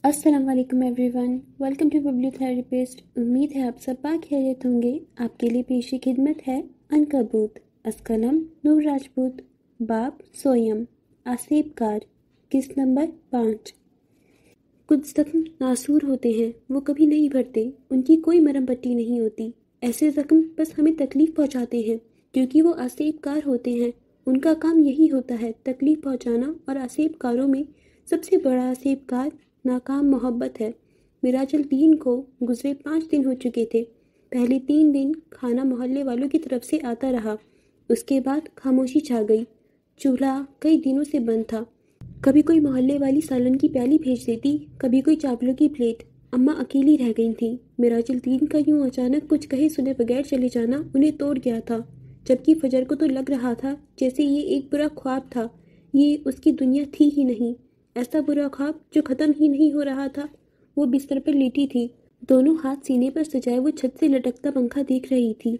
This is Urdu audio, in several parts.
السلام علیکم everyone, welcome to public therapist. امید ہے آپ سب پاک خیریت ہوں گے۔ آپ کے لیے پیش خدمت ہے عنکبوت، از قلم نور راجپوت، باب سویم، آسیب کار، قسط نمبر 5۔ کچھ زخم ناسور ہوتے ہیں، وہ کبھی نہیں بھرتے، ان کی کوئی مرہم پٹی نہیں ہوتی۔ ایسے زخم بس ہمیں تکلیف پہنچاتے ہیں کیونکہ وہ آسیب کار ہوتے ہیں۔ ان کا کام یہی ہوتا ہے، تکلیف پہنچانا، اور آسیب کاروں میں سب سے بڑا آسیب کار ناکام محبت ہے۔ مراج الدین کو گزرے 5 دن ہو چکے تھے۔ پہلے 3 دن کھانا محلے والوں کی طرف سے آتا رہا، اس کے بعد خاموشی چھا گئی۔ چولہا کئی دنوں سے بند تھا۔ کبھی کوئی محلے والی سالن کی پیالی بھیج دیتی، کبھی کوئی چاولوں کی پلیٹ۔ اماں اکیلی رہ گئی تھیں۔ مراج الدین کا یوں اچانک کچھ کہے سنے بغیر چلے جانا انہیں توڑ گیا تھا، جبکہ فجر کو تو لگ رہا تھا جیسے یہ ایک برا خواب تھا، یہ اس کی دنیا تھی ہی نہیں۔ ایسا برا خواب جو ختم ہی نہیں ہو رہا تھا۔ وہ بستر پر لیٹی تھی، دونوں ہاتھ سینے پر سجائے وہ چھت سے لٹکتا پنکھا دیکھ رہی تھی۔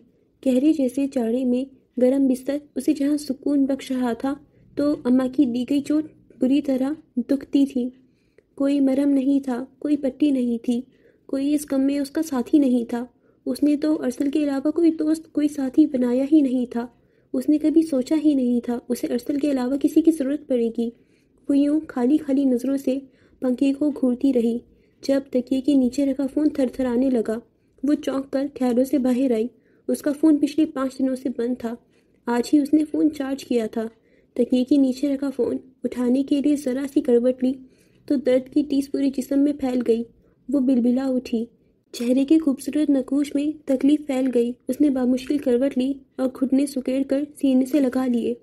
گہرے جیسے جاڑے میں گرم بستر اسے جہاں سکون بخش رہا تھا، تو اماں کی دی گئی چوٹ بری طرح دکھتی تھی۔ کوئی مرہم نہیں تھا، کوئی پٹی نہیں تھی، کوئی اس غم میں اس کا ساتھی نہیں تھا۔ اس نے تو ارسل کے علاوہ کوئی دوست، کوئی ساتھی بنایا ہی نہیں تھا۔ اس نے کبھی سوچا ہی نہیں تھا اسے ارسل کے علاوہ کسی کی ضرورت پڑے گی۔ وہ یوں خالی خالی نظروں سے پنکھے کو گھورتی رہی، جب تکیے کے نیچے رکھا فون تھر تھرانے لگا۔ وہ چونک کر خیالوں سے باہر آئی۔ اس کا فون پچھلے 5 دنوں سے بند تھا۔ آج ہی اس نے فون چارج کیا تھا۔ تکیے کے نیچے رکھا فون اٹھانے کے لیے ذرا سی کروٹ لی تو درد کی ٹیس پورے جسم میں پھیل گئی۔ وہ بلبلا اٹھی۔ چہرے کے خوبصورت نقوش میں تکلیف پھیل گئی۔ اس نے بامشکل کروٹ لی اور گھٹنے سکیڑ کر سینے سے لگا لیے۔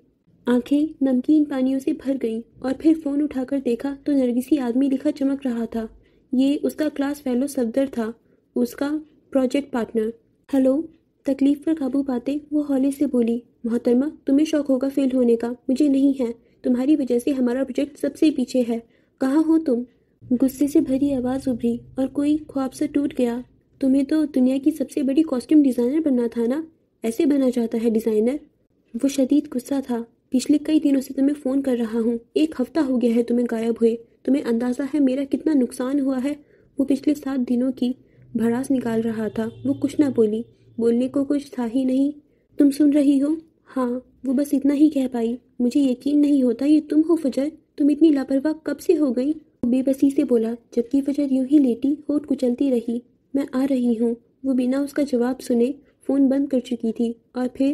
آنکھیں نمکین پانیوں سے بھر گئیں اور پھر فون اٹھا کر دیکھا تو نرگسی آدمی لکھا چمک رہا تھا۔ یہ اس کا کلاس فیلو صفدر تھا، اس کا پروجیکٹ پارٹنر۔ ہیلو۔ تکلیف پر قابو پاتے وہ ہولے سے بولی، محترمہ تمہیں شوق ہوگا فیل ہونے کا، مجھے نہیں ہے۔ تمہاری وجہ سے ہمارا پروجیکٹ سب سے پیچھے ہے۔ کہاں ہو تم؟ غصے سے بھری آواز ابھری اور کوئی خواب سے ٹوٹ گیا۔ تمہیں تو دنیا کی سب سے بڑی کاسٹیوم ڈیزائنر بننا تھا نا؟ ایسے بنا جاتا ہے ڈیزائنر؟ وہ شدید غصہ تھا۔ پچھلے کئی دنوں سے تمہیں فون کر رہا ہوں، 1 ہفتہ ہو گیا ہے تمہیں غائب ہوئے۔ تمہیں اندازہ ہے میرا کتنا نقصان ہوا ہے؟ وہ پچھلے 7 دنوں کی بھڑاس نکال رہا تھا۔ وہ کچھ نہ بولی، بولنے کو کچھ تھا ہی نہیں۔ تم سن رہی ہو؟ ہاں، وہ بس اتنا ہی کہہ پائی۔ مجھے یقین نہیں ہوتا یہ تم ہو فجر، تم اتنی لاپرواہ کب سے ہو گئی؟ وہ بے بسی سے بولا، جبکہ فجر یوں ہی لیٹی ہونٹ کچلتی رہی۔ میں آ رہی ہوں۔ وہ بنا اس کا جواب سنے فون بند کر چکی تھی اور پھر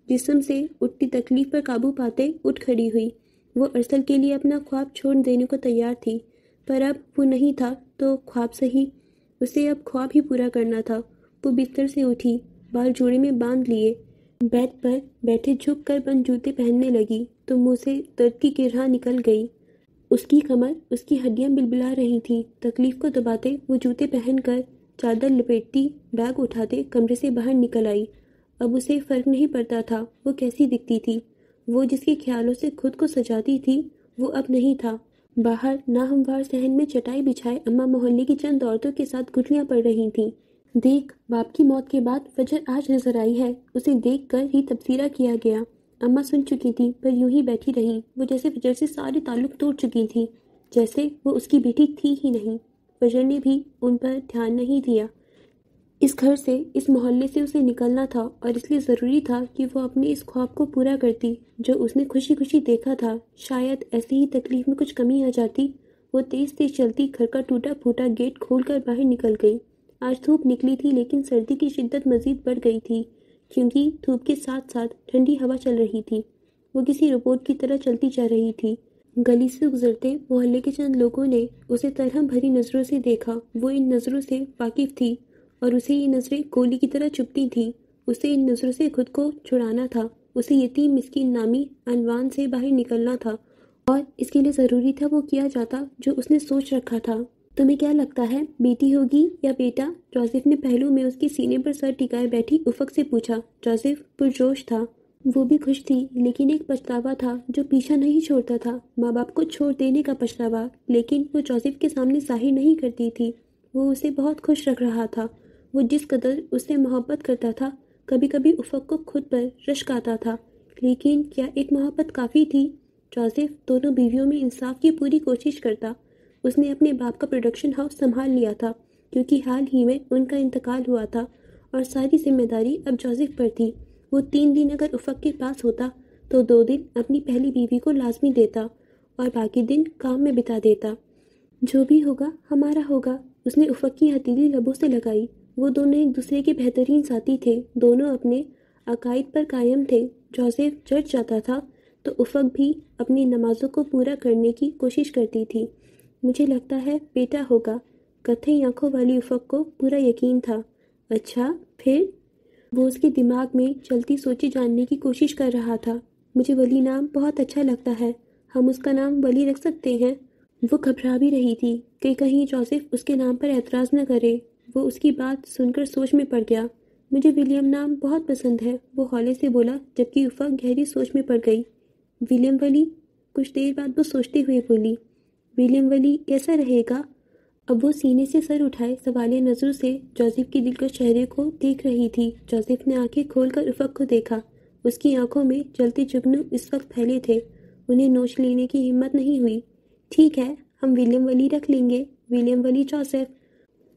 جسم سے اٹھتی تکلیف پر قابو پاتے اٹھ کھڑی ہوئی۔ وہ ارسل کے لیے اپنا خواب چھوڑ دینے کو تیار تھی، پر اب وہ نہیں تھا تو خواب صحیح، اسے اب خواب ہی پورا کرنا تھا۔ وہ بستر سے اٹھی، بال جوڑے میں باندھ لیے، بیڈ پر بیٹھے جھک کر بند جوتے پہننے لگی تو منہ سے درد کی کرہاں نکل گئی۔ اس کی کمر، اس کی ہڈیاں بلبلا رہی تھیں۔ تکلیف کو دباتے وہ جوتے پہن کر چادر لپیٹتی، بیگ اٹھاتے کمرے سے باہر نکل آئی۔ اب اسے فرق نہیں پڑتا تھا وہ کیسی دکھتی تھی۔ وہ جس کے خیالوں سے خود کو سجاتی تھی وہ اب نہیں تھا۔ باہر ناہموار صحن میں چٹائی بچھائے اماں محلے کی چند عورتوں کے ساتھ گٹھلیاں پڑ رہی تھیں۔ دیکھ، باپ کی موت کے بعد فجر آج نظر آئی ہے، اسے دیکھ کر ہی تبصرہ کیا گیا۔ اماں سن چکی تھی پر یوں ہی بیٹھی رہیں۔ وہ جیسے فجر سے سارے تعلق توڑ چکی تھی، جیسے وہ اس کی بیٹی تھی ہی نہیں۔ فجر نے بھی ان پر دھیان نہیں دیا۔ اس گھر سے، اس محلے سے اسے نکلنا تھا اور اس لیے ضروری تھا کہ وہ اپنے اس خواب کو پورا کرتی جو اس نے خوشی خوشی دیکھا تھا۔ شاید ایسی ہی تکلیف میں کچھ کمی آ جاتی۔ وہ تیز تیز چلتی گھر کا ٹوٹا پھوٹا گیٹ کھول کر باہر نکل گئی۔ آج دھوپ نکلی تھی لیکن سردی کی شدت مزید بڑھ گئی تھی، کیونکہ دھوپ کے ساتھ ساتھ ٹھنڈی ہوا چل رہی تھی۔ وہ کسی روبوٹ کی طرح چلتی جا رہی تھی۔ گلی سے گزرتے محلے کے چند لوگوں نے اسے ترہم بھری نظروں سے دیکھا۔ وہ ان نظروں سے واقف تھی اور اسے یہ نظریں گولی کی طرح چبھتی تھیں۔ اسے ان نظروں سے خود کو چھڑانا تھا۔ اسے یتیم مسکین نامی عنوان سے باہر نکلنا تھا، اور اس کے لیے ضروری تھا وہ کیا جاتا جو اس نے سوچ رکھا تھا۔ تمہیں کیا لگتا ہے، بیٹی ہوگی یا بیٹا؟ جوزف نے پہلو میں اس کے سینے پر سر ٹکائے بیٹھی افق سے پوچھا۔ جوزف پرجوش تھا، وہ بھی خوش تھی، لیکن ایک پچھتاوا تھا جو پیچھا نہیں چھوڑتا تھا۔ ماں باپ کو چھوڑ دینے کا پچھتاوا، لیکن وہ جوزف کے سامنے ظاہر نہیں کرتی تھی۔ وہ اسے بہت خوش رکھ رہا تھا۔ وہ جس قدر اس سے محبت کرتا تھا، کبھی کبھی افق کو خود پر رشک آتا تھا، لیکن کیا ایک محبت کافی تھی؟ جوزف دونوں بیویوں میں انصاف کی پوری کوشش کرتا، اس نے اپنے باپ کا پروڈکشن ہاؤس سنبھال لیا تھا کیونکہ حال ہی میں ان کا انتقال ہوا تھا اور ساری ذمہ داری اب جوزف پر تھی۔ وہ 3 دن اگر افق کے پاس ہوتا تو 2 دن اپنی پہلی بیوی کو لازمی دیتا اور باقی دن کام میں بتا دیتا۔ جو بھی ہوگا ہمارا ہوگا، اس نے افق کی ہتھیلی لبوں سے لگائی۔ وہ دونوں ایک دوسرے کے بہترین ساتھی تھے، دونوں اپنے عقائد پر قائم تھے۔ جوزف چرچ جاتا تھا تو افق بھی اپنی نمازوں کو پورا کرنے کی کوشش کرتی تھی۔ مجھے لگتا ہے بیٹا ہوگا، کتھئی آنکھوں والی افق کو پورا یقین تھا۔ اچھا پھر؟ وہ اس کے دماغ میں چلتی سوچی جاننے کی کوشش کر رہا تھا۔ مجھے ولی نام بہت اچھا لگتا ہے، ہم اس کا نام ولی رکھ سکتے ہیں؟ وہ گھبرا بھی رہی تھی کہ کہیں جوزف اس کے نام پر اعتراض نہ کرے۔ وہ اس کی بات سن کر سوچ میں پڑ گیا۔ مجھے ولیم نام بہت پسند ہے، وہ ہولے سے بولا جبکہ افق گہری سوچ میں پڑ گئی۔ ولیم ولی؟ کچھ دیر بعد وہ سوچتے ہوئے بولی، ولیم ولی کیسا رہے گا؟ اب وہ سینے سے سر اٹھائے سوالیہ نظروں سے جوزف کی دلکش چہرے کو دیکھ رہی تھی۔ جوزف نے آنکھیں کھول کر افق کو دیکھا۔ اس کی آنکھوں میں جلتے جگنو اس وقت پھیلے تھے، انہیں نوچ لینے کی ہمت نہیں ہوئی۔ ٹھیک ہے، ہم ولیم ولی رکھ لیں گے، ولیم ولی جوزف۔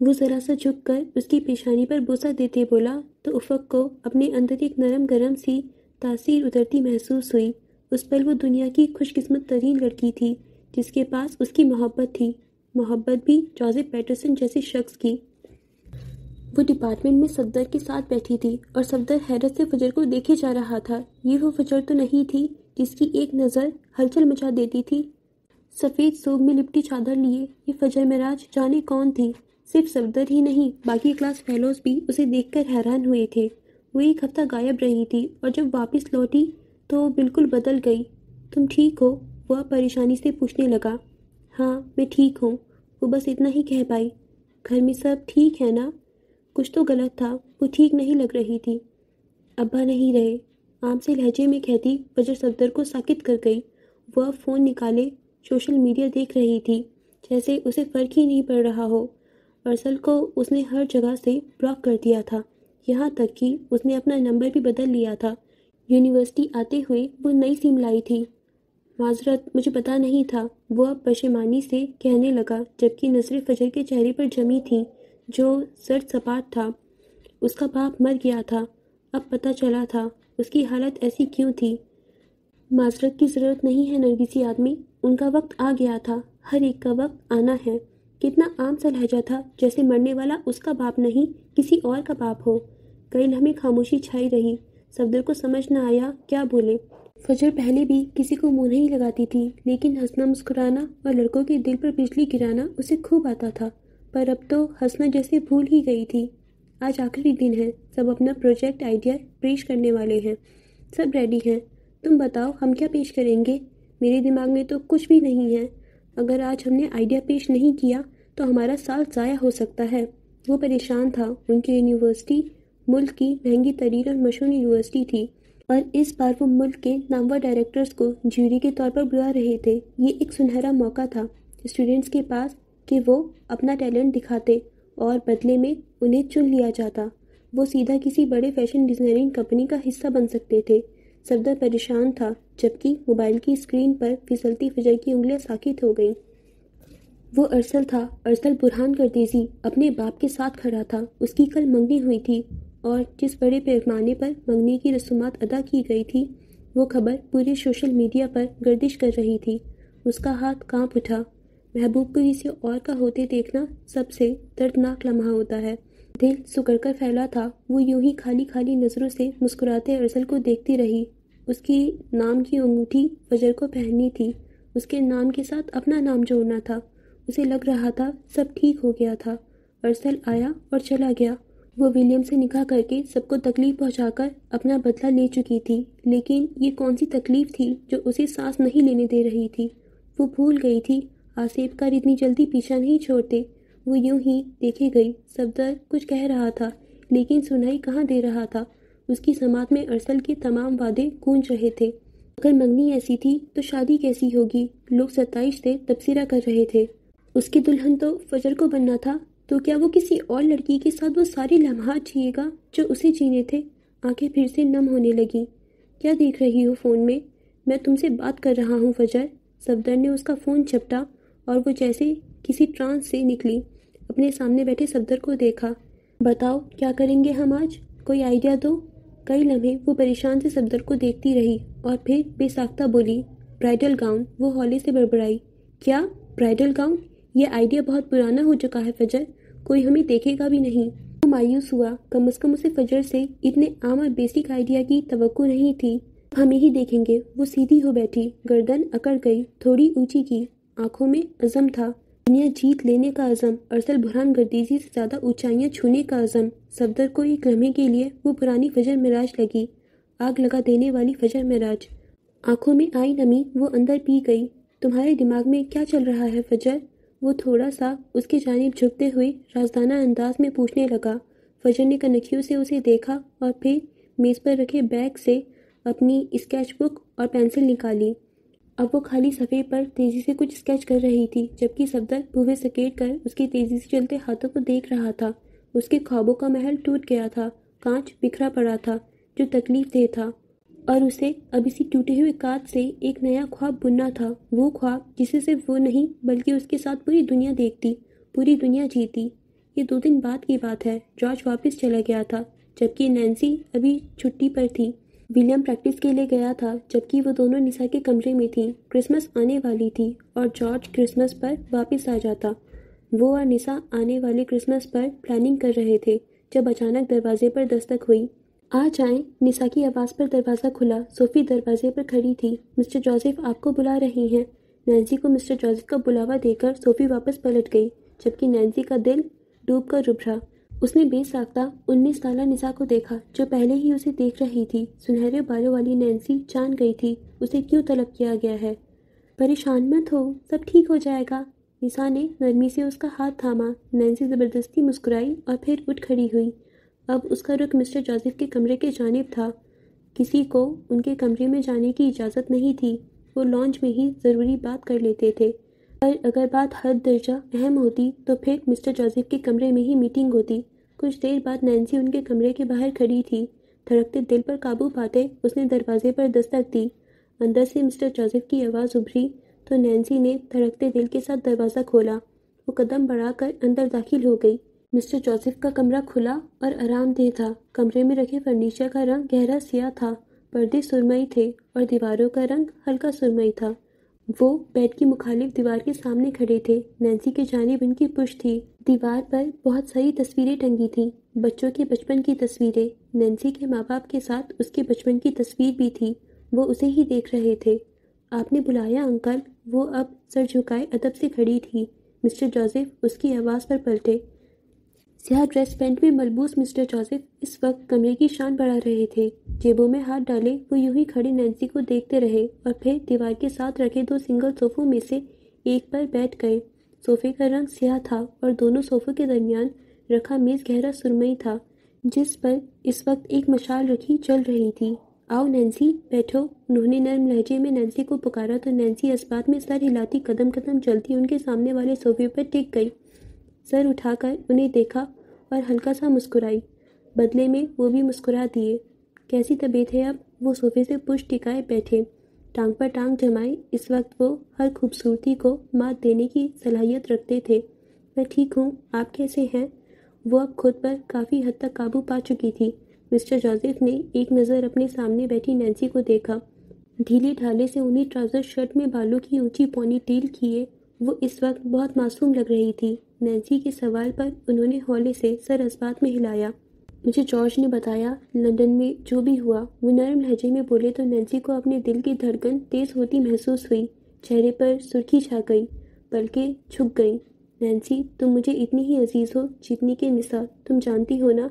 وہ ذرا سا جھک کر اس کی پیشانی پر بوسہ دیتے بولا تو افق کو اپنے اندر ایک نرم گرم سی تاثیر اترتی محسوس ہوئی۔ اس پل وہ دنیا کی خوش قسمت ترین لڑکی تھی جس کے پاس اس کی محبت تھی، محبت بھی جوزف پیٹرسن جیسے شخص کی۔ وہ ڈپارٹمنٹ میں صفدر کے ساتھ بیٹھی تھی اور صفدر حیرت سے فجر کو دیکھے جا رہا تھا۔ یہ وہ فجر تو نہیں تھی جس کی ایک نظر ہلچل مچا دیتی تھی۔ سفید سوگ میں لپٹی چادر لیے یہ فجر معراج جانے کون تھی؟ صرف صفدر ہی نہیں، باقی کلاس فیلوز بھی اسے دیکھ کر حیران ہوئے تھے۔ وہ 1 ہفتہ غائب رہی تھی اور جب واپس لوٹی تو بالکل بدل گئی۔ تم ٹھیک ہو؟ وہ اب پریشانی سے پوچھنے لگا۔ ہاں میں ٹھیک ہوں، وہ بس اتنا ہی کہہ پائی۔ گھر میں سب ٹھیک ہے نا؟ کچھ تو غلط تھا، وہ ٹھیک نہیں لگ رہی تھی۔ ابا نہیں رہے، عام سے لہجے میں کہتی فجر صفدر کو ساکت کر گئی۔ وہ اب فون نکالے سوشل میڈیا دیکھ رہی تھی جیسے اسے فرق ہی نہیں پڑ رہا ہو۔ ارسل کو اس نے ہر جگہ سے بلاک کر دیا تھا، یہاں تک کہ اس نے اپنا نمبر بھی بدل لیا تھا۔ یونیورسٹی آتے ہوئے وہ نئی سم لائی تھی۔ معذرت، مجھے پتا نہیں تھا، وہ اب پشیمانی سے کہنے لگا جبکہ نظریں فجر کے چہرے پر جمی تھیں جو سرد سپاٹ تھا۔ اس کا باپ مر گیا تھا، اب پتہ چلا تھا اس کی حالت ایسی کیوں تھی۔ معذرت کی ضرورت نہیں ہے نرگسی آدمی، ان کا وقت آ گیا تھا، ہر ایک کا وقت آنا ہے۔ کتنا عام سا لہجہ تھا، جیسے مرنے والا اس کا باپ نہیں کسی اور کا باپ ہو۔ کئی لمحے خاموشی چھائی رہی، صفدر کو سمجھ نہ آیا کیا بولے۔ فجر پہلے بھی کسی کو منہ نہیں لگاتی تھی، لیکن ہنسنا مسکرانا اور لڑکوں کے دل پر بجلی گرانا اسے خوب آتا تھا، پر اب تو ہنسنا جیسے بھول ہی گئی تھی۔ آج آخری دن ہے، سب اپنا پروجیکٹ آئیڈیا پیش کرنے والے ہیں، سب ریڈی ہیں۔ تم بتاؤ ہم کیا پیش کریں گے؟ میرے دماغ میں تو کچھ بھی نہیں ہے۔ اگر آج ہم نے آئیڈیا پیش نہیں کیا تو ہمارا سال ضائع ہو سکتا ہے۔ وہ پریشان تھا، ان کی یونیورسٹی ملک کی مہنگی ترین اور مشہور یونیورسٹی تھی اور اس بار وہ ملک کے نامور ڈائریکٹرز کو جیوری کے طور پر بلا رہے تھے۔ یہ ایک سنہرا موقع تھا اسٹوڈنٹس کے پاس کہ وہ اپنا ٹیلنٹ دکھاتے اور بدلے میں انہیں چن لیا جاتا۔ وہ سیدھا کسی بڑے فیشن ڈیزائننگ کمپنی کا حصہ بن سکتے تھے۔ صفدر پریشان تھا جبکہ موبائل کی اسکرین پر پھسلتی فجر کی انگلیاں ساکت ہو گئیں۔ وہ ارسل تھا، ارسل برہان گردیزی اپنے باپ کے ساتھ کھڑا تھا۔ اس کی کل منگنی ہوئی تھی اور جس بڑے پیمانے پر منگنی کی رسومات ادا کی گئی تھی وہ خبر پورے سوشل میڈیا پر گردش کر رہی تھی۔ اس کا ہاتھ کانپ اٹھا۔ محبوب کو کسی اور کا ہوتے دیکھنا سب سے دردناک لمحہ ہوتا ہے۔ دل سکڑ کر پھیلا تھا۔ وہ یوں ہی خالی خالی نظروں سے مسکراتے ارسل کو دیکھتی رہی۔ اس کی نام کی انگوٹھی فجر کو پہننی تھی، اس کے نام کے ساتھ اپنا نام جوڑنا تھا۔ اسے لگ رہا تھا سب ٹھیک ہو گیا تھا۔ ارسل آیا اور چلا گیا۔ وہ ولیم سے نکاح کر کے سب کو تکلیف پہنچا کر اپنا بدلہ لے چکی تھی، لیکن یہ کون سی تکلیف تھی جو اسے سانس نہیں لینے دے رہی تھی؟ وہ بھول گئی تھی آصف کا اتنی جلدی پیچھا نہیں چھوڑتے۔ وہ یوں ہی دیکھے گئی۔ صفدر کچھ کہہ رہا تھا لیکن سنائی کہاں دے رہا تھا۔ اس کی سماعت میں ارسل کے تمام وعدے گونج رہے تھے۔ اگر منگنی ایسی تھی تو شادی کیسی ہوگی؟ لوگ ستائش سے تبصرہ کر رہے تھے۔ اس کی دلہن تو فجر کو بننا تھا، تو کیا وہ کسی اور لڑکی کے ساتھ وہ سارے لمحات جیے گا جو اسے جینے تھے؟ آنکھیں پھر سے نم ہونے لگیں۔ کیا دیکھ رہی ہو فون میں؟ میں تم سے بات کر رہا ہوں فجر۔ صفدر نے اس کا فون چپٹا اور وہ جیسے کسی ٹرانس سے نکلی۔ اپنے سامنے بیٹھے صفدر کو دیکھا۔ بتاؤ کیا کریں گے ہم آج؟ کوئی آئیڈیا دو۔ کئی لمحے وہ پریشان سے صفدر کو دیکھتی رہی اور پھر بے ساختہ بولی، برائڈل گاؤن۔ وہ ہولے سے بڑبڑائی، کیا برائڈل گاؤن؟ یہ آئیڈیا بہت پرانا ہو چکا ہے فجر، کوئی ہمیں دیکھے گا بھی نہیں۔ وہ مایوس ہوا، کم از کم اسے فجر سے اتنے عام اور بیسک آئیڈیا کی توقع نہیں تھی۔ ہمیں ہی دیکھیں گے۔ وہ سیدھی ہو بیٹھی، گردن اکڑ گئی، تھوڑی اونچی کی، آنکھوں میں عزم تھا، دنیا جیت لینے کا عزم، ارسل برہان گردیزی سے زیادہ اونچائیاں چھونے کا عزم۔ صفدر کو ایک لمحے کے لیے وہ پرانی فجر معراج لگی، آگ لگا دینے والی فجر معراج۔ آنکھوں میں آئی نمی، وہ اندر پی گئی۔ تمہارے دماغ میں کیا چل رہا ہے فجر؟ وہ تھوڑا سا اس کی جانب جھکتے ہوئے رازدانہ انداز میں پوچھنے لگا۔ فجر نے کنکھیوں سے اسے دیکھا اور پھر میز پر رکھے بیگ سے اپنی اسکیچ بک اور پینسل نکالی۔ اب وہ خالی صفحے پر تیزی سے کچھ اسکیچ کر رہی تھی، جبکہ صفدر بھوے سکیٹ کر اس کے تیزی سے چلتے ہاتھوں کو دیکھ رہا تھا۔ اس کے خوابوں کا محل ٹوٹ گیا تھا، کانچ بکھرا پڑا تھا جو تکلیف دہ تھا، اور اسے اب اسی ٹوٹے ہوئے کانچ سے ایک نیا خواب بننا تھا، وہ خواب جسے صرف وہ نہیں بلکہ اس کے ساتھ پوری دنیا دیکھتی، پوری دنیا جیتی۔ یہ 2 دن بعد کی بات ہے۔ جارج واپس چلا گیا تھا، جبکہ نینسی ابھی چھٹی پر تھی۔ ولیم پریکٹس کے لیے گیا تھا، جبکہ وہ دونوں نسا کے کمرے میں تھیں۔ کرسمس آنے والی تھی اور جارج کرسمس پر واپس آ جاتا۔ وہ اور نسا آنے والے کرسمس پر پلاننگ کر رہے تھے جب اچانک دروازے پر دستک ہوئی۔ آ جائیں، نسا کی آواز پر دروازہ کھلا۔ صوفی دروازے پر کھڑی تھی۔ مسٹر جوزف آپ کو بلا رہے ہیں۔ نینسی کو مسٹر جوزف کا بلاوا دے کر صوفی واپس پلٹ گئی، جبکہ نینسی کا دل ڈوب کر ابھرا۔ اس نے بے ساختہ 19 سالہ نسا کو دیکھا جو پہلے ہی اسے دیکھ رہی تھی۔ سنہرے بالوں والی نینسی جان گئی تھی اسے کیوں طلب کیا گیا ہے۔ پریشان مت ہو، سب ٹھیک ہو جائے گا۔ نسا نے نرمی سے اس کا ہاتھ تھاما۔ نینسی زبردستی مسکرائی اور پھر اٹھ کھڑی ہوئی۔ اب اس کا رخ مسٹر جوزف کے کمرے کی جانب تھا۔ کسی کو ان کے کمرے میں جانے کی اجازت نہیں تھی، وہ لانج میں ہی ضروری بات کر لیتے تھے، پر اگر بات حد درجہ اہم ہوتی تو پھر مسٹر جوزف کے کمرے میں ہی میٹنگ ہوتی۔ کچھ دیر بعد نینسی ان کے کمرے کے باہر کھڑی تھی۔ دھڑکتے دل پر قابو پاتے اس نے دروازے پر دستک دی۔ اندر سے مسٹر جوزف کی آواز ابھری تو نینسی نے دھڑکتے دل کے ساتھ دروازہ کھولا۔ وہ قدم بڑھا کر اندر داخل ہو گئی۔ مسٹر جوزف کا کمرہ کھلا اور آرام دہ تھا۔ کمرے میں رکھے فرنیچر کا رنگ گہرا سیاہ تھا، پردے سرمئی تھے اور دیواروں کا رنگ ہلکا سرمئی تھا۔ وہ بیڈ کی مخالف دیوار کے سامنے کھڑے تھے۔ نینسی کی جانب ان کی پشت تھی۔ دیوار پر بہت ساری تصویریں ٹنگی تھیں، بچوں کے بچپن کی تصویریں۔ نینسی کے ماں باپ کے ساتھ اس کے بچپن کی تصویر بھی تھی۔ وہ اسے ہی دیکھ رہے تھے۔ آپ نے بلایا انکل؟ وہ اب سر جھکائے ادب سے کھڑی تھی۔ مسٹر جوزف اس کی آواز پر پلٹے۔ سیاہ ڈریس پینٹ میں ملبوس مسٹر جوزف اس وقت کمرے کی شان بڑھا رہے تھے۔ جیبوں میں ہاتھ ڈالے وہ یوں ہی کھڑے نینسی کو دیکھتے رہے اور پھر دیوار کے ساتھ رکھے 2 سنگل صوفوں میں سے ایک پر بیٹھ گئے۔ صوفے کا رنگ سیاہ تھا اور دونوں صوفوں کے درمیان رکھا میز گہرا سرمئی تھا، جس پر اس وقت ایک مشال رکھی چل رہی تھی۔ آؤ نینسی، بیٹھو۔ انہوں نے نرم لہجے میں نینسی کو پکارا تو نینسی اس بات میں سر ہلاتی قدم قدم چلتی ان کے سامنے والے صوفے پر ٹک گئی، سر اٹھا کر انہیں دیکھا اور ہلکا سا مسکرائی۔ بدلے میں وہ بھی مسکرا دیے۔ کیسی طبیعت ہے اب؟ وہ صوفے سے پشت ٹکائے بیٹھے، ٹانگ پر ٹانگ جمائے۔ اس وقت وہ ہر خوبصورتی کو مات دینے کی صلاحیت رکھتے تھے۔ میں ٹھیک ہوں، آپ کیسے ہیں؟ وہ اب خود پر کافی حد تک قابو پا چکی تھی۔ مسٹر جوزف نے ایک نظر اپنے سامنے بیٹھی نینسی کو دیکھا۔ ڈھیلے ڈھالے سے اونی ٹراؤزر شرٹ میں بالوں کی اونچی پونی ٹیل کیے وہ اس وقت بہت معصوم لگ رہی تھی۔ نینسی کے سوال پر انہوں نے ہولے سے سر اس بات میں ہلایا۔ مجھے جارج نے بتایا لندن میں جو بھی ہوا۔ وہ نرم لہجے میں بولے تو نینسی کو اپنے دل کی دھڑکن تیز ہوتی محسوس ہوئی۔ چہرے پر سرخی چھا گئی، پلکیں جھک گئیں۔ نینسی، تم مجھے اتنی ہی عزیز ہو جتنی کہ نسا، تم جانتی ہو نا؟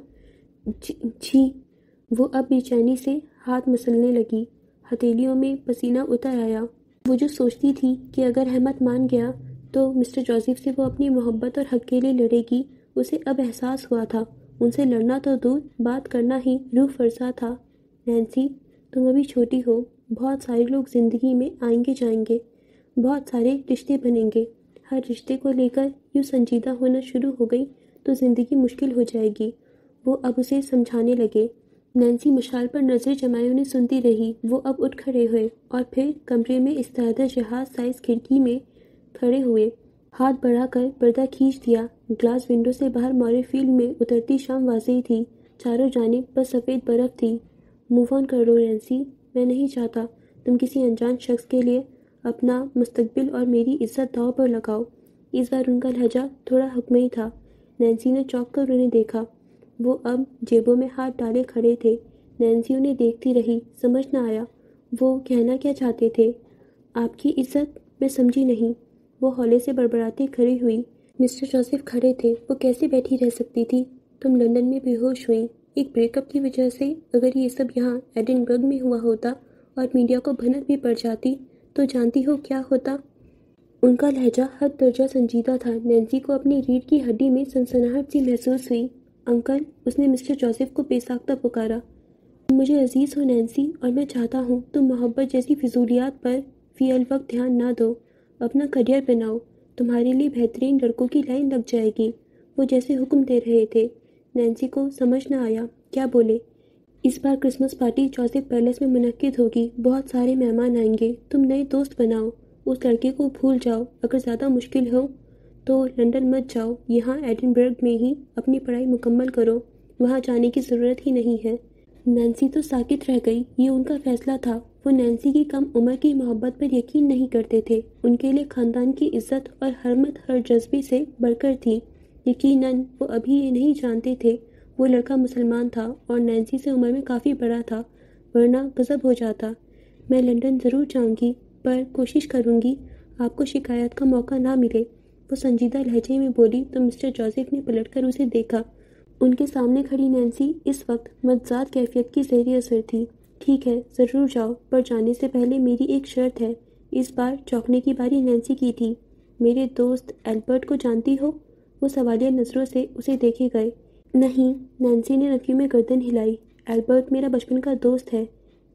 جی۔ وہ اب بے چینی سے ہاتھ مسلنے لگی، ہتھیلیوں میں پسینہ اتر آیا۔ وہ جو سوچتی تھی کہ اگر احمد مان گیا تو مسٹر جوزف سے وہ اپنی محبت اور حق کے لیے لڑے گی، اسے اب احساس ہوا تھا ان سے لڑنا تو دور، بات کرنا ہی روح فرسا تھا۔ نینسی، تم ابھی چھوٹی ہو، بہت سارے لوگ زندگی میں آئیں گے جائیں گے، بہت سارے رشتے بنیں گے۔ ہر رشتے کو لے کر یوں سنجیدہ ہونا شروع ہو گئی تو زندگی مشکل ہو جائے گی۔ وہ اب اسے سمجھانے لگے۔ نینسی مشال پر نظر جمائے انہیں سنتی رہی۔ وہ اب اٹھ کھڑے ہوئے اور پھر کمرے میں استعداد جہاز سائز کھڑکی میں کھڑے ہوئے۔ ہاتھ بڑھا کر پردہ کھینچ دیا۔ گلاس ونڈو سے باہر مورے فیلڈ میں اترتی شام واضح تھی، چاروں جانب بس سفید برف تھی۔ موو آن کر لو نینسی، میں نہیں چاہتا تم کسی انجان شخص کے لیے اپنا مستقبل اور میری عزت داؤ پر لگاؤ۔ اس بار ان کا لہجہ تھوڑا حکمی تھا۔ نینسی نے چونک کر انہیں دیکھا۔ وہ اب جیبوں میں ہاتھ ڈالے کھڑے تھے۔ نینسی انہیں دیکھتی رہی، سمجھ نہ آیا وہ کہنا کیا چاہتے تھے۔ آپ کی عزت؟ میں سمجھی نہیں۔ وہ ہولے سے بڑبڑاتی کھڑی ہوئی۔ مسٹر جوزف کھڑے تھے۔ وہ کیسے بیٹھی رہ سکتی تھی؟ تم لندن میں بے ہوش ہوئی ایک بریک اپ کی وجہ سے؟ اگر یہ سب یہاں ایڈنبرگ میں ہوا ہوتا اور میڈیا کو بھنک بھی پڑ جاتی تو جانتی ہو کیا ہوتا؟ ان کا لہجہ حد درجہ سنجیدہ تھا۔ نینسی کو اپنی ریڑھ کی ہڈی میں سنسناہٹ سی محسوس ہوئی۔ انکل، اس نے مسٹر جوزف کو بے ساختہ پکارا۔ تم مجھے عزیز ہو نینسی، اور میں چاہتا ہوں تم محبت جیسی فضولیات پر فی الوقت دھیان نہ دو۔ اپنا کیریئر بناؤ، تمہارے لیے بہترین لڑکوں کی لائن لگ جائے گی۔ وہ جیسے حکم دے رہے تھے۔ نینسی کو سمجھ نہ آیا کیا بولے۔ اس بار کرسمس پارٹی جوزف پیلس میں منعقد ہوگی، بہت سارے مہمان آئیں گے، تم نئے دوست بناؤ، اس لڑکے کو بھول جاؤ، اگر زیادہ مشکل ہو تو لندن مت جاؤ، یہاں ایڈنبرگ میں ہی اپنی پڑھائی مکمل کرو، وہاں جانے کی ضرورت ہی نہیں ہے۔ نینسی تو ساکت رہ گئی۔ یہ ان کا فیصلہ تھا۔ وہ نینسی کی کم عمر کی محبت پر یقین نہیں کرتے تھے۔ ان کے لیے خاندان کی عزت اور حرمت ہر جذبے سے بڑھ کر تھی۔ یقیناً وہ ابھی یہ نہیں جانتے تھے وہ لڑکا مسلمان تھا اور نینسی سے عمر میں کافی بڑا تھا، ورنہ غضب ہو جاتا۔ میں لندن ضرور جاؤں گی، پر کوشش کروں گی آپ کو شکایت کا موقع نہ ملے، وہ سنجیدہ لہجے میں بولی تو مسٹر جوزف نے پلٹ کر اسے دیکھا۔ ان کے سامنے کھڑی نینسی اس وقت متضاد کیفیت کی زیر اثر تھی۔ ٹھیک ہے، ضرور جاؤ، پر جانے سے پہلے میری ایک شرط ہے۔ اس بار چونکنے کی باری نینسی کی تھی۔ میرے دوست ایلبرٹ کو جانتی ہو؟ وہ سوالیہ نظروں سے اسے دیکھے گئے۔ نہیں، نینسی نے نفی میں گردن ہلائی۔ ایلبرٹ میرا بچپن کا دوست ہے،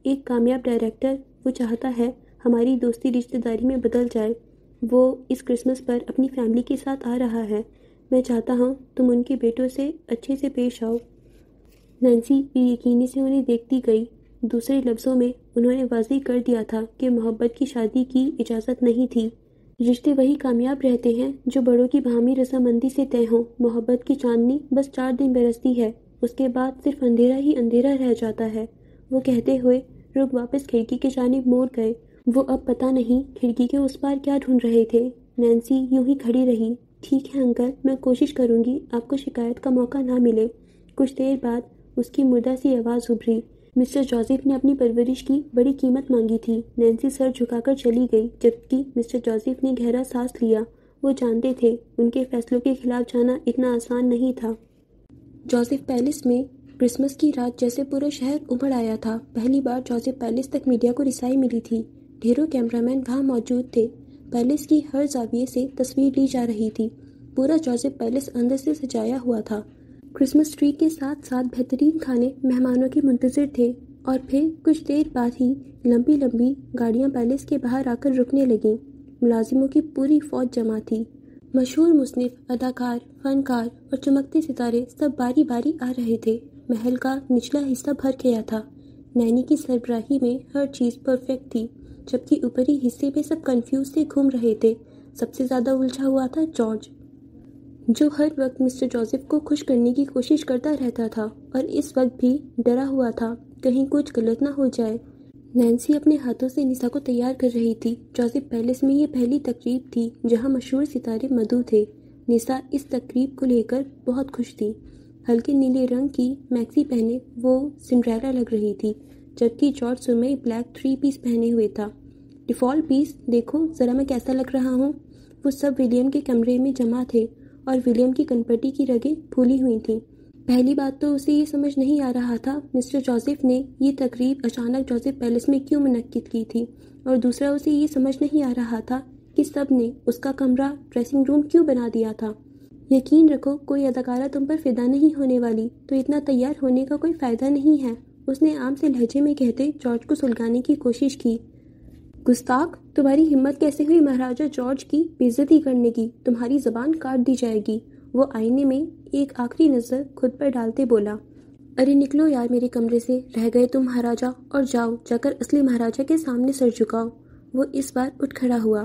ایک کامیاب ڈائریکٹر۔ وہ چاہتا ہے ہماری دوستی رشتہ داری میں بدل جائے۔ وہ اس کرسمس پر اپنی فیملی کے ساتھ آ رہا ہے۔ میں چاہتا ہوں تم ان کے بیٹوں سے اچھے سے پیش آؤ۔ نینسی بے یقینی سے انہیں دیکھتی گئی۔ دوسرے لفظوں میں انہوں نے واضح کر دیا تھا کہ محبت کی شادی کی اجازت نہیں تھی۔ رشتے وہی کامیاب رہتے ہیں جو بڑوں کی باہمی رضامندی سے طے ہوں۔ محبت کی چاندنی بس 4 دن برستی ہے، اس کے بعد صرف اندھیرا ہی اندھیرا رہ جاتا ہے۔ وہ کہتے ہوئے رخ واپس کھڑکی کی جانب موڑ گئے۔ وہ اب پتہ نہیں کھڑکی کے اس پار کیا ڈھونڈ رہے تھے۔ نینسی یوں ہی کھڑی رہی۔ ٹھیک ہے انکل، میں کوشش کروں گی آپ کو شکایت کا موقع نہ ملے۔ کچھ دیر بعد اس کی مردہ سی آواز ابھری۔ مسٹر جوزف نے اپنی پرورش کی بڑی قیمت مانگی تھی۔ نینسی سر جھکا کر چلی گئی، جبکہ مسٹر جوزف نے گہرا سانس لیا۔ وہ جانتے تھے ان کے فیصلوں کے خلاف جانا اتنا آسان نہیں تھا۔ جوزف پیلس میں کرسمس کی رات جیسے پورا شہر امڑ آیا تھا۔ پہلی بار جوزف پیلس تک میڈیا کو رسائی ملی تھی۔ ڈھیروں کیمرامین وہاں موجود تھے۔ پیلس کی ہر زاویے سے تصویر لی جا رہی تھی۔ پورا جوزف پیلس اندر سے سجایا ہوا تھا۔ کرسمس ٹری کے ساتھ ساتھ بہترین کھانے مہمانوں کے منتظر تھے، اور پھر کچھ دیر بعد ہی لمبی لمبی گاڑیاں پیلس کے باہر آ کر رکنے لگیں۔ ملازموں کی پوری فوج جمع تھی۔ مشہور مصنف، اداکار، فنکار اور چمکتے ستارے سب باری باری آ رہے تھے۔ محل کا نچلا حصہ بھر گیا تھا۔ نینی کی سربراہی میں ہر چیز پرفیکٹ تھی، جبکہ اوپری حصے میں سب کنفیوز سے گھوم رہے تھے۔ سب سے زیادہ الجھا ہوا تھا جارج، جو ہر وقت مسٹر جوزف کو خوش کرنے کی کوشش کرتا رہتا تھا، اور اس وقت بھی ڈرا ہوا تھا کہیں کچھ غلط نہ ہو جائے۔ نینسی اپنے ہاتھوں سے نسا کو تیار کر رہی تھی۔ جوزف پیلس میں یہ پہلی تقریب تھی جہاں مشہور ستارے مدعو تھے۔ نسا اس تقریب کو لے کر بہت خوش تھی۔ ہلکے نیلے رنگ کی میکسی پہنے وہ سنڈریلا لگ رہی تھی، جبکہ جارج سرمئی بلیک 3 پیس پہنے ہوئے تھا۔ ڈیفالٹ پیس دیکھو ذرا میں کیسا لگ رہا ہوں۔ وہ سب ولیم کے کمرے میں جمع تھے، اور ولیم کی کنپٹی کی رگیں پھولی ہوئی تھیں۔ پہلی بات تو اسے یہ سمجھ نہیں آ رہا تھا مسٹر جوزف نے یہ تقریب اچانک جوزف پیلس میں کیوں منعقد کی تھی، اور دوسرا اسے یہ سمجھ نہیں آ رہا تھا کہ سب نے اس کا کمرہ ڈریسنگ روم کیوں بنا دیا تھا۔ یقین رکھو کوئی اداکارہ تم پر فدا نہیں ہونے والی، تو اتنا تیار ہونے کا کوئی فائدہ نہیں ہے، اس نے عام سے لہجے میں کہتے جارج کو سلگانے کی کوشش کی۔ گستاخ، تمہاری ہمت کیسے ہوئی مہاراجا جارج کی بے عزتی کرنے کی؟ تمہاری زبان کاٹ دی جائے گی۔ وہ آئینے میں ایک آخری نظر خود پر ڈالتے بولا۔ ارے نکلو یار میرے کمرے سے، رہ گئے تم مہاراجا، اور جاؤ جا کر اصلی مہاراجا کے سامنے سر جھکاؤ۔ وہ اس بار اٹھ کھڑا ہوا۔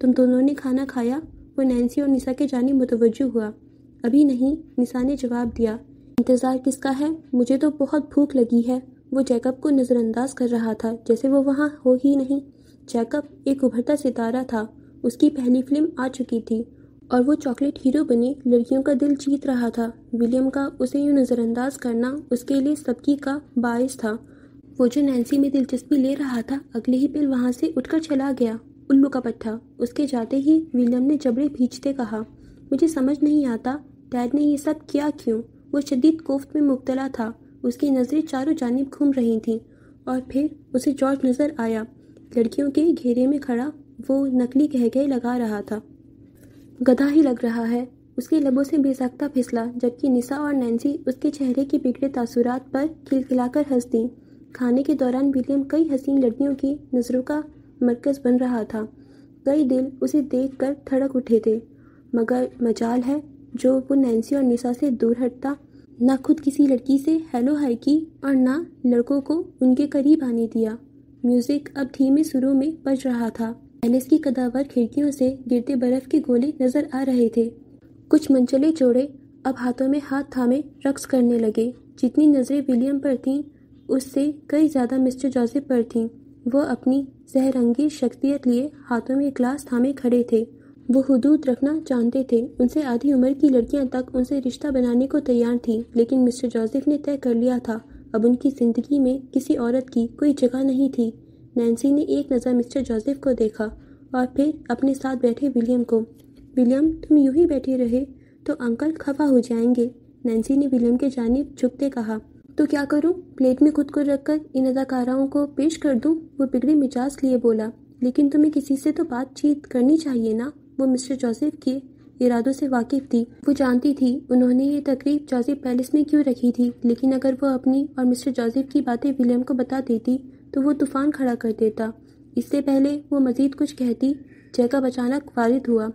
تم دونوں نے کھانا کھایا؟ وہ نینسی اور نسا کے جانب متوجہ ہوا۔ ابھی نہیں، نسا نے جواب دیا۔ انتظار کس کا ہے؟ مجھے تو بہت بھوک لگی ہے۔ وہ جیکب کو نظر انداز کر رہا تھا جیسے وہ وہاں ہو ہی نہیں۔ جیکب ایک ابھرتا ستارہ تھا، اس کی پہلی فلم آ چکی تھی اور وہ چاکلیٹ ہیرو بنے لڑکیوں کا دل جیت رہا تھا۔ ولیم کا اسے یوں نظر انداز کرنا اس کے لیے سبکی کا باعث تھا۔ وہ جو نینسی میں دلچسپی لے رہا تھا اگلے ہی پل وہاں سے اٹھ کر چلا گیا۔ الو کا پٹھا۔ اس کے جاتے ہی ولیم نے جبڑے بھیجتے کہا، مجھے سمجھ نہیں آتا ڈیڈ نے یہ سب کیا کیوں؟ وہ شدید کوفت میں مبتلا تھا، اس کی نظریں چاروں جانب گھوم رہی تھیں اور پھر اسے جارج نظر آیا، لڑکیوں کے گھیرے میں کھڑا۔ وہ نکلی قہقہے لگا رہا تھا۔ گدھا ہی لگ رہا ہے۔ اس کے لبوں سے بے ساختہ پھسلا، جبکہ نسا اور نینسی اس کے چہرے کے بگڑے تاثرات پر کھلکھلا کر ہنس دیں۔ کھانے کے دوران ولیم کئی حسین لڑکیوں کی نظروں کا مرکز بن رہا تھا۔ کئی دل اسے دیکھ کر دھڑک اٹھے تھے، مگر مجال ہے جو وہ نینسی اور نسا سے دور ہٹتا، نہ خود کسی لڑکی سے ہیلو ہائی کی اور نہ لڑکوں کو ان کے قریب آنے دیا۔ میوزک اب دھیمے سروں میں بج رہا تھا۔ پیلس کی قداور کھڑکیوں سے گرتے برف کے گولے نظر آ رہے تھے۔ کچھ منچلے جوڑے اب ہاتھوں میں ہاتھ تھامے رقص کرنے لگے۔ جتنی نظریں ولیم پر تھیں اس سے کئی زیادہ مسٹر جوزف پر تھیں۔ وہ اپنی زہر انگیز شخصیت لیے ہاتھوں میں گلاس تھامے کھڑے تھے۔ وہ حدود رکھنا جانتے تھے، ان سے آدھی عمر کی لڑکیاں تک ان سے رشتہ بنانے کو تیار تھیں، لیکن مسٹر جوزف نے طے کر لیا تھا اب ان کی زندگی میں کسی عورت کی کوئی جگہ نہیں تھی۔ نینسی نے ایک نظر مسٹر جوزف کو دیکھا اور پھر اپنے ساتھ بیٹھے ولیم کو۔ ولیم، تم یوں ہی بیٹھے رہے تو انکل خفا ہو جائیں گے، نینسی نے ولیم کے جانب جھکتے کہا۔ تو کیا کروں؟ پلیٹ میں خود کو رکھ کر ان اداکاراؤں کو پیش کر دوں؟ وہ بگڑے مزاج لیے بولا۔ لیکن تمہیں کسی سے تو بات چیت کرنی چاہیے نا؟ وہ مسٹر جوزف کے ارادوں سے واقف تھی۔ وہ جانتی تھی انہوں نے یہ تقریب جوزف پیلس میں کیوں رکھی تھی، لیکن اگر وہ اپنی اور مسٹر جوزف کی باتیں ولیم کو بتا دیتی تو وہ طوفان کھڑا کر دیتا۔ اس سے پہلے وہ مزید کچھ کہتی، جیکب اچانک وارد ہوا۔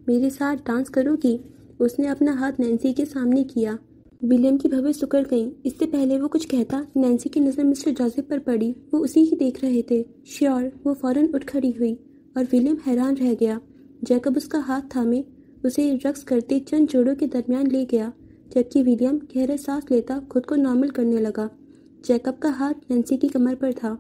میرے ساتھ ڈانس کرو گی؟ اس نے اپنا ہاتھ نینسی کے سامنے کیا۔ ولیم کی بھویں سکڑ گئیں۔ اس سے پہلے وہ کچھ کہتا، نینسی کی نظر مسٹر جوزف پر پڑی۔ وہ اسی ہی دیکھ رہے تھے۔ شیور، وہ فوراً اٹھ کھڑی ہوئی اور ولیم حیران رہ گیا۔ جیکب اس کا ہاتھ تھامے اسے رقص کرتے چند جوڑوں کے درمیان لے گیا، جبکہ ولیم گہرا سانس لیتا خود کو نارمل کرنے لگا۔ جیکب کا ہاتھ نینسی کی کمر پر تھا۔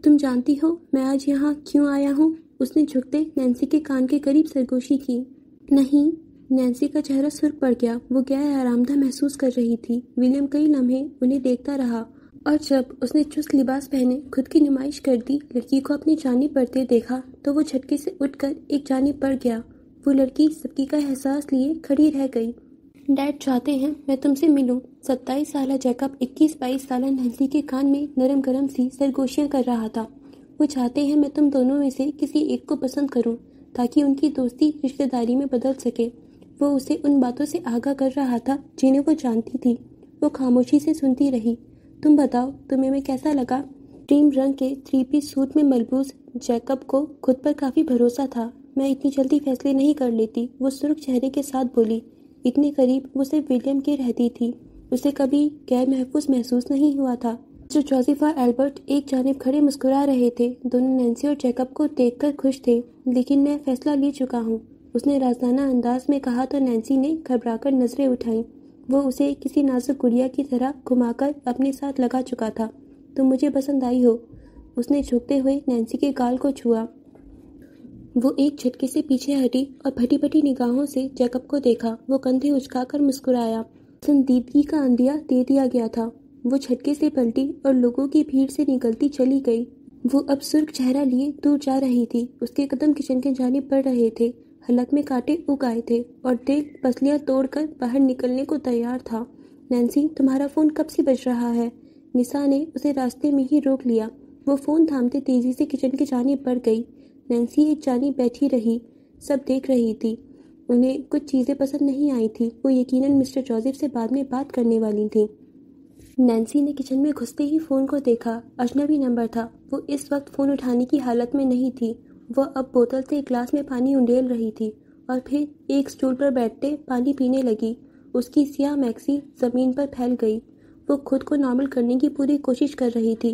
تم جانتی ہو میں آج یہاں کیوں آیا ہوں؟ اس نے جھکتے نینسی کے کان کے قریب سرگوشی کی۔ نہیں۔ نینسی کا چہرہ سرخ پڑ گیا۔ وہ غیر آرام دہ محسوس کر رہی تھی۔ ولیم کئی لمحے انہیں دیکھتا رہا اور جب اس نے چست لباس پہنے خود کی نمائش کر دی، لڑکی کو اپنی جانب بڑھتے دیکھا تو وہ جھٹکے سے اٹھ کر ایک جانب بڑھ گیا۔ وہ لڑکی سبکی کا احساس لیے کھڑی رہ گئی۔ ڈیڈ چاہتے ہیں میں تم سے ملوں۔ 27 سالہ جیکب 21-22 سالہ نینسی کے کان میں نرم گرم سی سرگوشیاں کر رہا تھا۔ وہ چاہتے ہیں میں تم دونوں میں سے کسی ایک کو پسند کروں تاکہ ان کی دوستی رشتہ داری میں بدل سکے۔ وہ اسے ان باتوں سے آگاہ کر رہا تھا جنہیں وہ جانتی تھی۔ وہ خاموشی سے سنتی رہی۔ تم بتاؤ تمہیں میں کیسا لگا؟ کریم رنگ کے 3 پیس سوٹ میں ملبوس جیکب کو خود پر کافی بھروسہ تھا۔ میں اتنی جلدی فیصلے نہیں کر لیتی، وہ سرخ چہرے کے ساتھ بولی۔ اتنے قریب وہ صرف ولیم کے رہتی تھی، اسے کبھی غیر محفوظ محسوس نہیں ہوا تھا۔ جو جوزف اور البرٹ ایک جانب کھڑے مسکرا رہے تھے، دونوں نینسی اور جیکب کو دیکھ کر خوش تھے۔ لیکن میں فیصلہ لے چکا ہوں، اس نے رازدانہ انداز میں کہا تو نینسی نے گھبرا کر نظریں اٹھائیں۔ وہ اسے کسی نازک گڑیا کی طرح گھما کر اپنے ساتھ لگا چکا تھا۔ تم مجھے پسند آئی ہو، اس نے جھکتے ہوئے نینسی کے گال کو چھوا۔ وہ ایک جھٹکے سے پیچھے ہٹی اور پھٹی پھٹی نگاہوں سے جیکب کو دیکھا۔ وہ کندھے اچکا کر مسکرایا۔ پسندیدگی کا عندیہ دے دیا گیا تھا۔ وہ جھٹکے سے پلٹی اور لوگوں کی بھیڑ سے نکلتی چلی گئی۔ وہ اب سرخ چہرہ لیے دور جا رہی تھی۔ اس کے قدم کچن کی جانب بڑھ رہے تھے۔ حلق میں کانٹے اگ آئے تھے اور دل پسلیاں توڑ کر باہر نکلنے کو تیار تھا۔ نینسی، تمہارا فون کب سے بج رہا ہے؟ نسا نے اسے راستے میں ہی روک لیا۔ وہ فون تھامتے تیزی سے کچن کی جانب بڑھ گئی۔ نینسی ایک جانب بیٹھی رہی، سب دیکھ رہی تھی۔ انہیں کچھ چیزیں پسند نہیں آئی تھی۔ وہ یقیناً مسٹر جوزف سے بعد میں بات کرنے والی تھی۔ نینسی نے کچن میں گھستے ہی فون کو دیکھا۔ اجنبی نمبر تھا۔ وہ اس وقت فون اٹھانے کی حالت میں نہیں تھی۔ وہ اب بوتل سے ایک گلاس میں پانی انڈیل رہی تھی اور پھر ایک سٹول پر بیٹھتے پانی پینے لگی۔ اس کی سیاہ میکسی زمین پر پھیل گئی۔ وہ خود کو نارمل کرنے کی پوری کوشش کر رہی تھی۔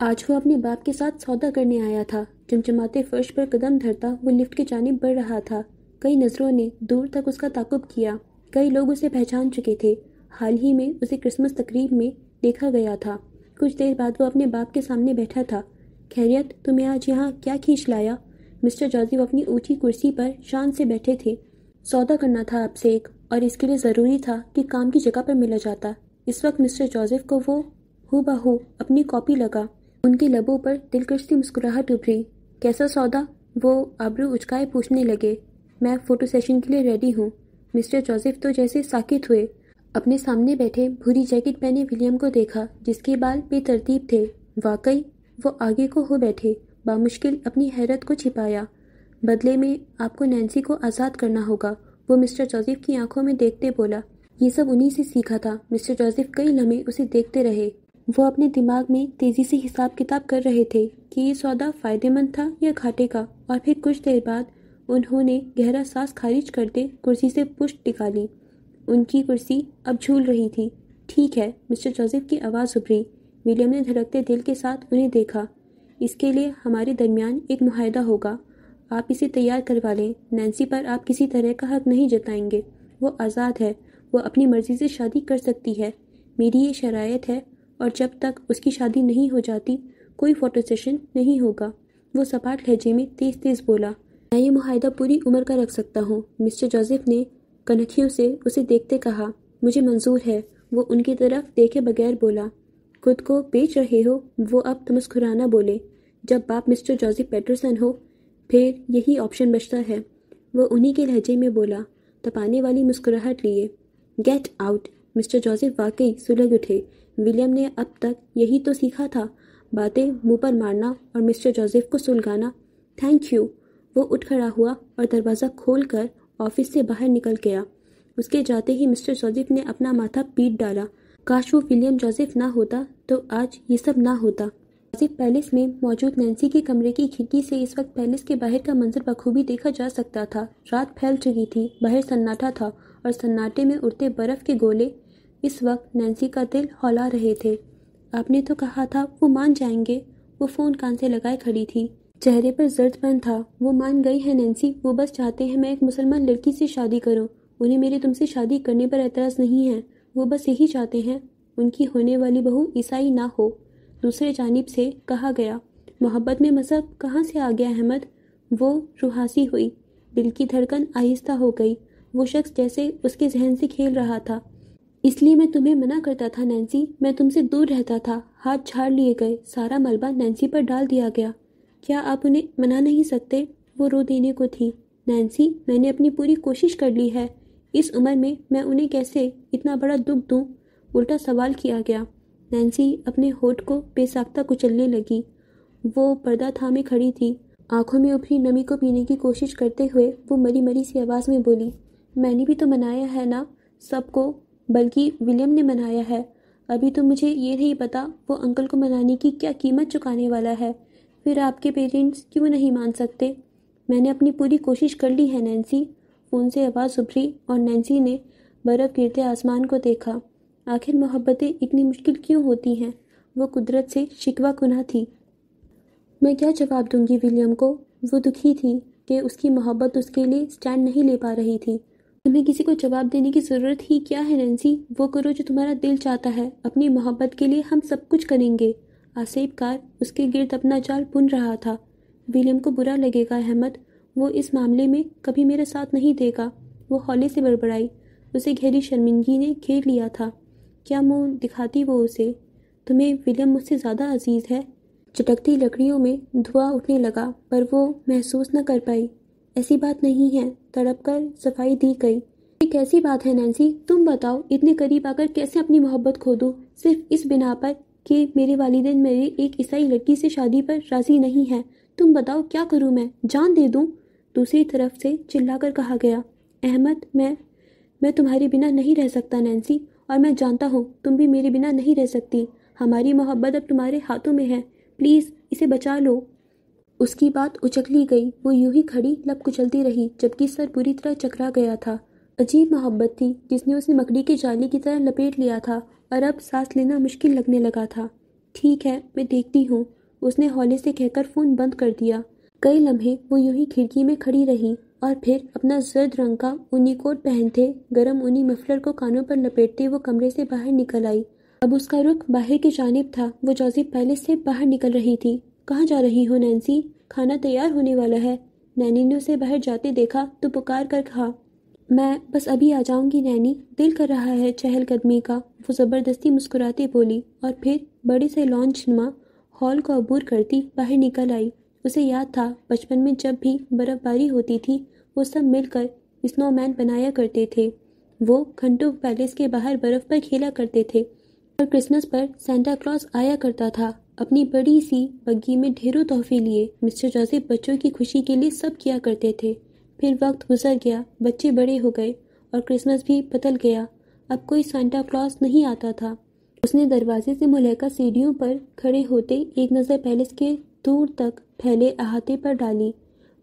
آج وہ اپنے باپ کے ساتھ سودا کرنے آیا تھا۔ چمچماتے فرش پر قدم دھرتا وہ لفٹ کی جانب بڑھ رہا تھا۔ کئی نظروں نے دور تک اس کا تعاقب کیا۔ کئی لوگ اسے پہچان چکے تھے۔ حال ہی میں اسے کرسمس تقریب میں دیکھا گیا تھا۔ کچھ دیر بعد وہ اپنے باپ کے سامنے بیٹھا تھا۔ خیریت، تمہیں آج یہاں کیا کھینچ لایا؟ مسٹر جوزف اپنی اونچی کرسی پر شان سے بیٹھے تھے۔ سودا کرنا تھا آپ سے ایک، اور اس کے لیے ضروری تھا کہ کام کی جگہ پر ملا جاتا۔ اس وقت مسٹر جوزف کو وہ ہو بہو اپنی کاپی لگا۔ ان کے لبوں پر دلکش سی مسکراہٹ ابھری۔ کیسا سودا؟ وہ آبرو اچکائے پوچھنے لگے۔ میں فوٹو سیشن کے لیے ریڈی ہوں۔ مسٹر جوزف تو جیسے ساکت ہوئے۔ اپنے سامنے بیٹھے بھوری جیکٹ پہنے ولیم کو دیکھا جس کے بال بے ترتیب تھے۔ واقعی وہ آگے کو ہو بیٹھے، بامشکل اپنی حیرت کو چھپایا۔ بدلے میں آپ کو نینسی کو آزاد کرنا ہوگا، وہ مسٹر جوزف کی آنکھوں میں دیکھتے بولا۔ یہ سب انہی سے سیکھا تھا۔ مسٹر جوزف کئی لمحے اسے دیکھتے رہے۔ وہ اپنے دماغ میں تیزی سے حساب کتاب کر رہے تھے کہ یہ سودا فائدے مند تھا یا گھاٹے کا، اور پھر کچھ دیر بعد انہوں نے گہرا سانس خارج کرتے کرسی سے پشت ٹکا لی۔ ان کی کرسی اب جھول رہی تھی۔ ٹھیک ہے، مسٹر جوزف کی آواز ابھری۔ ولیم نے دھڑکتے دل کے ساتھ انہیں دیکھا۔ اس کے لیے ہمارے درمیان ایک معاہدہ ہوگا۔ آپ اسے تیار کروا لیں۔ نینسی پر آپ کسی طرح کا حق نہیں جتائیں گے۔ وہ آزاد ہے، وہ اپنی مرضی سے شادی کر سکتی ہے۔ میری یہ شرائط ہے، اور جب تک اس کی شادی نہیں ہو جاتی کوئی فوٹو سیشن نہیں ہوگا۔ وہ سپاٹ لہجے میں تیز تیز بولا۔ میں یہ معاہدہ پوری عمر کا رکھ سکتا ہوں، مسٹر جوزف نے کنکھیوں سے اسے دیکھتے کہا۔ مجھے منظور ہے، وہ ان کی طرف دیکھے بغیر بولا۔ خود کو بیچ رہے ہو؟ وہ اب تمسکرانا بولے۔ جب باپ مسٹر جوزف پیٹرسن ہو پھر یہی آپشن بچتا ہے، وہ انہی کے لہجے میں بولا، تپانے والی مسکراہٹ لیے۔ Get out! مسٹر جوزف واقعی سلگ اٹھے۔ ولیم نے اب تک یہی تو سیکھا تھا، باتیں منہ پر مارنا اور مسٹر جوزف کو سلگانا۔ Thank you! وہ اٹھ کھڑا ہوا اور دروازہ کھول کر آفس سے باہر نکل گیا۔ اس کے جاتے ہی مسٹر جوزف نے اپنا ماتھا پیٹ ڈالا۔ کاش وہ ولیم جوزف نہ ہوتا تو آج یہ سب نہ ہوتا۔ جوزف پیلس میں موجود نینسی کے کمرے کی کھڑکی سے اس وقت پیلس کے باہر کا منظر بخوبی دیکھا جا سکتا تھا۔ رات پھیل چکی تھی، باہر سناٹا تھا، اور سناٹے میں اڑتے برف کے گولے اس وقت نینسی کا دل ہلا رہے تھے۔ آپ نے تو کہا تھا وہ مان جائیں گے۔ وہ فون کان سے لگائے کھڑی تھی، چہرے پر زرد پن تھا۔ وہ مان گئی ہیں نینسی، وہ بس چاہتے ہیں میں ایک مسلمان لڑکی سے شادی کروں۔ انہیں میری تم سے شادی کرنے پر اعتراض نہیں ہے، وہ بس یہی چاہتے ہیں ان کی ہونے والی بہو عیسائی نہ ہو۔ دوسرے جانب سے کہا گیا، محبت میں مذہب کہاں سے آ گیا احمد؟ وہ روحاسی ہوئی، دل کی دھڑکن آہستہ ہو گئی۔ وہ شخص جیسے اس کے ذہن سے کھیل رہا تھا۔ اس لیے میں تمہیں منع کرتا تھا نینسی، میں تم سے دور رہتا تھا۔ ہاتھ جھاڑ لیے گئے، سارا ملبہ نینسی پر ڈال دیا گیا۔ کیا آپ انہیں منا نہیں سکتے؟ وہ رو دینے کو تھی۔ نینسی، میں نے اپنی پوری کوشش کر لی ہے، اس عمر میں انہیں کیسے اتنا بڑا دکھ دوں؟ الٹا سوال کیا گیا۔ نینسی اپنے ہونٹ کو بے ساختہ کچلنے لگی۔ وہ پردہ تھامے کھڑی تھی، آنکھوں میں ابھری نمی کو پینے کی کوشش کرتے ہوئے وہ مری مری سی آواز میں بولی، میں نے بھی تو منایا ہے نا سب کو، بلکہ ولیم نے منایا ہے۔ ابھی تو مجھے یہ نہیں پتا وہ انکل کو منانے کی کیا قیمت چکانے والا ہے۔ پھر آپ کے پیرنٹس کیوں نہیں مان سکتے؟ میں نے اپنی پوری کوشش کر لی ہے نینسی۔ فون سے آواز ابھری اور نینسی نے برف گرتے آسمان کو دیکھا۔ آخر محبتیں اتنی مشکل کیوں ہوتی ہیں؟ وہ قدرت سے شکوہ کناہ تھی۔ میں کیا جواب دوں گی ولیم کو؟ وہ دکھی تھی کہ اس کی محبت اس کے لیے سٹینڈ نہیں لے پا رہی تھی۔ تمہیں کسی کو جواب دینے کی ضرورت ہی کیا ہے نینسی؟ وہ کرو جو تمہارا دل چاہتا ہے، اپنی محبت کے لیے ہم سب کچھ کریں گے۔ آسیب کار اس کے گرد اپنا جال بن رہا تھا۔ ولیم کو برا لگے گا احمد، وہ اس معاملے میں کبھی میرا ساتھ نہیں دے گا۔ وہ ہولے سے بڑبڑائی۔ اسے گہری شرمندگی نے گھیر لیا تھا۔ کیا منہ دکھاتی وہ اسے؟ تمہیں ولیم مجھ سے زیادہ عزیز ہے؟ چٹکتی لکڑیوں میں دھواں اٹھنے لگا پر وہ محسوس نہ کر پائی۔ ایسی بات نہیں ہے، تڑپ کر صفائی دی گئی۔ یہ کیسی بات ہے نینسی؟ تم بتاؤ، اتنے قریب آ کر کیسے اپنی محبت کھو دوں، صرف اس بنا پر کہ میرے والدین میری ایک عیسائی لڑکی سے شادی پر راضی نہیں ہیں۔ تم بتاؤ کیا کروں میں؟ جان دے دوں؟ دوسری طرف سے چلا کر کہا گیا، احمد میں تمہارے بنا نہیں رہ سکتا نینسی، اور میں جانتا ہوں تم بھی میرے بنا نہیں رہ سکتی۔ ہماری محبت اب تمہارے ہاتھوں میں ہے، پلیز اسے بچا لو۔ اس کی بات اچک لی گئی۔ وہ یوں ہی کھڑی لب کچلتی رہی جبکہ سر بری طرح چکرا گیا تھا۔ عجیب محبت تھی جس نے اسے مکڑی کے جالے کی طرح لپیٹ لیا تھا اور اب سانس لینا مشکل لگنے لگا تھا۔ ٹھیک ہے، میں دیکھتی ہوں، اس نے ہولے سے کہہ کر فون بند کر دیا۔ کئی لمحے وہ یوں ہی کھڑکی میں کھڑی رہی اور پھر اپنا زرد رنگ کا اونی کوٹ پہنتے گرم اونی مفلر کو کانوں پر لپیٹتے وہ کمرے سے باہر نکل آئی۔ اب اس کا رخ باہر کی جانب تھا۔ وہ جوزف پیلس سے باہر نکل رہی تھی۔ کہاں جا رہی ہو نینسی؟ کھانا تیار ہونے والا ہے۔ نینی نے اسے باہر جاتے دیکھا تو پکار کر کہا، میں بس ابھی آ جاؤں گی نینی، دل کر رہا ہے چہل قدمی کا۔ وہ زبردستی مسکراتے بولی اور پھر بڑے سے لانچ نما ہال کو عبور کرتی باہر نکل آئی۔ اسے یاد تھا بچپن میں جب بھی برف باری ہوتی تھی وہ سب مل کر سنو مین بنایا کرتے تھے۔ وہ کھنٹو پیلس کے باہر برف پر کھیلا کرتے تھے اور کرسمس پر سینٹا کلاس آیا کرتا تھا اپنی بڑی سی بگی میں ڈھیروں تحفے لیے۔ مسٹر جوزف بچوں کی خوشی کے لیے سب کیا کرتے تھے۔ پھر وقت گزر گیا، بچے بڑے ہو گئے اور کرسمس بھی بدل گیا۔ اب کوئی سینٹا کلاس نہیں آتا تھا۔ اس نے دروازے سے ملیکہ سیڑھیوں پر کھڑے ہوتے ایک نظر پیلس کے دور تک پھیلے احاطے پر ڈالی۔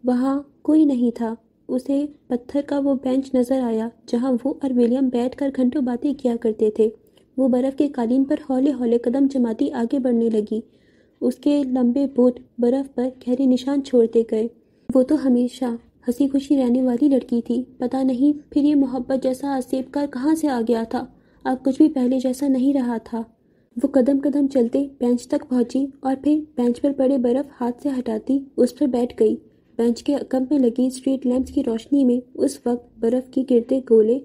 وہاں کوئی نہیں تھا۔ اسے پتھر کا وہ بینچ نظر آیا جہاں وہ اور ولیم بیٹھ کر گھنٹوں باتیں کیا کرتے تھے۔ وہ برف کے قالین پر ہولے ہولے قدم جماتی آگے بڑھنے لگی۔ اس کے لمبے بوٹ برف پر گہرے نشان چھوڑتے گئے۔ وہ تو ہمیشہ ہنسی خوشی رہنے والی لڑکی تھی، پتہ نہیں پھر یہ محبت جیسا آسیب کار کہاں سے آ گیا تھا۔ اب کچھ بھی پہلے جیسا نہیں رہا تھا۔ وہ قدم قدم چلتے بینچ تک پہنچی اور پھر بینچ پر پڑے برف ہاتھ سے ہٹاتی اس پر بیٹھ گئی۔ بینچ کے عقب میں لگی اسٹریٹ لیمپس کی روشنی میں اس وقت برف کے گرتے گولے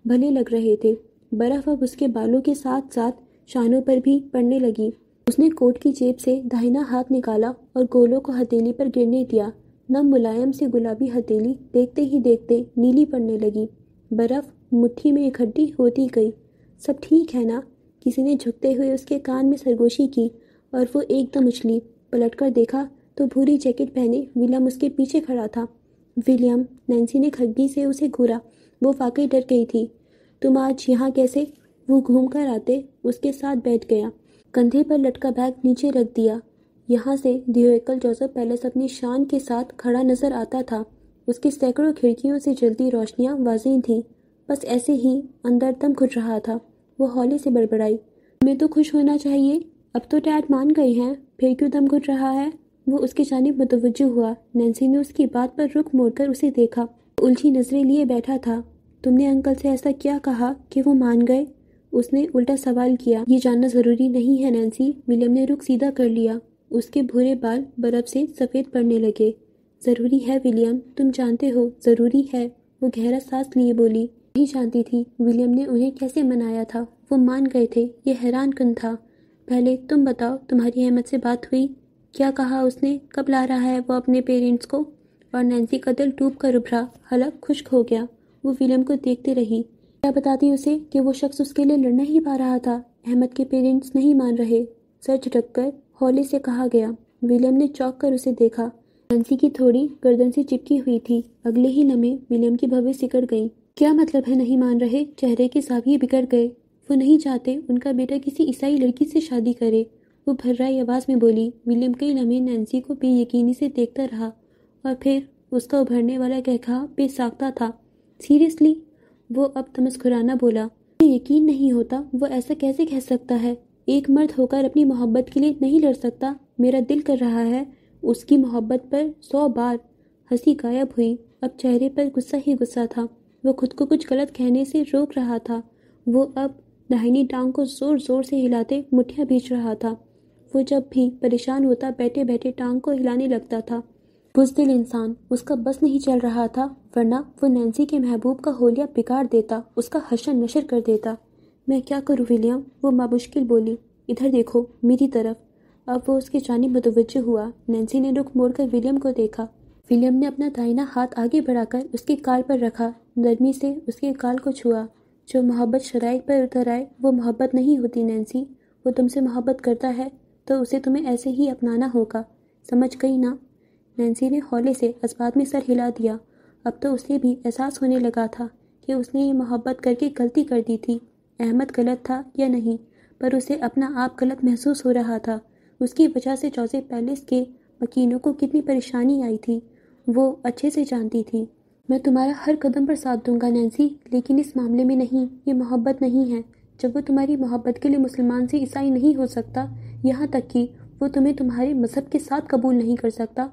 بھلے لگ رہے تھے۔ برف اب اس کے بالوں کے ساتھ ساتھ شانوں پر بھی پڑنے لگی۔ اس نے کوٹ کی جیب سے داہنا ہاتھ نکالا اور گولوں کو ہتھیلی پر گرنے دیا۔ نم ملائم سی گلابی ہتھیلی دیکھتے ہی دیکھتے نیلی پڑنے لگی۔ برف مٹھی میں اکٹھی ہوتی گئی۔ سب ٹھیک ہے نا؟ کسی نے جھکتے ہوئے اس کے کان میں سرگوشی کی اور وہ ایک دم اچھلی۔ پلٹ کر دیکھا تو بھوری جیکٹ پہنے ولیم اس کے پیچھے کھڑا تھا۔ ولیم، نینسی نے کھگی سے اسے گھورا۔ وہ واقعی ڈر گئی تھی۔ تم آج یہاں کیسے؟ وہ گھوم کر آتے اس کے ساتھ بیٹھ گیا۔ کندھے پر لٹکا بیگ نیچے رکھ دیا۔ یہاں سے دیویکل جوزف پیلس اپنی شان کے ساتھ کھڑا نظر آتا تھا۔ اس کی سینکڑوں کھڑکیوں سے جلتی روشنیاں واضح تھیں۔ بس ایسے ہی اندر دم گھٹ رہا تھا۔ وہ ہولے سے بڑبڑائی، تمہیں تو خوش ہونا چاہیے، اب تو ڈیڈ مان گئے ہیں، پھر کیوں دم گھٹ رہا ہے؟ وہ اس کی جانب متوجہ ہوا۔ نینسی نے اس کی بات پر رخ موڑ کر اسے دیکھا۔ وہ الجھی نظریں لیے بیٹھا تھا۔ تم نے انکل سے ایسا کیا کہا کہ وہ مان گئے؟ اس نے الٹا سوال کیا۔ یہ جاننا ضروری نہیں ہے نینسی۔ ولیم نے رخ سیدھا کر لیا۔ اس کے بھورے بال برف سے سفید پڑنے لگے۔ ضروری ہے ولیم، تم جانتے ہو ضروری ہے۔ وہ گہرا سانس لیے بولی۔ نہیں جانتی تھی ولیم نے انہیں کیسے منایا تھا۔ وہ مان گئے تھے، یہ حیران کن تھا۔ پہلے تم بتاؤ، تمہاری احمد سے بات ہوئی؟ کیا کہا اس نے؟ کب لا رہا ہے وہ اپنے پیرنٹس کو؟ اور نینسی کا دل ٹوٹ کر ابھرا، حلق خشک ہو گیا۔ وہ ولیم کو دیکھتے رہی۔ کیا بتاتی اسے کہ وہ شخص اس کے لیے لڑ نہیں پا رہا تھا؟ احمد کے پیرنٹس نہیں مان رہے، سر جھٹک کر ہولے سے کہا گیا۔ ولیم نے چونک کر اسے دیکھا۔ نینسی کی تھوڑی گردن سے چپکی ہوئی تھی۔ اگلے ہی لمحے ولیم کی بھویں سکڑ گئیں۔ کیا مطلب ہے نہیں مان رہے؟ چہرے کے زاویے بگڑ گئے۔ وہ نہیں چاہتے ان کا بیٹا کسی عیسائی لڑکی سے شادی کرے، وہ بھررائی آواز میں بولی۔ ولیم کئی لمحے نینسی کو بے یقینی سے دیکھتا رہا اور پھر اس کا ابھرنے والا کہکہا بے ساختہ تھا۔ سیریسلی؟ وہ اب تمسخرانہ بولا۔ مجھے یقین نہیں ہوتا، وہ ایسا کیسے کہہ سکتا ہے؟ ایک مرد ہو کر اپنی محبت کے لیے نہیں لڑ سکتا؟ میرا دل کر رہا ہے اس کی محبت پر 100 بار۔ ہنسی غائب ہوئی، اب چہرے پر غصہ ہی غصہ تھا۔ وہ خود کو کچھ غلط کہنے سے روک رہا تھا۔ وہ اب داہنی ٹانگ کو زور زور سے ہلاتے مٹھیاں بھیج رہا تھا۔ وہ جب بھی پریشان ہوتا بیٹھے بیٹھے ٹانگ کو ہلانے لگتا تھا۔ بزدل انسان، اس کا بس نہیں چل رہا تھا، ورنہ وہ نینسی کے محبوب کا حولیہ بگاڑ دیتا، اس کا حشر نشر کر دیتا۔ میں کیا کروں ولیم؟ وہ بامشکل بولی۔ ادھر دیکھو، میری طرف۔ اب وہ اس کی جانب متوجہ ہوا۔ نینسی نے رخ موڑ کر ولیم کو دیکھا۔ ولیم نے اپنا دائنا ہاتھ آگے بڑھا کر اس کے گال پر رکھا، نرمی سے اس کے گال کو چھوا۔ جو محبت شرائط پر اتر آئے وہ محبت نہیں ہوتی نینسی۔ وہ تم سے محبت کرتا ہے تو اسے تمہیں ایسے ہی اپنانا ہوگا، سمجھ گئی نا؟ نینسی نے ہولے سے اسبات میں سر ہلا دیا۔ اب تو اسے بھی احساس ہونے لگا تھا کہ اس نے یہ محبت کر کے غلطی کر دی تھی۔ احمد غلط تھا یا نہیں، پر اسے اپنا آپ غلط محسوس ہو رہا تھا۔ اس کی وجہ سے جوزف پیلس کے مکینوں کو کتنی پریشانی آئی تھی وہ اچھے سے جانتی تھی۔ میں تمہارا ہر قدم پر ساتھ دوں گا نینسی، لیکن اس معاملے میں نہیں، یہ محبت نہیں ہے۔ جب وہ تمہاری محبت کے لیے مسلمان سے عیسائی نہیں ہو سکتا، یہاں تک کہ وہ تمہیں تمہارے مذہب کے ساتھ قبول نہیں کر سکتا،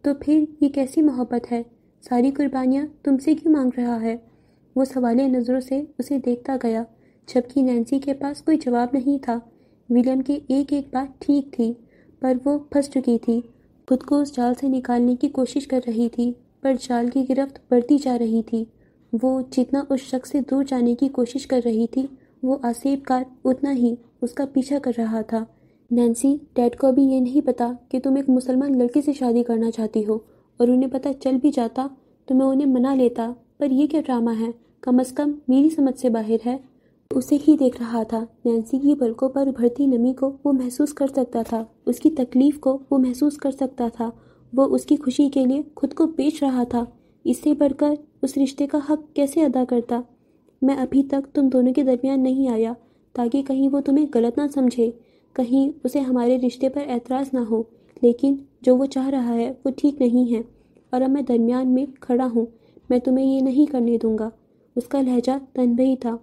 تو پھر یہ کیسی محبت ہے؟ ساری قربانیاں تم سے کیوں مانگ رہا ہے؟ وہ سوالیہ نظروں سے اسے دیکھتا گیا، جبکہ نینسی کے پاس کوئی جواب نہیں تھا۔ ولیم کی ایک بات ٹھیک تھی، پر وہ پھنس چکی تھی۔ خود کو اس جال سے نکالنے کی کوشش کر رہی تھی، پر جال کی گرفت بڑھتی جا رہی تھی۔ وہ جتنا اس شخص سے دور جانے کی کوشش کر رہی تھی، وہ آسیب کار اتنا ہی اس کا پیچھا کر رہا تھا۔ نینسی، ڈیڈ کو ابھی یہ نہیں پتا کہ تم ایک مسلمان لڑکے سے شادی کرنا چاہتی ہو، اور انہیں پتہ چل بھی جاتا تو میں انہیں منا لیتا، پر یہ کیا ڈرامہ ہے؟ کم از کم میری سمجھ سے باہر ہے۔ اسے ہی دیکھ رہا تھا۔ نینسی کی پلکوں پر ابھرتی نمی کو وہ محسوس کر سکتا تھا، اس کی تکلیف کو وہ محسوس کر سکتا تھا۔ وہ اس کی خوشی کے لیے خود کو بیچ رہا تھا۔ اس سے بڑھ کر اس رشتے کا حق کیسے ادا کرتا؟ میں ابھی تک تم دونوں کے درمیان نہیں آیا تاکہ کہیں وہ تمہیں غلط نہ سمجھے، کہیں اسے ہمارے رشتے پر اعتراض نہ ہو، لیکن جو وہ چاہ رہا ہے وہ ٹھیک نہیں ہے، اور اب میں درمیان میں کھڑا ہوں۔ میں تمہیں یہ نہیں کرنے دوں گا۔ اس کا لہجہ تنبیہی تھا۔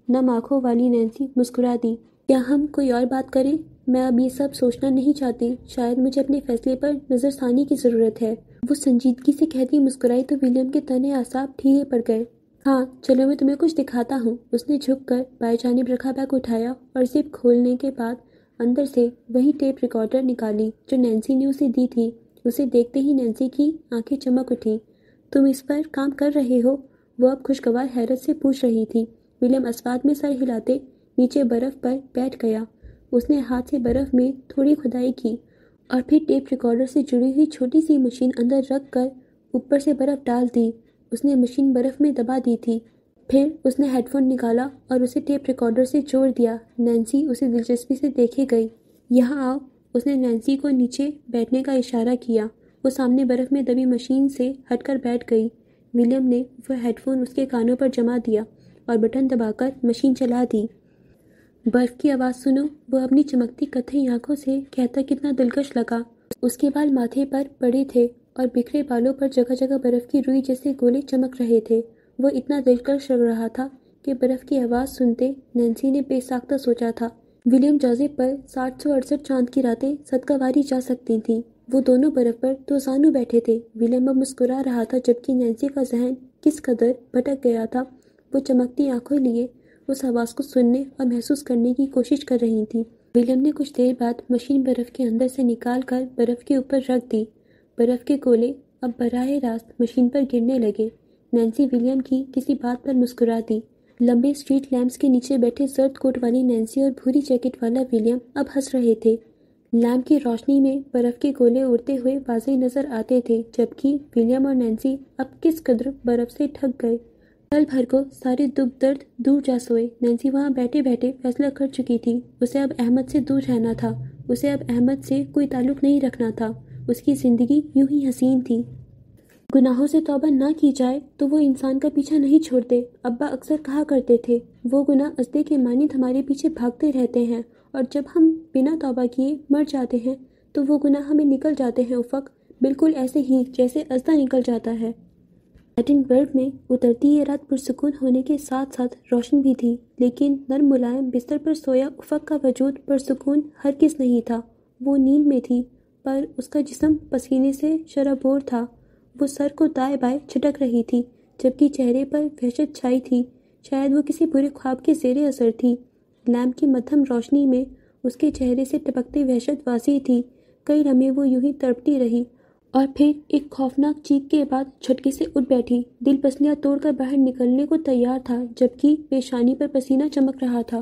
نم آنکھوں والی نینسی مسکرا دی۔ کیا ہم کوئی اور بات کریں؟ میں اب یہ سب سوچنا نہیں چاہتی، شاید مجھے اپنے فیصلے پر نظر ثانی کی ضرورت ہے۔ وہ سنجیدگی سے کہتی مسکرائی تو ولیم کے تنے اعصاب ڈھیلے پڑ گئے۔ ہاں چلو، میں تمہیں کچھ دکھاتا ہوں۔ اس نے جھک کر بائیں جانب رکھا بیگ اٹھایا اور زپ کھولنے کے بعد اندر سے وہی ٹیپ ریکارڈر نکالی جو نینسی نے اسے دی تھی۔ اسے دیکھتے ہی نینسی کی آنکھیں چمک اٹھیں۔ تم اس پر کام کر رہے ہو؟ وہ اب خوشگوار حیرت سے پوچھ رہی تھی۔ ولیم اسوات میں سر ہلاتے نیچے برف پر بیٹھ گیا۔ اس نے ہاتھ سے برف میں تھوڑی کھدائی کی اور پھر ٹیپ ریکارڈر سے جڑی ہوئی چھوٹی سی مشین اندر رکھ کر اوپر سے برف ڈال دی۔ اس نے مشین برف میں دبا دی تھی۔ پھر اس نے ہیڈ فون نکالا اور اسے ٹیپ ریکارڈر سے جوڑ دیا۔ نینسی اسے دلچسپی سے دیکھے گئی۔ یہاں آؤ۔ اس نے نینسی کو نیچے بیٹھنے کا اشارہ کیا۔ وہ سامنے برف میں دبی مشین سے ہٹ کر بیٹھ گئی۔ ولیم نے وہ ہیڈ فون اس کے کانوں پر جما دیا اور بٹن دبا کر مشین چلا دی۔ برف کی آواز سنو، وہ اپنی چمکتی کتھئی آنکھوں سے کہتا کتنا دلکش لگا۔ اس کے بال ماتھے پر پڑے تھے اور بکھرے بالوں پر جگہ جگہ برف کی روئی جیسے گولے چمک رہے تھے۔ وہ اتنا دلکش لگ رہا تھا کہ برف کی آواز سنتے نینسی نے بے ساختہ سوچا تھا ولیم جوزف پر 768 چاند کی راتیں صدقہ واری جا سکتی تھیں۔ وہ دونوں برف پر دو زانو بیٹھے تھے۔ ولیم اب مسکرا رہا تھا، جبکہ نینسی کا ذہن کس قدر بھٹک گیا تھا۔ وہ چمکتی آنکھوں لیے اس آواز کو سننے اور محسوس کرنے کی کوشش کر رہی تھی۔ ولیم نے کچھ دیر بعد مشین برف کے اندر سے نکال کر برف کے اوپر رکھ دی۔ برف کے گولے اب براہ راست مشین پر گرنے لگے۔ نینسی ولیم کی کسی بات پر مسکرا دی۔ لمبے اسٹریٹ لیمپس کے نیچے بیٹھے زرد کوٹ والی نینسی اور بھوری جیکٹ والا ولیم اب ہنس رہے تھے۔ لیمپ کی روشنی میں برف کے گولے اڑتے ہوئے واضح نظر آتے تھے، جبکہ ولیم اور نینسی اب کس قدر برف سے ڈھک گئے۔ پل بھر کو سارے دکھ درد دور جا سوئے۔ نینسی وہاں بیٹھے بیٹھے فیصلہ کر چکی تھی۔ اسے اب احمد سے دور رہنا تھا۔ اسے اب احمد سے کوئی تعلق نہیں رکھنا تھا۔ اس کی زندگی یوں ہی حسین تھی۔ گناہوں سے توبہ نہ کی جائے تو وہ انسان کا پیچھا نہیں چھوڑتے۔ ابا اکثر کہا کرتے تھے، وہ گناہ ازدے کے مانند ہمارے پیچھے بھاگتے رہتے ہیں، اور جب ہم بنا توبہ کیے مر جاتے ہیں تو وہ گناہ ہمیں نکل جاتے ہیں افق، بالکل ایسے ہی جیسے ازدہ نکل جاتا ہے۔ ایڈنبرگ میں اترتی یہ رات پرسکون ہونے کے ساتھ ساتھ روشن بھی تھی، لیکن نرم ملائم بستر پر سویا افق کا وجود پرسکون ہرگز نہیں تھا۔ وہ نیند میں تھی، پر اس کا جسم پسینے سے شرابور تھا۔ وہ سر کو دائیں بائیں جھٹک رہی تھی، جبکہ چہرے پر وحشت چھائی تھی۔ شاید وہ کسی برے خواب کے زیر اثر تھی۔ لیمپ کی مدھم روشنی میں اس کے چہرے سے ٹپکتی وحشت واضح تھی۔ کئی لمحے وہ یوں ہی تڑپتی رہی اور پھر ایک خوفناک چیخ کے بعد جھٹکے سے اٹھ بیٹھی۔ دل پسلیاں توڑ کر باہر نکلنے کو تیار تھا، جبکہ پیشانی پر پسینہ چمک رہا تھا۔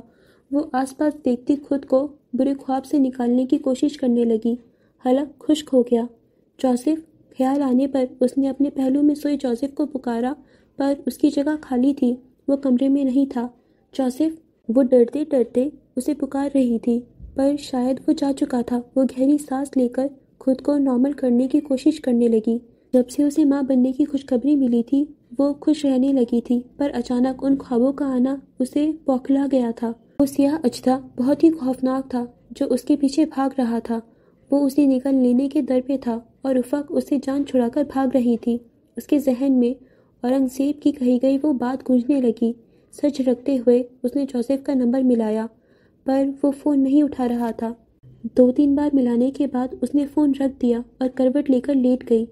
وہ آس پاس دیکھتی خود کو برے خواب سے نکالنے کی کوشش کرنے لگی۔ حلق خشک ہو گیا۔ جوزف! خیال آنے پر اس نے اپنے پہلو میں سوئے جوزف کو پکارا، پر اس کی جگہ خالی تھی۔ وہ کمرے میں نہیں تھا۔ جوزف! وہ ڈرتے ڈرتے اسے پکار رہی تھی، پر شاید وہ جا چکا تھا۔ وہ گہری سانس لے کر خود کو نارمل کرنے کی کوشش کرنے لگی۔ جب سے اسے ماں بننے کی خوشخبری ملی تھی وہ خوش رہنے لگی تھی، پر اچانک ان خوابوں کا آنا اسے بوکھلا گیا تھا۔ وہ سیاہ اجدھا بہت ہی خوفناک تھا جو اس کے پیچھے بھاگ رہا تھا۔ وہ اسے نگل لینے کے در پہ تھا اور افق اس سے جان چھڑا کر بھاگ رہی تھی۔ اس کے ذہن میں اورنگزیب کی کہی گئی وہ بات گونجنے لگی، سر جھٹکتے ہوئے اس نے جوزف کا نمبر ملایا، پر وہ فون نہیں اٹھا رہا تھا۔ 2-3 بار ملانے کے بعد اس نے فون رکھ دیا اور کروٹ لے کر لیٹ گئی۔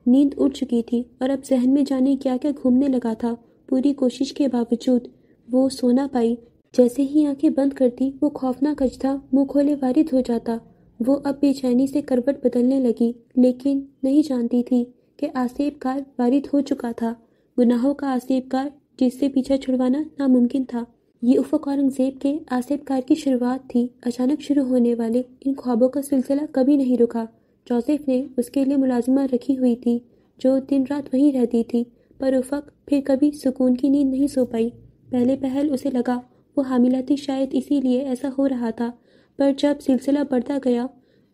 نیند اڑ چکی تھی اور اب ذہن میں جانے کیا کیا گھومنے لگا تھا۔ پوری کوشش کے باوجود وہ سو نہ پائی۔ جیسے ہی آنکھیں بند کرتی وہ خوفناک اجزا منہ کھولے وارد ہو جاتا۔ وہ اب بے چینی سے کروٹ بدلنے لگی، لیکن نہیں جانتی تھی کہ آسیب کار وارد ہو چکا تھا، گناہوں کا آسیب کار جس سے پیچھا چھڑوانا ناممکن تھا۔ یہ افق اورنگزیب کے آسیب کار کی شروعات تھی۔ اچانک شروع ہونے والے ان خوابوں کا سلسلہ کبھی نہیں رکا۔ جوزف نے اس کے لیے ملازمہ رکھی ہوئی تھی جو دن رات وہیں رہتی تھی، پر افق پھر کبھی سکون کی نیند نہیں سو پائی۔ پہلے پہل اسے لگا وہ حاملہ تھی، شاید اسی لیے ایسا ہو رہا تھا، پر جب سلسلہ بڑھتا گیا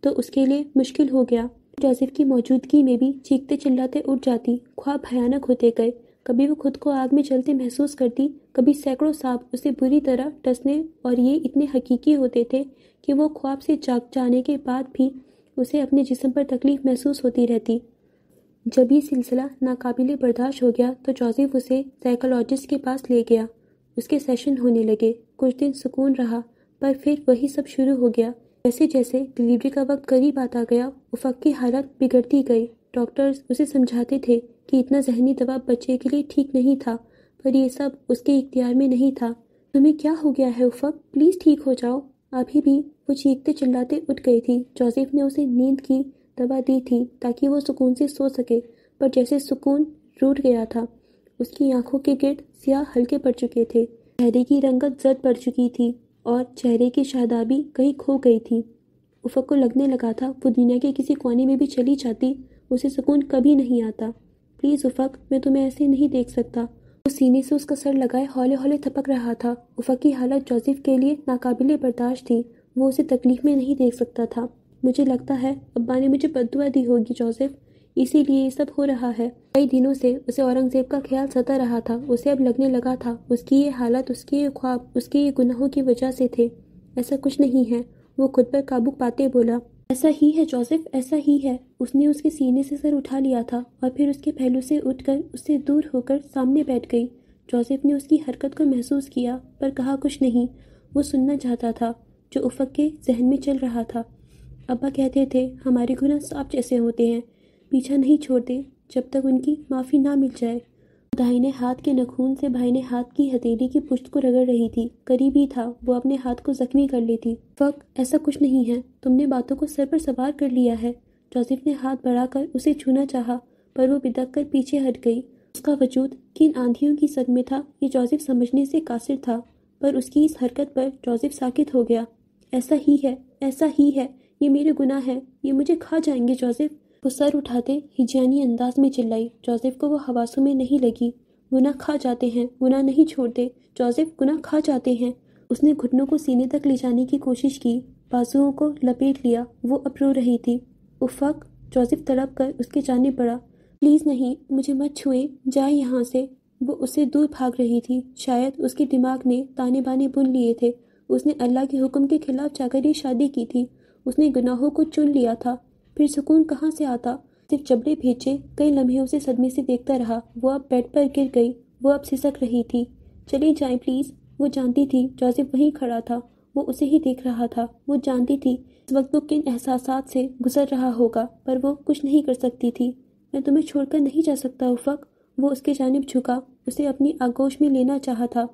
تو اس کے لیے مشکل ہو گیا۔ جوزف کی موجودگی میں بھی چیختے چلاتے اٹھ جاتی۔ خواب بھیانک ہوتے گئے۔ کبھی وہ خود کو آگ میں جلتے محسوس کرتی، کبھی سینکڑوں سانپ اسے بری طرح ڈسنے، اور یہ اتنے حقیقی ہوتے تھے کہ وہ خواب سے جاگ جانے کے بعد بھی اسے اپنے جسم پر تکلیف محسوس ہوتی رہتی۔ جب یہ سلسلہ ناقابل برداشت ہو گیا تو جوزف اسے سائیکالوجسٹ کے پاس لے گیا۔ اس کے سیشن ہونے لگے۔ کچھ دن سکون رہا، پر پھر وہی سب شروع ہو گیا۔ جیسے جیسے ڈلیوری کا وقت قریب آتا گیا، افق کی حالت بگڑتی گئی۔ ڈاکٹرز اسے سمجھاتے تھے کہ اتنا ذہنی دباؤ بچے کے لیے ٹھیک نہیں تھا، پر یہ سب اس کے اختیار میں نہیں تھا۔ تمہیں کیا ہو گیا ہے افق؟ پلیز ٹھیک ہو جاؤ۔ ابھی بھی وہ چیختے چلاتے اٹھ گئی تھی۔ جوزف نے اسے نیند کی دوا دی تھی تاکہ وہ سکون سے سو سکے، پر جیسے سکون روٹ گیا تھا۔ اس کی آنکھوں کے گرد سیاہ حلقے پڑ چکے تھے، چہرے کی رنگت زرد پڑ چکی تھی اور چہرے کی شادابی کہیں کھو گئی تھی۔ افق کو لگنے لگا تھا وہ دنیا کے کسی کونے میں بھی چلی جاتی اسے سکون کبھی نہیں آتا۔ پلیز افق، میں تمہیں ایسے نہیں دیکھ سکتا۔ وہ سینے سے اس کا سر لگائے ہولے ہولے تھپک رہا تھا۔ افق کی حالت جوزف کے لیے ناقابل برداشت تھی۔ وہ اسے تکلیف میں نہیں دیکھ سکتا تھا۔ مجھے لگتا ہے ابا نے مجھے بد دعا دی ہوگی جوزف، اسی لیے یہ سب ہو رہا ہے۔ کئی دنوں سے اسے اورنگزیب کا خیال ستا رہا تھا۔ اسے اب لگنے لگا تھا اس کی یہ حالت، اس کے یہ خواب، اس کے یہ گناہوں کی وجہ سے تھے۔ ایسا کچھ نہیں ہے، وہ خود پر قابو پاتے بولا۔ ایسا ہی ہے جوزف، ایسا ہی ہے۔ اس نے اس کے سینے سے سر اٹھا لیا تھا اور پھر اس کے پہلو سے اٹھ کر اس سے دور ہو کر سامنے بیٹھ گئی۔ جوزف نے اس کی حرکت کو محسوس کیا، پر کہا کچھ نہیں۔ وہ سننا چاہتا تھا جو افق کے ذہن میں چل رہا تھا۔ ابا کہتے تھے ہمارے گناہ سانپ جیسے ہوتے ہیں، پیچھا نہیں چھوڑتے جب تک ان کی معافی نہ مل جائے۔ داہنے ہاتھ کے ناخن سے بائیں ہاتھ کی ہتھیلی کی پشت کو رگڑ رہی تھی۔ قریب ہی تھا وہ اپنے ہاتھ کو زخمی کر لیتی۔ فق، ایسا کچھ نہیں ہے، تم نے باتوں کو سر پر سوار کر لیا ہے۔ جوزف نے ہاتھ بڑھا کر اسے چھونا چاہا، پر وہ بدک کر پیچھے ہٹ گئی۔ اس کا وجود کن آندھیوں کی صد میں تھا یہ جوزف سمجھنے سے قاصر تھا، پر اس کی اس حرکت پر جوزف ساکت ہو گیا۔ ایسا ہی ہے، ایسا ہی ہے، یہ میرے گناہ ہیں، یہ مجھے کھا جائیں گے جوزف۔ وہ سر اٹھاتے ہجیانی انداز میں چلائی۔ جوزف کو وہ حواسوں میں نہیں لگی۔ گناہ کھا جاتے ہیں، گناہ نہیں چھوڑتے جوزف، گناہ کھا جاتے ہیں۔ اس نے گھٹنوں کو سینے تک لے جانے کی کوشش کی، بازوؤں کو لپیٹ لیا۔ وہ اب رو رہی تھی۔ افق، جوزف تڑپ کر اس کے جانب بڑھا۔ پلیز نہیں، مجھے مت چھوئے، جائے یہاں سے۔ وہ اس سے دور بھاگ رہی تھی۔ شاید اس کے دماغ نے تانے بانے بن لیے تھے۔ اس نے اللہ کے حکم کے خلاف جا کر یہ شادی کی تھی۔ اس نے گناہوں کو چن لیا تھا، پھر سکون کہاں سے آتا؟ صرف جبڑے بھیجے۔ کئی لمحے اسے صدمے سے دیکھتا رہا۔ وہ اب بیڈ پر گر گئی۔ وہ اب سسک رہی تھی۔ چلے جائیں پلیز۔ وہ جانتی تھی جوزف وہیں کھڑا تھا، وہ اسے ہی دیکھ رہا تھا۔ وہ جانتی تھی اس وقت وہ کن احساسات سے گزر رہا ہوگا، پر وہ کچھ نہیں کر سکتی تھی۔ میں تمہیں چھوڑ کر نہیں جا سکتا افق۔ وہ اس کے جانب جھکا، اسے اپنی آغوش میں لینا چاہا تھا۔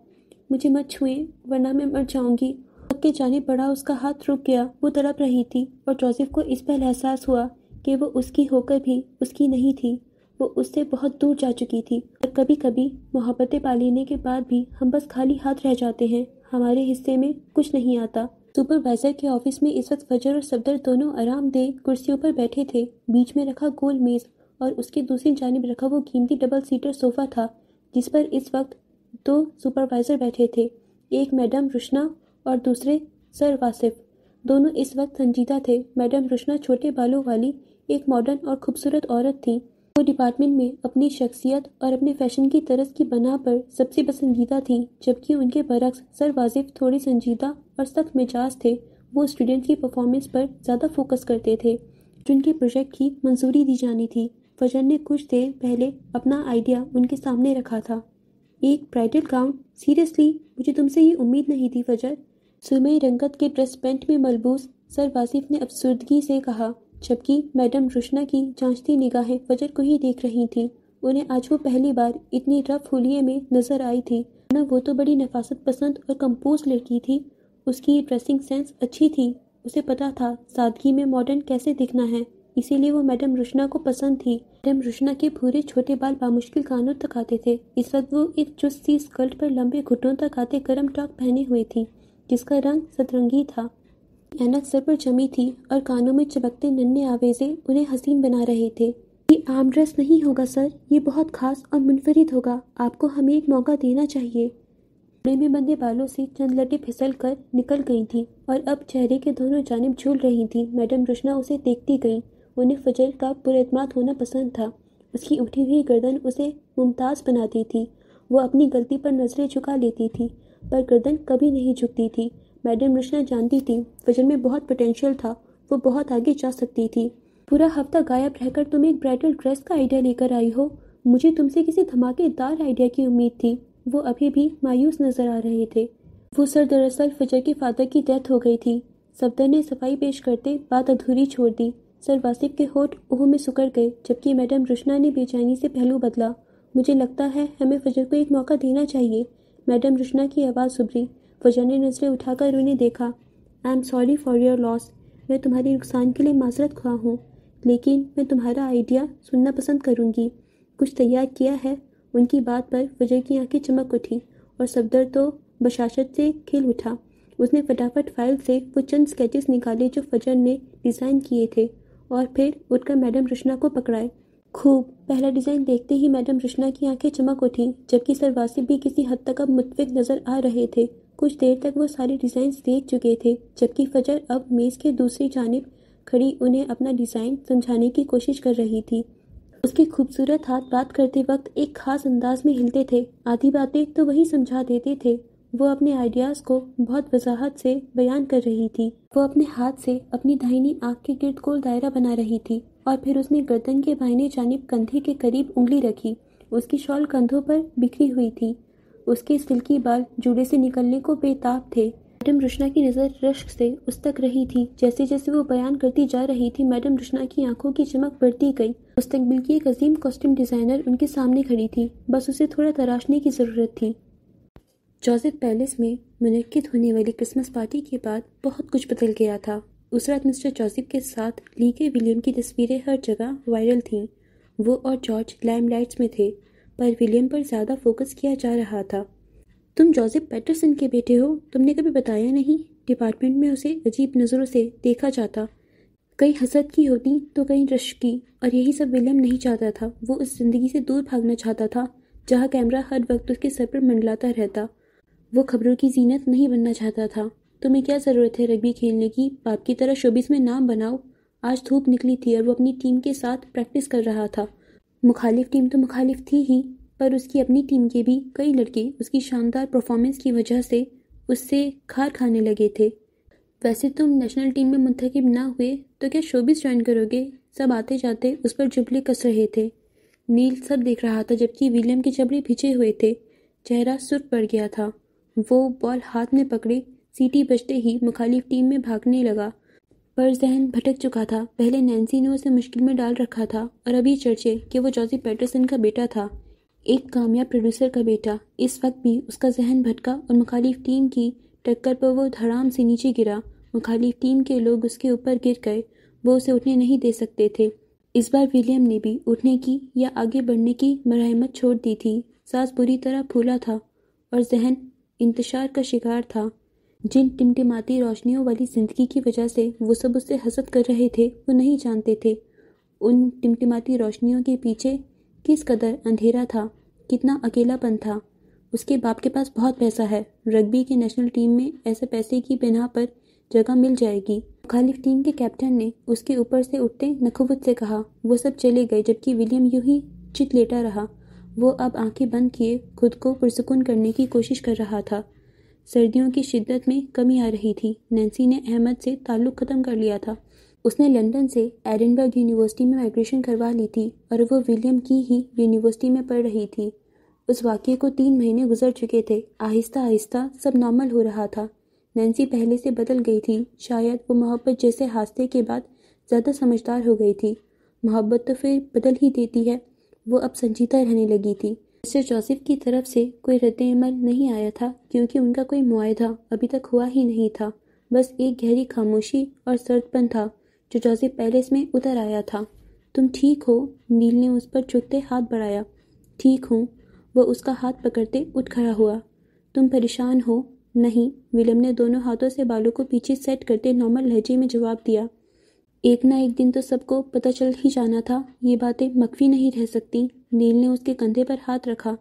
مجھے مت چھوئیں ورنہ میں مر جاؤں گی۔ افق کے جانب بڑھا، اس کا ہاتھ رک گیا۔ وہ تڑپ رہی تھی اور جوزف کو اس پر احساس ہوا کہ وہ اس کی ہو کر بھی اس کی نہیں تھی۔ وہ اس سے بہت دور جا چکی تھی۔ اور کبھی کبھی محبتیں پا لینے کے بعد بھی ہم بس خالی ہاتھ رہ جاتے ہیں، ہمارے حصے میں کچھ نہیں آتا۔ سپروائزر کے آفس میں اس وقت فجر اور صفدر دونوں آرام دہ کرسیوں پر بیٹھے تھے۔ بیچ میں رکھا گول میز اور اس کی دوسری جانب رکھا وہ قیمتی ڈبل سیٹر صوفہ تھا جس پر اس وقت 2 سپروائزر بیٹھے تھے، ایک میڈم روشنا اور دوسرے سر واصف۔ دونوں اس وقت سنجیدہ تھے۔ میڈم روشنا چھوٹے بالوں والی ایک ماڈرن اور خوبصورت عورت تھیں۔ وہ ڈپارٹمنٹ میں اپنی شخصیت اور اپنے فیشن کی طرز کی بنا پر سب سے پسندیدہ تھیں، جبکہ ان کے برعکس سر واصف تھوڑے سنجیدہ اور سخت مزاج تھے۔ وہ اسٹوڈنٹس کی پرفارمنس پر زیادہ فوکس کرتے تھے۔ جن کے پروجیکٹ کی منظوری دی جانی تھی۔ فجر نے کچھ دیر پہلے اپنا آئیڈیا ان کے سامنے رکھا تھا۔ ایک برائڈل گاؤن؟ سیریسلی مجھے تم سے یہ امید نہیں تھی فجر۔ سرمئی رنگت کے ڈریس پینٹ میں ملبوس سر واصف نے افسردگی سے کہا، جبکہ میڈم روشنا کی جانچتی نگاہیں فجر کو ہی دیکھ رہی تھیں۔ انہیں آج وہ پہلی بار اتنی رف حلیے میں نظر آئی تھی، ورنہ وہ تو بڑی نفاست پسند اور کمپوز لڑکی تھی۔ اس کی ڈریسنگ سینس اچھی تھی، اسے پتا تھا سادگی میں ماڈرن کیسے دکھنا ہے، اسی لیے وہ میڈم روشنا کو پسند تھی۔ میڈم روشنا کے پورے چھوٹے بال بامشکل کانوں تک آتے تھے۔ اس وقت وہ ایک چست سی اسکرٹ پر لمبے گھٹنوں تک آتے گرم ٹاپ پہنے ہوئے تھی، جس کا رنگ سترنگی تھا۔ اینک سر پر جمی تھی اور کانوں میں چمکتے ننھے آویزے انہیں حسین بنا رہے تھے۔ یہ عام ڈریس نہیں ہوگا سر، یہ بہت خاص اور منفرد ہوگا، آپ کو ہمیں ایک موقع دینا چاہیے۔ کپڑے میں بندھے بالوں سے چند لٹیں پھسل کر نکل گئی تھیں اور اب چہرے کے دونوں جانب جھول رہی تھیں۔ میڈم روشنا اسے دیکھتی گئیں۔ انہیں فجر کا پراعتماد ہونا پسند تھا۔ اس کی اٹھی ہوئی گردن اسے ممتاز بناتی تھی۔ وہ اپنی غلطی پر نظریں جھکا لیتی تھی، پر گردن کبھی نہیں جھکتی تھی۔ میڈم روشنا جانتی تھی فجر میں بہت پوٹینشیل تھا، وہ بہت آگے جا سکتی تھی۔ پورا ہفتہ غائب رہ کر تم ایک برائڈل ڈریس کا آئیڈیا لے کر آئی ہو، مجھے تم سے کسی دھماکے دار آئیڈیا کی امید تھی۔ وہ ابھی بھی مایوس نظر آ رہے تھے۔ وہ سر دراصل فجر کے فادر کی ڈیتھ ہو گئی تھی۔ صفدر نے صفائی پیش کرتے بات ادھوری چھوڑ دی۔ سر واصف کے ہونٹ اوہ میں سکڑ گئے، جبکہ میڈم روشنا نے بے چینی سے پہلو بدلا۔ مجھے لگتا ہے ہمیں فجر کو ایک موقع دینا چاہیے۔ میڈم روشنا کی آواز ابھری۔ فجر نے نظریں اٹھا کر انہیں دیکھا۔ I am sorry for your loss, میں تمہارے نقصان کے لیے معذرت خواہ ہوں، لیکن میں تمہارا آئیڈیا سننا پسند کروں گی۔ کچھ تیار کیا ہے؟ ان کی بات پر فجر کی آنکھیں چمک اٹھیں اور صفدر تو بشاشت سے کھل اٹھا۔ اس نے فٹافٹ فائل سے وہ چند اسکیچز نکالے جو فجر نے ڈیزائن کیے تھے اور پھر اٹھ کر میڈم روشنا کو پکڑائے۔ خوب، پہلا ڈیزائن دیکھتے ہی میڈم روشنا کی آنکھیں چمک اٹھیں، جبکہ سر واصف بھی کسی حد تک اب متفق نظر آ رہے تھے۔ کچھ دیر تک وہ سارے ڈیزائنز دیکھ چکے تھے، جبکہ فجر اب میز کے دوسری جانب کھڑی انہیں اپنا ڈیزائن سمجھانے کی کوشش کر رہی تھی۔ اس کے خوبصورت ہاتھ بات کرتے وقت ایک خاص انداز میں ہلتے تھے، آدھی باتیں تو وہی سمجھا دیتے تھے۔ وہ اپنے آئیڈیاز کو بہت وضاحت سے بیان کر رہی تھی۔ وہ اپنے ہاتھ سے اپنی داہنی آنکھ کے گرد گول دائرہ بنا رہی تھی اور پھر اس نے گردن کے بائیں جانب کندھے کے قریب انگلی رکھی۔ اس کی شال کندھوں پر بکھری ہوئی تھی، اس کے سلکی بال جوڑے سے نکلنے کو بے تاب تھے۔ میڈم روشنا کی نظر رشک سے اس تک رہی تھی۔ جیسے جیسے وہ بیان کرتی جا رہی تھی، میڈم روشنا کی آنکھوں کی چمک بڑھتی گئی۔ مستقبل کی ایک عظیم کاسٹیوم ڈیزائنر ان کے سامنے کھڑی تھی، بس اسے تھوڑا تراشنے کی ضرورت تھی۔ جوزف پیلس میں منعقد ہونے والی کرسمس پارٹی کے بعد بہت کچھ بدل گیا تھا۔ اس رات مسٹر جوزف کے ساتھ لی کے ولیم کی تصویریں ہر جگہ وائرل تھیں۔ وہ اور جارج لائم لائٹس میں تھے، پر ولیم پر زیادہ فوکس کیا جا رہا تھا۔ تم جوزف پیٹرسن کے بیٹے ہو؟ تم نے کبھی بتایا نہیں۔ ڈپارٹمنٹ میں اسے عجیب نظروں سے دیکھا جاتا، کئی حسد کی ہوتی تو کئی رشک کی، اور یہی سب ولیم نہیں چاہتا تھا۔ وہ اس زندگی سے دور بھاگنا چاہتا تھا جہاں کیمرہ ہر وقت اس کے سر پر منڈلاتا رہتا۔ وہ خبروں کی زینت نہیں بننا چاہتا تھا۔ تمہیں کیا ضرورت ہے رگبی کھیلنے کی؟ باپ کی طرح شوبز میں نام بناؤ۔ آج دھوپ نکلی تھی اور وہ اپنی ٹیم کے ساتھ پریکٹس کر رہا تھا۔ مخالف ٹیم تو مخالف تھی ہی، پر اس کی اپنی ٹیم کے بھی کئی لڑکے اس کی شاندار پرفارمنس کی وجہ سے اس سے کھار کھانے لگے تھے۔ ویسے تم نیشنل ٹیم میں منتخب نہ ہوئے تو کیا شوبز جوائن کرو گے؟ سب آتے جاتے اس پر جملے کس رہے تھے۔ نیل سب دیکھ رہا تھا، جبکہ ولیم کے جبڑے بھیجے ہوئے تھے، چہرہ سرخ پڑ گیا تھا۔ وہ بال ہاتھ میں پکڑے سیٹی بجتے ہی مخالف ٹیم میں بھاگنے لگا، پر ذہن بھٹک چکا تھا۔ پہلے نینسی نے اسے مشکل میں ڈال رکھا تھا اور ابھی چرچے کہ وہ جوزف پیٹرسن کا بیٹا تھا، ایک کامیاب پروڈیوسر کا بیٹا۔ اس وقت بھی اس کا ذہن بھٹکا اور مخالف ٹیم کی ٹکر پر وہ دھڑام سے نیچے گرا۔ مخالف ٹیم کے لوگ اس کے اوپر گر گئے، وہ اسے اٹھنے نہیں دے سکتے تھے۔ اس بار ولیم نے بھی اٹھنے کی یا آگے بڑھنے کی مزاحمت چھوڑ دی تھی۔ ساز بری طرح پھولا تھا اور ذہن انتشار کا شکار تھا۔ جن ٹمٹماتی روشنیوں والی زندگی کی وجہ سے وہ سب اس سے حسد کر رہے تھے، وہ نہیں جانتے تھے ان ٹمٹماتی روشنیوں کے پیچھے کس قدر اندھیرا تھا، کتنا اکیلا پن تھا۔ اس کے باپ کے پاس بہت پیسہ ہے، رگبی کے نیشنل ٹیم میں ایسے پیسے کی بنا پر جگہ مل جائے گی۔ مخالف ٹیم کے کیپٹن نے اس کے اوپر سے اٹھتے نخوت سے کہا۔ وہ سب چلے گئے، جبکہ ولیم یوں ہی چت لیٹا رہا۔ وہ اب آنکھیں بند کیے خود کو پرسکون کرنے کی کوشش کر رہا تھا۔ سردیوں کی شدت میں کمی آ رہی تھی۔ نینسی نے احمد سے تعلق ختم کر لیا تھا۔ اس نے لندن سے ایڈنبرگ یونیورسٹی میں مائگریشن کروا لی تھی اور وہ ولیم کی ہی یونیورسٹی میں پڑھ رہی تھی۔ اس واقعے کو 3 مہینے گزر چکے تھے۔ آہستہ آہستہ سب نارمل ہو رہا تھا۔ نینسی پہلے سے بدل گئی تھی۔ شاید وہ محبت جیسے حادثے کے بعد زیادہ سمجھدار ہو گئی تھی۔ محبت تو پھر بدل ہی دیتی ہے۔ وہ اب سنجیدہ رہنے لگی تھی۔ مسٹر جوزف کی طرف سے کوئی رد عمل نہیں آیا تھا کیونکہ ان کا کوئی معاہدہ ابھی تک ہوا ہی نہیں تھا۔ بس ایک گہری خاموشی اور سرد پن تھا جو جوزف پیلس میں اتر آیا تھا۔ تم ٹھیک ہو؟ نیل نے اس پر جھکتے ہاتھ بڑھایا۔ ٹھیک ہوں۔ وہ اس کا ہاتھ پکڑتے اٹھ کھڑا ہوا۔ تم پریشان ہو؟ نہیں، ولیم نے دونوں ہاتھوں سے بالوں کو پیچھے سیٹ کرتے نارمل لہجے میں جواب دیا۔ ایک نہ ایک دن تو سب کو پتہ چل ہی جانا تھا۔ یہ باتیں مخفی نہیں رہ سکتی۔ نیل نے اس کے کندھے پر ہاتھ رکھا۔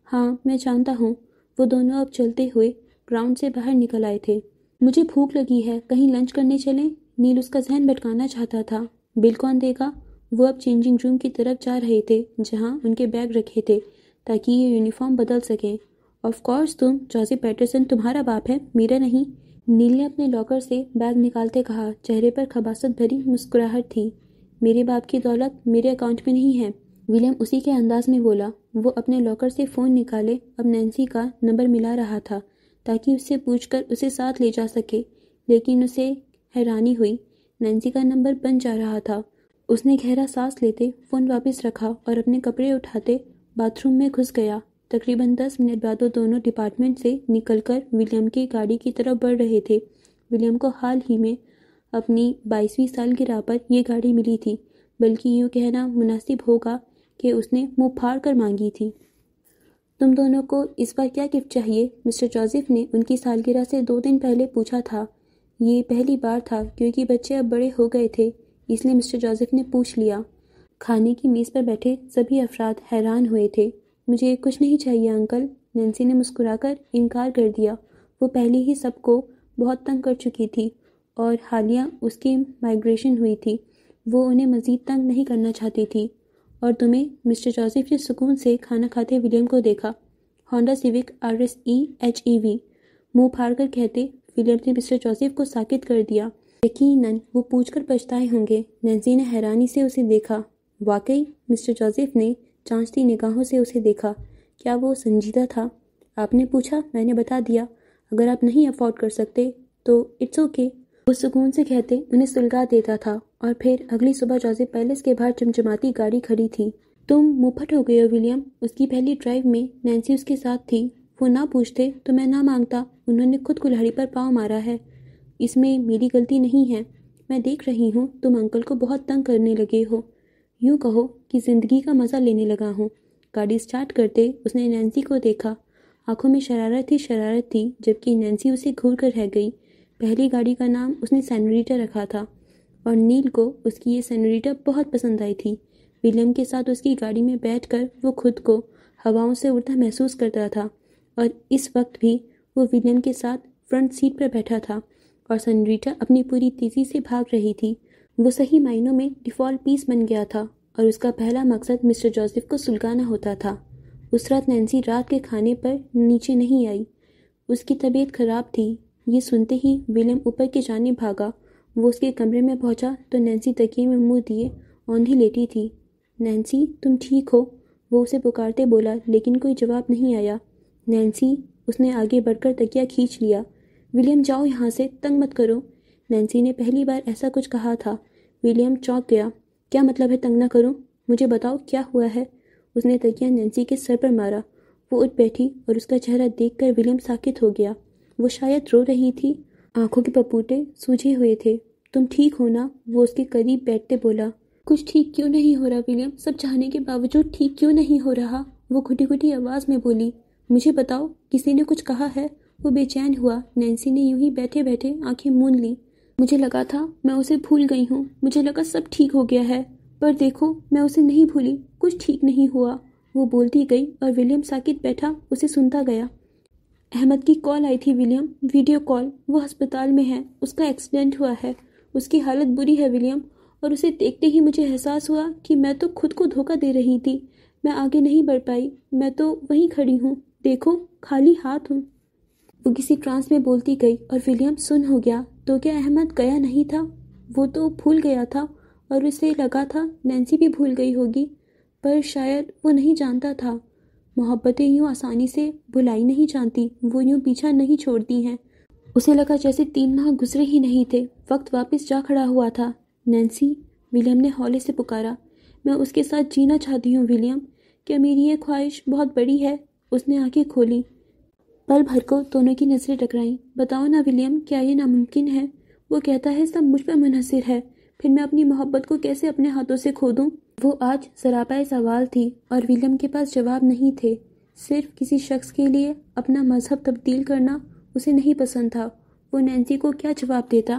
ہاں میں جانتا ہوں۔ وہ دونوں اب چلتے ہوئے گراؤنڈ سے باہر نکل آئے تھے۔ مجھے بھوک لگی ہے، کہیں لنچ کرنے چلیں؟ نیل اس کا ذہن بھٹکانا چاہتا تھا۔ بل کون دے گا؟ وہ اب چینجنگ روم کی طرف جا رہے تھے جہاں ان کے بیگ رکھے تھے تاکہ یہ یونیفارم بدل سکیں۔ آف کورس تم، جوزف پیٹرسن تمہارا باپ ہے، میرا نہیں۔ نیل نے اپنے لاکر سے بیگ نکالتے کہا۔ چہرے پر خباثت بھری مسکراہٹ تھی۔ میرے باپ کی دولت میرے اکاؤنٹ میں نہیں ہے، ولیم اسی کے انداز میں بولا۔ وہ اپنے لاکر سے فون نکالے اب نینسی کا نمبر ملا رہا تھا تاکہ اس سے پوچھ کر اسے ساتھ لے جا سکے، لیکن اسے حیرانی ہوئی۔ نینسی کا نمبر بن جا رہا تھا۔ اس نے گہرا سانس لیتے فون واپس رکھا اور اپنے کپڑے اٹھاتے باتھ روم میں گھس گیا۔ تقریباً 10 منٹ بعد وہ دونوں ڈپارٹمنٹ سے نکل کر ولیم کی گاڑی کی طرف بڑھ رہے تھے۔ ولیم کو حال ہی میں اپنی 22ویں سالگرہ پر یہ گاڑی ملی تھی، بلکہ یوں کہنا مناسب ہوگا کہ اس نے منہ پھاڑ کر مانگی تھی۔ تم دونوں کو اس بار کیا گفٹ چاہیے؟ مسٹر جوزف نے ان کی سالگرہ سے 2 دن پہلے پوچھا تھا۔ یہ پہلی بار تھا کیونکہ بچے اب بڑے ہو گئے تھے، اس لیے مسٹر جوزف نے پوچھ لیا۔ کھانے کی میز پر بیٹھے سبھی افراد حیران ہوئے تھے۔ مجھے کچھ نہیں چاہیے انکل، نینسی نے مسکرا کر انکار کر دیا۔ وہ پہلے ہی سب کو بہت تنگ کر چکی تھی اور حالیہ اس کی مائیگریشن ہوئی تھی۔ وہ انہیں مزید تنگ نہیں کرنا چاہتی تھی۔ اور تمہیں؟ مسٹر جوزف نے سکون سے کھانا کھاتے ولیم کو دیکھا۔ ہونڈا سیوک RSE HEV، منہ پھاڑ کر کہتے ولیم نے مسٹر جوزف کو ساکت کر دیا۔ یقیناً وہ پوچھ کر پچھتائے ہوں گے۔ نینسی نے حیرانی سے اسے دیکھا۔ واقعی؟ مسٹر جوزف نے چانچتی نگاہوں سے اسے دیکھا۔ کیا وہ سنجیدہ تھا؟ آپ نے پوچھا، میں نے بتا دیا۔ اگر آپ نہیں افورڈ کر سکتے تو اٹس اوکے، وہ سکون سے کہتے انہیں سلگا دیتا تھا۔ اور پھر اگلی صبح جوزف پیلس کے باہر چمچماتی گاڑی کھڑی تھی۔ تم منہ پھٹ ہو گئے ہو ولیم؟ اس کی پہلی ڈرائیو میں نینسی اس کے ساتھ تھی۔ وہ نہ پوچھتے تو میں نہ مانگتا۔ انہوں نے خود کلہاڑی پر پاؤں مارا ہے، اس میں میری غلطی نہیں ہے۔ میں دیکھ رہی ہوں تم انکل کو بہت تنگ کرنے لگے ہو، یوں کہو کہ زندگی کا مزہ لینے لگا ہوں۔ گاڑی سٹارٹ کرتے اس نے نینسی کو دیکھا۔ آنکھوں میں شرارت تھی جبکہ نینسی اسے گھور کر رہ گئی۔ پہلی گاڑی کا نام اس نے سینوریٹا رکھا تھا اور نیل کو اس کی یہ سینوریٹا بہت پسند آئی تھی۔ ولیم کے ساتھ اس کی گاڑی میں بیٹھ کر وہ خود کو ہواؤں سے اڑتا محسوس کرتا تھا، اور اس وقت بھی وہ ولیم کے ساتھ فرنٹ سیٹ پر بیٹھا تھا اور سینوریٹا اپنی پوری تیزی سے بھاگ رہی تھی۔ وہ صحیح معنوں میں ڈیفالٹ پیس بن گیا تھا اور اس کا پہلا مقصد مسٹر جوزف کو سلگانا ہوتا تھا۔ اس رات نینسی رات کے کھانے پر نیچے نہیں آئی، اس کی طبیعت خراب تھی۔ یہ سنتے ہی ولیم اوپر کی جانب بھاگا۔ وہ اس کے کمرے میں پہنچا تو نینسی تکیے میں منہ دیے اوندھی لیٹی تھی۔ نینسی تم ٹھیک ہو؟ وہ اسے پکارتے بولا، لیکن کوئی جواب نہیں آیا۔ نینسی، اس نے آگے بڑھ کر تکیہ کھینچ لیا۔ ولیم جاؤ یہاں سے، تنگ مت کرو۔ نینسی نے پہلی بار ایسا کچھ کہا تھا۔ ولیم چونک گیا۔ کیا مطلب ہے تنگ نہ کروں؟ مجھے بتاؤ کیا ہوا ہے؟ اس نے تکیہ نینسی کے سر پر مارا۔ وہ اٹھ بیٹھی اور اس کا چہرہ دیکھ کر ولیم ساکت ہو گیا۔ وہ شاید رو رہی تھی، آنکھوں کے پپوٹے سوجے ہوئے تھے۔ تم ٹھیک ہو نا؟ وہ اس کے قریب بیٹھتے بولا۔ کچھ ٹھیک کیوں نہیں ہو رہا ولیم؟ سب چاہنے کے باوجود ٹھیک کیوں نہیں ہو رہا؟ وہ گھٹی گھٹی آواز میں بولی۔ مجھے بتاؤ، کسی نے کچھ کہا ہے؟ وہ بے چین ہوا۔ نینسی نے یوں ہی بیٹھے بیٹھے آنکھیں موند لی۔ مجھے لگا تھا میں اسے بھول گئی ہوں، مجھے لگا سب ٹھیک ہو گیا ہے، پر دیکھو میں اسے نہیں بھولی، کچھ ٹھیک نہیں ہوا۔ وہ بولتی گئی اور ولیم ساکت بیٹھا اسے سنتا گیا۔ احمد کی کال آئی تھی ولیم، ویڈیو کال۔ وہ ہسپتال میں ہے، اس کا ایکسیڈنٹ ہوا ہے، اس کی حالت بری ہے ولیم، اور اسے دیکھتے ہی مجھے احساس ہوا کہ میں تو خود کو دھوکہ دے رہی تھی۔ میں آگے نہیں بڑھ پائی، میں تو وہیں کھڑی ہوں، دیکھو خالی ہاتھ ہوں۔ وہ کسی ٹرانس میں بولتی گئی اور ولیم سن ہو گیا۔ تو کیا احمد گیا نہیں تھا؟ وہ تو بھول گیا تھا، اور اسے لگا تھا نینسی بھی بھول گئی ہوگی، پر شاید وہ نہیں جانتا تھا۔ محبتیں یوں آسانی سے بھلائی نہیں جانتی، وہ یوں پیچھا نہیں چھوڑتی ہیں۔ اسے لگا جیسے 3 ماہ گزرے ہی نہیں تھے، وقت واپس جا کھڑا ہوا تھا۔ نینسی، ولیم نے ہولے سے پکارا۔ میں اس کے ساتھ جینا چاہتی ہوں ولیم، کیا میری یہ خواہش بہت بڑی ہے؟ اس نے آنکھیں کھولی۔ پل بھر کو دونوں کی نظریں ٹکرائیں۔ بتاؤ نا ولیم، کیا یہ ناممکن ہے؟ وہ کہتا ہے سب مجھ پر منحصر ہے، پھر میں اپنی محبت کو کیسے اپنے ہاتھوں سے کھو دوں؟ وہ آج سراپا سوال تھی اور ولیم کے پاس جواب نہیں تھے۔ صرف کسی شخص کے لیے اپنا مذہب تبدیل کرنا اسے نہیں پسند تھا۔ وہ نینسی کو کیا جواب دیتا؟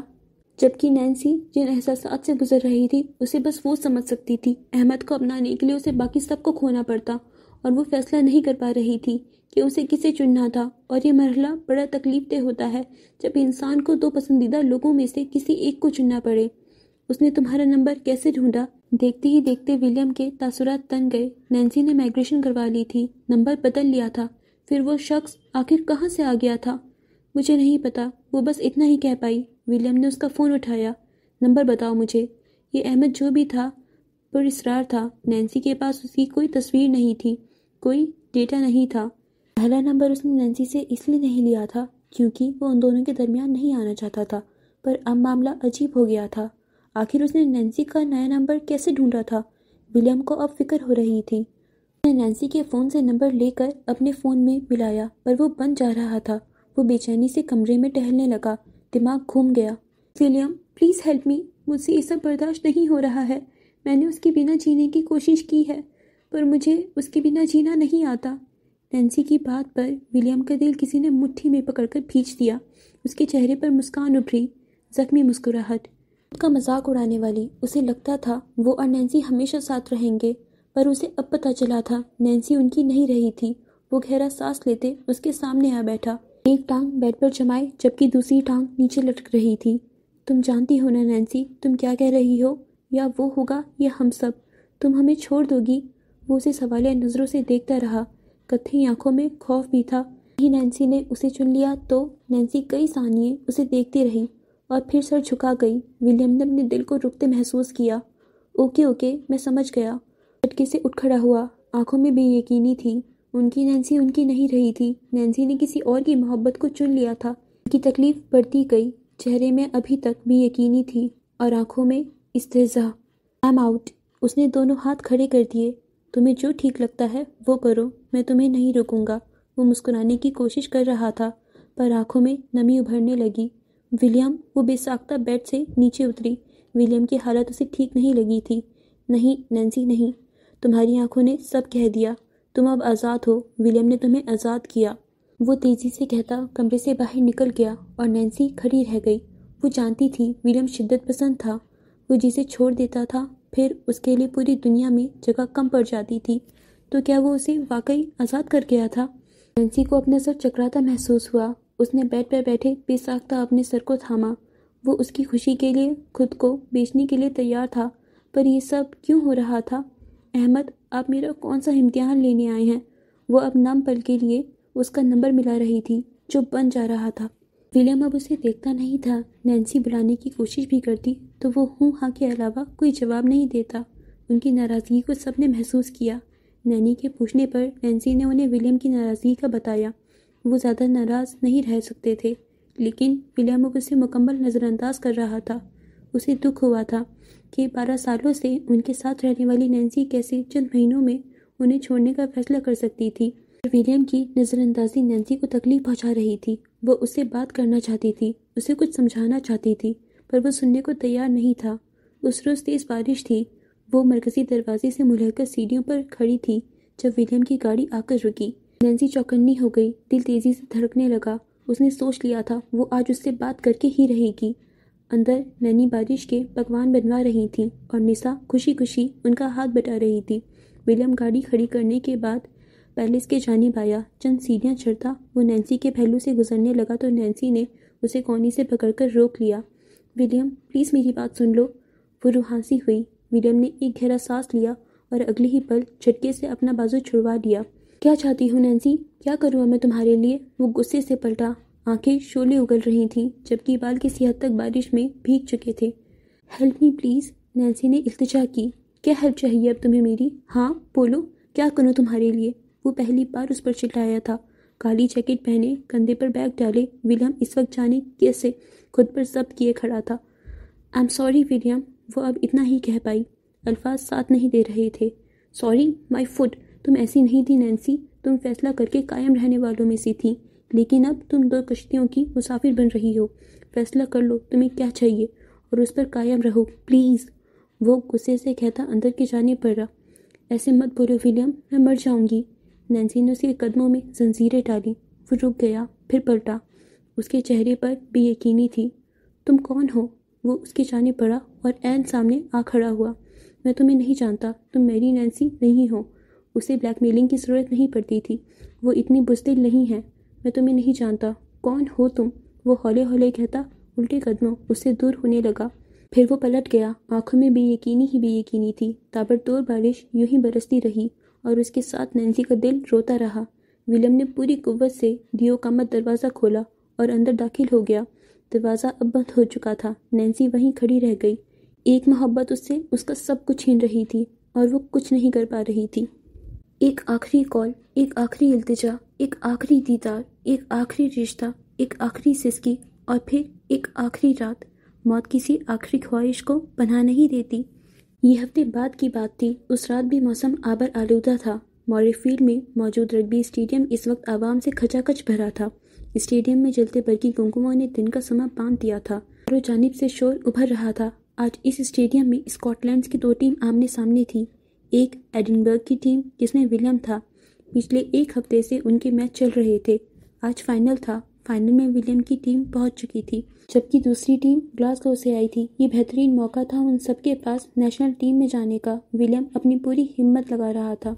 جبکہ نینسی جن احساسات سے گزر رہی تھی اسے بس وہ سمجھ سکتی تھی۔ احمد کو اپنانے کے لیے اسے باقی سب کو کھونا پڑتا اور وہ فیصلہ نہیں کر پا رہی تھی کہ اسے کسے چننا تھا، اور یہ مرحلہ بڑا تکلیف دہ ہوتا ہے جب انسان کو 2 پسندیدہ لوگوں میں سے کسی ایک کو چننا پڑے۔ اس نے تمہارا نمبر کیسے ڈھونڈا؟ دیکھتے ہی دیکھتے ولیم کے تاثرات تن گئے۔ نینسی نے مائگریشن کروا لی تھی، نمبر بدل لیا تھا، پھر وہ شخص آخر کہاں سے آ گیا تھا؟ مجھے نہیں پتا، وہ بس اتنا ہی کہہ پائی۔ ولیم نے اس کا فون اٹھایا۔ نمبر بتاؤ مجھے۔ یہ احمد جو بھی تھا پر اصرار تھا۔ نینسی کے پاس اس کی کوئی تصویر نہیں تھی، کوئی ڈیٹا نہیں تھا۔ پہلا نمبر اس نے نینسی سے اس لیے نہیں لیا تھا کیونکہ وہ ان دونوں کے درمیان نہیں آنا چاہتا تھا، پر اب معاملہ عجیب ہو گیا تھا۔ آخر اس نے نینسی کا نیا نمبر کیسے ڈھونڈا تھا؟ ولیم کو اب فکر ہو رہی تھی۔ اس نے نینسی کے فون سے نمبر لے کر اپنے فون میں ملایا، پر وہ بند جا رہا تھا۔ وہ بے چینی سے کمرے میں ٹہلنے لگا، دماغ گھوم گیا۔ ولیم، پلیز ہیلپ می، مجھ سے یہ سب برداشت نہیں ہو رہا ہے۔ میں نے اس کے بنا جینے کی کوشش کی ہے، پر مجھے اس کے بنا جینا نہیں آتا۔ نینسی کی بات پر ولیم کا دل کسی نے مٹھی میں پکڑ کر کھینچ دیا۔ اس کے چہرے پر مسکان ابھری، زخمی مسکراہٹ۔ خود کا مذاق اڑانے والی۔ اسے لگتا تھا وہ اور نینسی ہمیشہ ساتھ رہیں گے، پر اسے اب پتہ چلا تھا نینسی ان کی نہیں رہی تھی۔ وہ گہرا سانس لیتے اس کے سامنے آ بیٹھا، ایک ٹانگ بیڈ پر جمائے جبکہ دوسری ٹانگ نیچے لٹک رہی تھی۔ تم جانتی ہو نا نینسی، تم کیا کہہ رہی ہو؟ یا وہ ہوگا یا ہم سب، تم ہمیں چھوڑ دو گی؟ وہ اسے سوالیہ نظروں سے دیکھتا رہا، کتھی آنکھوں میں خوف بھی تھا۔ ہی نینسی نے اسے چن لیا تو نینسی کئی ثانیے اسے دیکھتی رہی اور پھر سر جھکا گئی۔ ولیم نے اپنے دل کو رکتے محسوس کیا۔ اوکے اوکے، میں سمجھ گیا۔ جھٹکے سے اٹھ کھڑا ہوا، آنکھوں میں بے یقینی تھی۔ ان کی نینسی ان کی نہیں رہی تھی، نینسی نے کسی اور کی محبت کو چن لیا تھا۔ ان کی تکلیف بڑھتی گئی، چہرے میں ابھی تک بے یقینی تھی اور آنکھوں میں استہزاء۔ I'm out۔ اس نے دونوں ہاتھ کھڑے کر دیے۔ تمہیں جو ٹھیک لگتا ہے وہ کرو، میں تمہیں نہیں روکوں گا۔ وہ مسکرانے کی کوشش کر رہا تھا پر آنکھوں میں نمی ابھرنے لگی۔ ولیم، وہ بے ساختہ بیڈ سے نیچے اتری۔ ولیم کی حالت اسے ٹھیک نہیں لگی تھی۔ نہیں نینسی نہیں، تمہاری آنکھوں نے سب کہہ دیا، تم اب آزاد ہو، ولیم نے تمہیں آزاد کیا۔ وہ تیزی سے کہتا کمرے سے باہر نکل گیا اور نینسی کھڑی رہ گئی۔ وہ جانتی تھی ولیم شدت پسند تھا، وہ جسے چھوڑ دیتا تھا پھر اس کے لیے پوری دنیا میں جگہ کم پڑ جاتی تھی۔ تو کیا وہ اسے واقعی آزاد کر گیا تھا؟ نینسی کو اپنا سر چکراتا محسوس ہوا۔ اس نے بیڈ پر بیٹھے بے ساختہ اپنے سر کو تھاما۔ وہ اس کی خوشی کے لیے خود کو بیچنے کے لیے تیار تھا، پر یہ سب کیوں ہو رہا تھا؟ احمد، آپ میرا کون سا امتحان لینے آئے ہیں؟ وہ اب نم پل کے لیے اس کا نمبر ملا رہی تھی جو بن جا رہا تھا۔ ولیم اب اسے دیکھتا نہیں تھا۔ نینسی بلانے کی کوشش بھی کرتی تو وہ ہوں ہاں کے علاوہ کوئی جواب نہیں دیتا۔ ان کی ناراضگی کو سب نے محسوس کیا۔ نینی کے پوچھنے پر نینسی نے انہیں ولیم کی ناراضگی کا بتایا۔ وہ زیادہ ناراض نہیں رہ سکتے تھے، لیکن ولیم اب اسے مکمل نظر انداز کر رہا تھا۔ اسے دکھ ہوا تھا کہ 12 سالوں سے ان کے ساتھ رہنے والی نینسی کیسے چند مہینوں میں انہیں چھوڑنے کا فیصلہ کر سکتی تھی۔ ولیم کی نظر اندازی نینسی کو تکلیف پہنچا رہی تھی۔ وہ اس سے بات کرنا چاہتی تھی، اسے کچھ سمجھانا چاہتی تھی، پر وہ سننے کو تیار نہیں تھا۔ اس روز تیز بارش تھی۔ وہ مرکزی دروازے سے ملح کر سیڑھیوں پر کھڑی تھی جب ولیم کی گاڑی آ کر رکی۔ نینسی چوکنی ہو گئی، دل تیزی سے دھڑکنے لگا۔ اس نے سوچ لیا تھا وہ آج اس سے بات کر کے ہی رہے گی۔ اندر نینی بارش کے پکوان بنوا رہی تھی اور نسا خوشی خوشی ان کا ہاتھ بٹا رہی تھی۔ ولیم گاڑی کھڑی کرنے کے بعد پیلس کے جانب آیا۔ چند سیڑھیاں چڑھتا وہ نینسی کے پہلو سے گزرنے لگا تو نینسی نے اسے کونے سے پکڑ کر روک لیا۔ ولیم، پلیز میری بات سن لو۔ وہ روحانسی ہوئی۔ ولیم نے ایک گہرا سانس لیا اور اگلے ہی پل جھٹکے سے اپنا بازو چھڑوا لیا۔ کیا چاہتی ہوں نینسی؟ کیا کروں میں تمہارے لیے؟ وہ غصے سے پلٹا۔ آنکھیں شعلے اگل رہی تھیں جبکہ بال کسی حد تک بارش میں بھیگ چکے تھے۔ ہیلپ می پلیز، نینسی نے التجا کی۔ کیا ہیلپ چاہیے اب تمہیں میری؟ ہاں بولو، کیا کروں تمہارے لیے؟ وہ پہلی بار اس پر چلایا تھا۔ کالی جیکٹ پہنے، کندھے پر بیگ ڈالے، ولیم اس وقت جانے کیسے خود پر ضبط کیے کھڑا تھا۔ "I'm sorry ولیم"، وہ اب اتنا ہی کہہ پائی۔ الفاظ ساتھ نہیں دے رہے تھے۔ "سوری مائی فٹ"، تم ایسی نہیں تھی نینسی، تم فیصلہ کر کے قائم رہنے والوں میں سے تھی، لیکن اب تم 2 کشتیوں کی مسافر بن رہی ہو۔ فیصلہ کر لو تمہیں کیا چاہیے اور اس پر قائم رہو پلیز۔ وہ غصے سے کہتا اندر کی جانب بڑھا۔ "ایسے مت بولو ولیم، میں مر جاؤں گی"۔ نینسی نے اس کے قدموں میں زنجیریں ڈالیں۔ وہ رک گیا، پھر پلٹا۔ اس کے چہرے پر بے یقینی تھی۔ "تم کون ہو؟" وہ اس کی جانب بڑھا اور عین سامنے آ کھڑا ہوا۔ "میں تمہیں نہیں جانتا، تم میری نینسی نہیں ہو"۔ اسے بلیک میلنگ کی ضرورت نہیں پڑتی تھی، وہ اتنی بزدل نہیں ہے۔ "میں تمہیں نہیں جانتا، کون ہو تم؟" وہ ہولے ہولے کہتا الٹے قدموں اس سے دور ہونے لگا۔ پھر وہ پلٹ گیا، آنکھوں میں بے یقینی ہی بے یقینی تھی۔ تابڑتوڑ بارش یوں ہی برستی رہی اور اس کے ساتھ نینسی کا دل روتا رہا۔ ولیم نے پوری قوت سے دیو کا مت دروازہ کھولا اور اندر داخل ہو گیا۔ دروازہ اب بند ہو چکا تھا۔ نینسی وہیں کھڑی رہ گئی۔ ایک محبت اس سے اس کا سب کچھ چھین رہی تھی اور وہ کچھ نہیں کر پا رہی تھی۔ ایک آخری کال، ایک آخری التجا، ایک آخری دیدار، ایک آخری رشتہ، ایک آخری سسکی اور پھر ایک آخری رات۔ موت کسی آخری خواہش کو پناہ نہیں دیتی۔ یہ ہفتے بعد کی بات تھی۔ اس رات بھی موسم آبر آلودہ تھا۔ موری فیلڈ میں موجود رگبی اسٹیڈیم اس وقت عوام سے کھچا کھچ بھرا تھا۔ اسٹیڈیم میں جلتے برقی گمگموں نے دن کا سما باندھ دیا تھا۔ چاروں جانب سے شور ابھر رہا تھا۔ آج اس اسٹیڈیم میں اسکاٹ لینڈ کی 2 ٹیم آمنے سامنے تھی۔ ایک ایڈنبرگ کی ٹیم جس میں ولیم تھا۔ پچھلے 1 ہفتے سے ان کے میچ چل رہے تھے۔ آج فائنل تھا۔ فائنل میں ولیم کی ٹیم پہنچ چکی تھی، جبکہ دوسری ٹیم گلاسگو سے آئی تھی۔ یہ بہترین موقع تھا ان سب کے پاس نیشنل ٹیم میں جانے کا۔ ولیم اپنی پوری ہمت لگا رہا تھا۔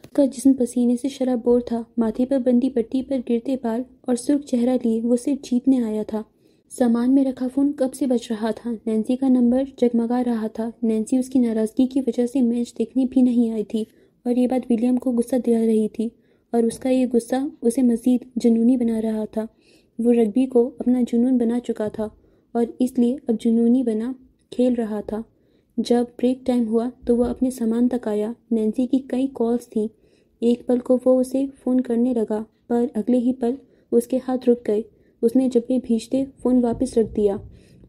اس کا جسم پسینے سے شرابور تھا۔ ماتھے پر بندی پٹی پر گرتے بال اور سرخ چہرہ لیے وہ صرف جیتنے آیا تھا۔ سامان میں رکھا فون کب سے بج رہا تھا۔ نینسی کا نمبر جگمگا رہا تھا۔ نینسی اس کی ناراضگی کی وجہ سے میچ دیکھنے بھی نہیں آئی تھی اور یہ بات ولیم کو غصہ دلا رہی تھی، اور اس کا یہ غصہ اسے مزید جنونی بنا رہا تھا۔ وہ رگبی کو اپنا جنون بنا چکا تھا اور اس لیے اب جنونی بنا کھیل رہا تھا۔ جب بریک ٹائم ہوا تو وہ اپنے سامان تک آیا۔ نینسی کی کئی کالز تھیں۔ ایک پل کو وہ اسے فون کرنے لگا، پر اگلے ہی پل اس کے ہاتھ رک گئے۔ اس نے جبڑے بھیجتے فون واپس رکھ دیا۔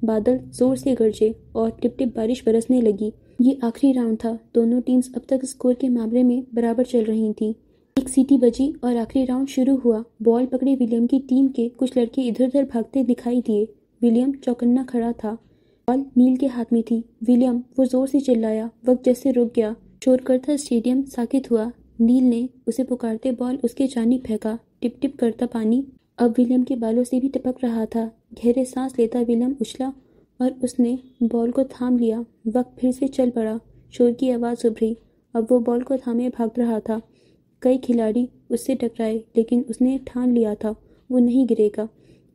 بادل زور سے گرجے اور ٹپ ٹپ بارش برسنے لگی۔ یہ آخری راؤنڈ تھا۔ دونوں ٹیمز اب تک اسکور کے معاملے میں برابر چل رہی تھیں۔ ایک سیٹی بجی اور آخری راؤنڈ شروع ہوا۔ بال پکڑے ولیم کی ٹیم کے کچھ لڑکے ادھر ادھر بھاگتے دکھائی دیے۔ ولیم چوکنا کھڑا تھا۔ بال نیل کے ہاتھ میں تھی۔ "ولیم"، وہ زور سے چلایا۔ وقت جیسے رک گیا۔ شور کرتا اسٹیڈیم ساکت ہوا۔ نیل نے اسے پکارتے بال اس کے جانب پھینکا۔ ٹپ ٹپ کرتا پانی اب ولیم کے بالوں سے بھی ٹپک رہا تھا۔ گہرے سانس لیتا ولیم اچھلا اور اس نے بال کو تھام لیا۔ وقت پھر سے چل پڑا۔ شور کی آواز ابھری۔ اب وہ بال کو تھامے بھاگ رہا تھا۔ کئی کھلاڑی اس سے ٹکرائے، لیکن اس نے ٹھان لیا تھا وہ نہیں گرے گا۔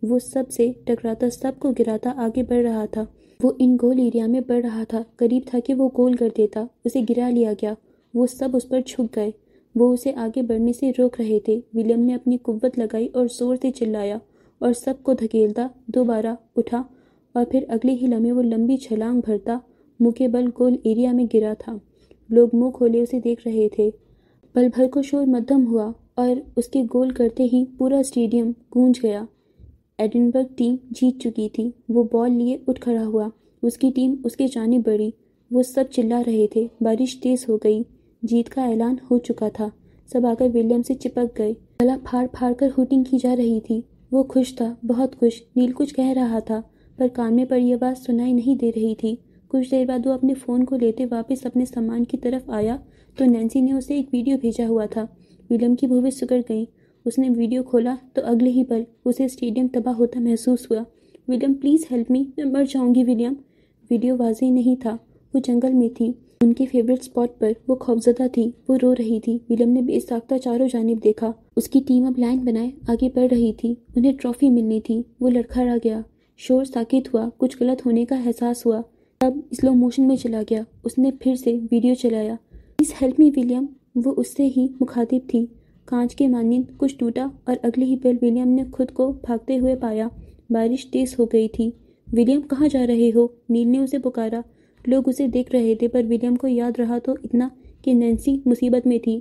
وہ سب سے ٹکراتا، سب کو گراتا آگے بڑھ رہا تھا۔ وہ ان گول ایریا میں بڑھ رہا تھا۔ قریب تھا کہ وہ گول کر دیتا۔ اسے گرا لیا گیا۔ وہ سب اس پر جھک گئے۔ وہ اسے آگے بڑھنے سے روک رہے تھے۔ ولیم نے اپنی قوت لگائی اور زور سے چلایا اور سب کو دھکیلتا دوبارہ اٹھا، اور پھر اگلے ہی لمحے وہ لمبی چھلانگ بھرتا منہ کے بل گول ایریا میں گرا تھا۔ لوگ منہ کھولے اسے دیکھ رہے تھے۔ پل بھر کو شور مدھم ہوا اور اس کے گول کرتے ہی پورا اسٹیڈیم گونج گیا۔ ایڈنبرگ ٹیم جیت چکی تھی۔ وہ بال لیے اٹھ کھڑا ہوا۔ اس کی ٹیم اس کے جانب بڑھی۔ وہ سب چلا رہے تھے۔ بارش تیز ہو گئی۔ جیت کا اعلان ہو چکا تھا۔ سب آ کر ولیم سے چپک گئے۔ گلا پھاڑ پھاڑ کر ہوٹنگ کی جا رہی تھی۔ وہ خوش تھا، بہت خوش۔ نیل کچھ کہہ رہا تھا، پر کان میں پر یہ بات سنائی نہیں دے رہی تھی۔ کچھ دیر بعد وہ اپنے فون کو لیتے واپس اپنے سامان کی طرف آیا تو نینسی نے اسے ایک ویڈیو بھیجا ہوا تھا۔ ولیم کی بھویں سکڑ گئیں۔ اس نے ویڈیو کھولا تو اگلے ہی پل اسے اسٹیڈیم تباہ ہوتا محسوس ہوا۔ "ولیم پلیز ہیلپ می، میں مر جاؤں گی ولیم"۔ ویڈیو واضح نہیں تھا۔ وہ جنگل میں تھی، ان کے فیورٹ اسپاٹ پر۔ وہ خوفزدہ تھی، وہ رو رہی تھی۔ ولیم نے بے ساختہ چاروں جانب دیکھا۔ اس کی ٹیم اب لائن بنائے آگے بڑھ رہی تھی۔ انہیں ٹرافی ملنی تھی۔ وہ لڑکھڑا گیا۔ شور ساکت ہوا۔ کچھ غلط ہونے کا احساس ہوا۔ تب سلو موشن میں چلا گیا۔ اس نے پھر سے ویڈیو چلایا۔ "Please help me William". وہ اس سے ہی مخاطب تھی۔ کانچ کے مانند کچھ ٹوٹا اور اگلے ہی پل ولیم نے خود کو بھاگتے ہوئے پایا۔ بارش تیز ہو گئی تھی۔ "ولیم کہاں جا رہے ہو؟" نیل نے اسے پکارا۔ لوگ اسے دیکھ رہے تھے، پر ولیم کو یاد رہا تو اتنا کہ نینسی مصیبت میں تھی۔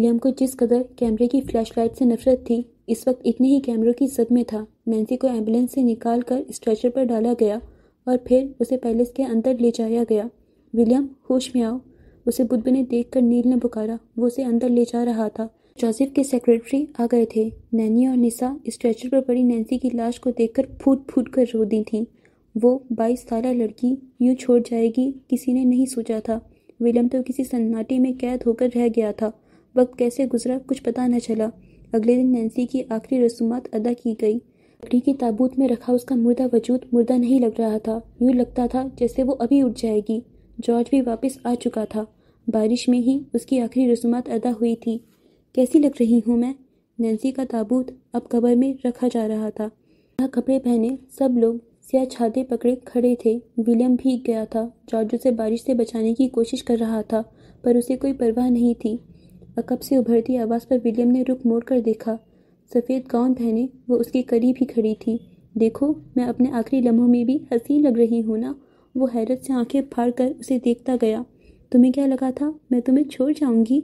ولیم کو جس قدر کیمرے کی فلیش لائٹ سے نفرت تھی، اس وقت اتنے ہی کیمروں کی زد میں تھا۔ نینسی کو ایمبولینس سے نکال کر اسٹریچر پر ڈالا گیا اور پھر اسے پیلس کے اندر لے جایا گیا۔ ولیم، ہوش میں آؤ، اسے بدبنے دیکھ کر نیل نے پکارا۔ وہ اسے اندر لے جا رہا تھا۔ جوزف کے سیکرٹری آ گئے تھے۔ نینی اور نسا اسٹریچر پر پڑی نینسی کی لاش کو دیکھ کر پھوٹ پھوٹ کر رو دی تھیں۔ وہ 22 سالہ لڑکی یوں چھوڑ جائے گی کسی نے نہیں سوچا تھا۔ ولیم تو کسی سناٹے میں قید ہو کر رہ گیا تھا۔ وقت کیسے گزرا کچھ پتہ نہ چلا۔ اگلے دن نینسی کی آخری رسومات ادا کی گئی۔ لکڑی کی تابوت میں رکھا اس کا مردہ وجود مردہ نہیں لگ رہا تھا، یوں لگتا تھا جیسے وہ ابھی اٹھ جائے گی۔ جارج بھی واپس آ چکا تھا۔ بارش میں ہی اس کی آخری رسومات ادا ہوئی تھی۔ کیسی لگ رہی ہوں میں؟ نینسی کا تابوت اب قبر میں رکھا جا رہا تھا۔ یہاں کپڑے پہنے سب لوگ سیاہ چھاتیں پکڑے کھڑے تھے۔ ولیم بھیگ گیا تھا۔ جارج اسے بارش سے بچانے کی کوشش کر رہا تھا، پر اسے کوئی پرواہ نہیں تھی۔ عقب سے ابھرتی آواز پر ولیم نے رخ موڑ کر دیکھا۔ سفید گاؤن پہنے وہ اس کے قریب ہی کھڑی تھی۔ دیکھو، میں اپنے آخری لمحوں میں بھی حسین لگ رہی ہوں نا؟ وہ حیرت سے آنکھیں پھاڑ کر اسے دیکھتا گیا۔ تمہیں کیا لگا تھا میں تمہیں چھوڑ جاؤں گی؟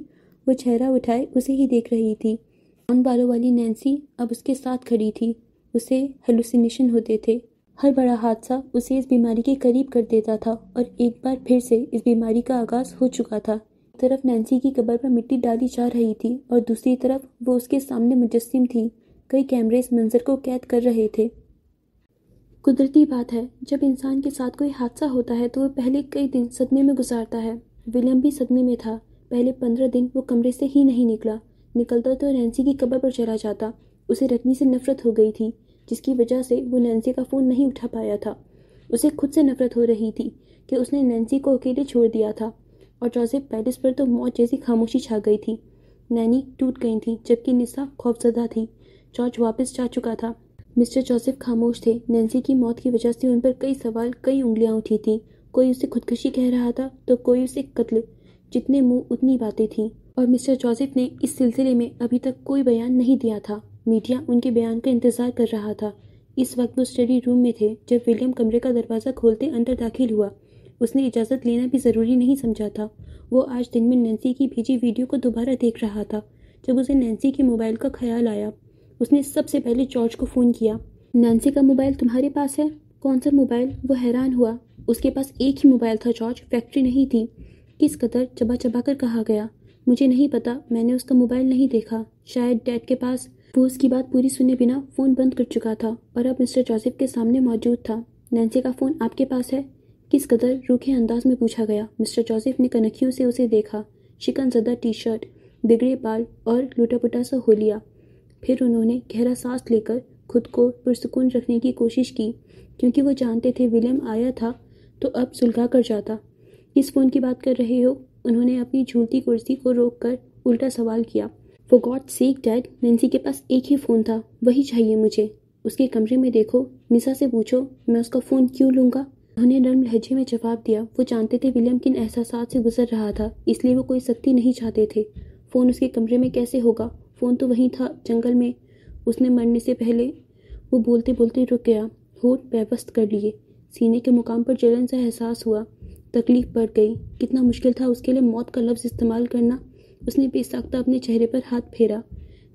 وہ چہرہ اٹھائے اسے ہی دیکھ رہی تھی۔ براؤن بالوں والی نینسی اب اس کے ساتھ کھڑی تھی۔ اسے ہیلوسینیشن ہوتے تھے۔ ہر بڑا حادثہ اسے اس بیماری کے قریب کر دیتا تھا، اور ایک بار پھر سے اس بیماری کا آغاز ہو چکا تھا۔ ایک طرف نینسی کی قبر پر مٹی ڈالی جا رہی تھی اور دوسری طرف وہ اس کے سامنے مجسم تھی۔ کئی کیمرے اس منظر کو قید کر رہے تھے۔ قدرتی بات ہے، جب انسان کے ساتھ کوئی حادثہ ہوتا ہے تو وہ پہلے کئی دن صدمے میں گزارتا ہے۔ ولیم بھی صدمے میں تھا۔ پہلے 15 دن وہ کمرے سے ہی نہیں نکلا۔ نکلتا تو نینسی کی قبر پر چلا جاتا۔ اسے رجنی سے نفرت ہو گئی تھی، جس کی وجہ سے وہ نینسی کا فون نہیں اٹھا پایا تھا۔ اسے خود سے نفرت ہو رہی تھی کہ اس نے نینسی کو اکیلے چھوڑ دیا تھا، اور جوزف پیلس پر تو موت جیسی خاموشی چھا گئی تھی۔ نینی ٹوٹ گئی تھی، جبکہ نسا خوفزدہ تھی۔ جارج واپس جا چکا تھا۔ مسٹر جوزف خاموش تھے۔ نینسی کی موت کی وجہ سے ان پر کئی سوال، کئی انگلیاں اٹھی تھیں۔ کوئی اسے خودکشی کہہ رہا تھا تو کوئی اسے قتل۔ جتنے منہ اتنی باتیں تھیں، اور مسٹر جوزف نے اس سلسلے میں ابھی تک کوئی بیان نہیں دیا تھا۔ میڈیا ان کے بیان کا انتظار کر رہا تھا۔ اس وقت وہ اسٹڈی روم میں تھے جب ولیم کمرے کا دروازہ کھولتے اندر داخل ہوا۔ اس نے اجازت لینا بھی ضروری نہیں سمجھا تھا۔ وہ آج دن میں نینسی کی بھیجی ویڈیو کو دوبارہ دیکھ رہا تھا۔ جب اسے نینسی کے موبائل کا خیال آیا، اس نے سب سے پہلے جارج کو فون کیا۔ نینسی کا موبائل تمہارے پاس ہے؟ کون سا موبائل؟ وہ حیران ہوا۔ اس کے پاس ایک ہی موبائل تھا جارج، فیکٹری نہیں تھی۔ کس قدر چبا چبا کر کہا گیا۔ مجھے نہیں پتا، میں نے اس کا موبائل نہیں دیکھا۔ شاید ڈیڈ کے پاس۔ وہ اس کی بات پوری سنے بنا فون بند کر چکا تھا اور اب مسٹر جوزف کے سامنے موجود تھا۔ نینسی کا فون آپ کے پاس ہے؟ کس قدر روکھے انداز میں پوچھا گیا۔ مسٹر جوزف نے کنکھیوں سے اسے دیکھا۔ شکن زدہ ٹی شرٹ، بگڑے بال اور لوٹا پٹا سا ہولیا۔ پھر انہوں نے گہرا سانس لے کر خود کو پرسکون رکھنے کی کوشش کی، کیونکہ وہ جانتے تھے ولیم آیا تھا تو اب سلگا کر جاتا۔ کس فون کی بات کر رہے ہو؟ انہوں نے اپنی جھولتی کرسی کو روک کر الٹا سوال کیا۔ For God sake dad, Nancy کے پاس ایک ہی فون تھا، وہی چاہیے مجھے۔ اس کے کمرے میں دیکھو، نسا سے پوچھو میں اس کا فون کیوں لوں گا؟ انہوں نے نرم لہجے میں جواب دیا۔ وہ جانتے تھے ولیم کن احساسات سے گزر رہا تھا، اس لیے وہ کوئی سختی نہیں چاہتے تھے۔ فون اس کے کمرے میں کیسے ہوگا؟ فون تو وہیں تھا، جنگل میں، اس نے مرنے سے پہلے۔ وہ بولتے بولتے رک گیا، ہونٹ پیوست کر لیے۔ سینے کے مقام پر جلن سا احساس ہوا۔ تکلیف بڑھ گئی۔ کتنا مشکل تھا اس کے لیے موت کا لفظ استعمال کرنا۔ اس نے بے ساختہ اپنے چہرے پر ہاتھ پھیرا۔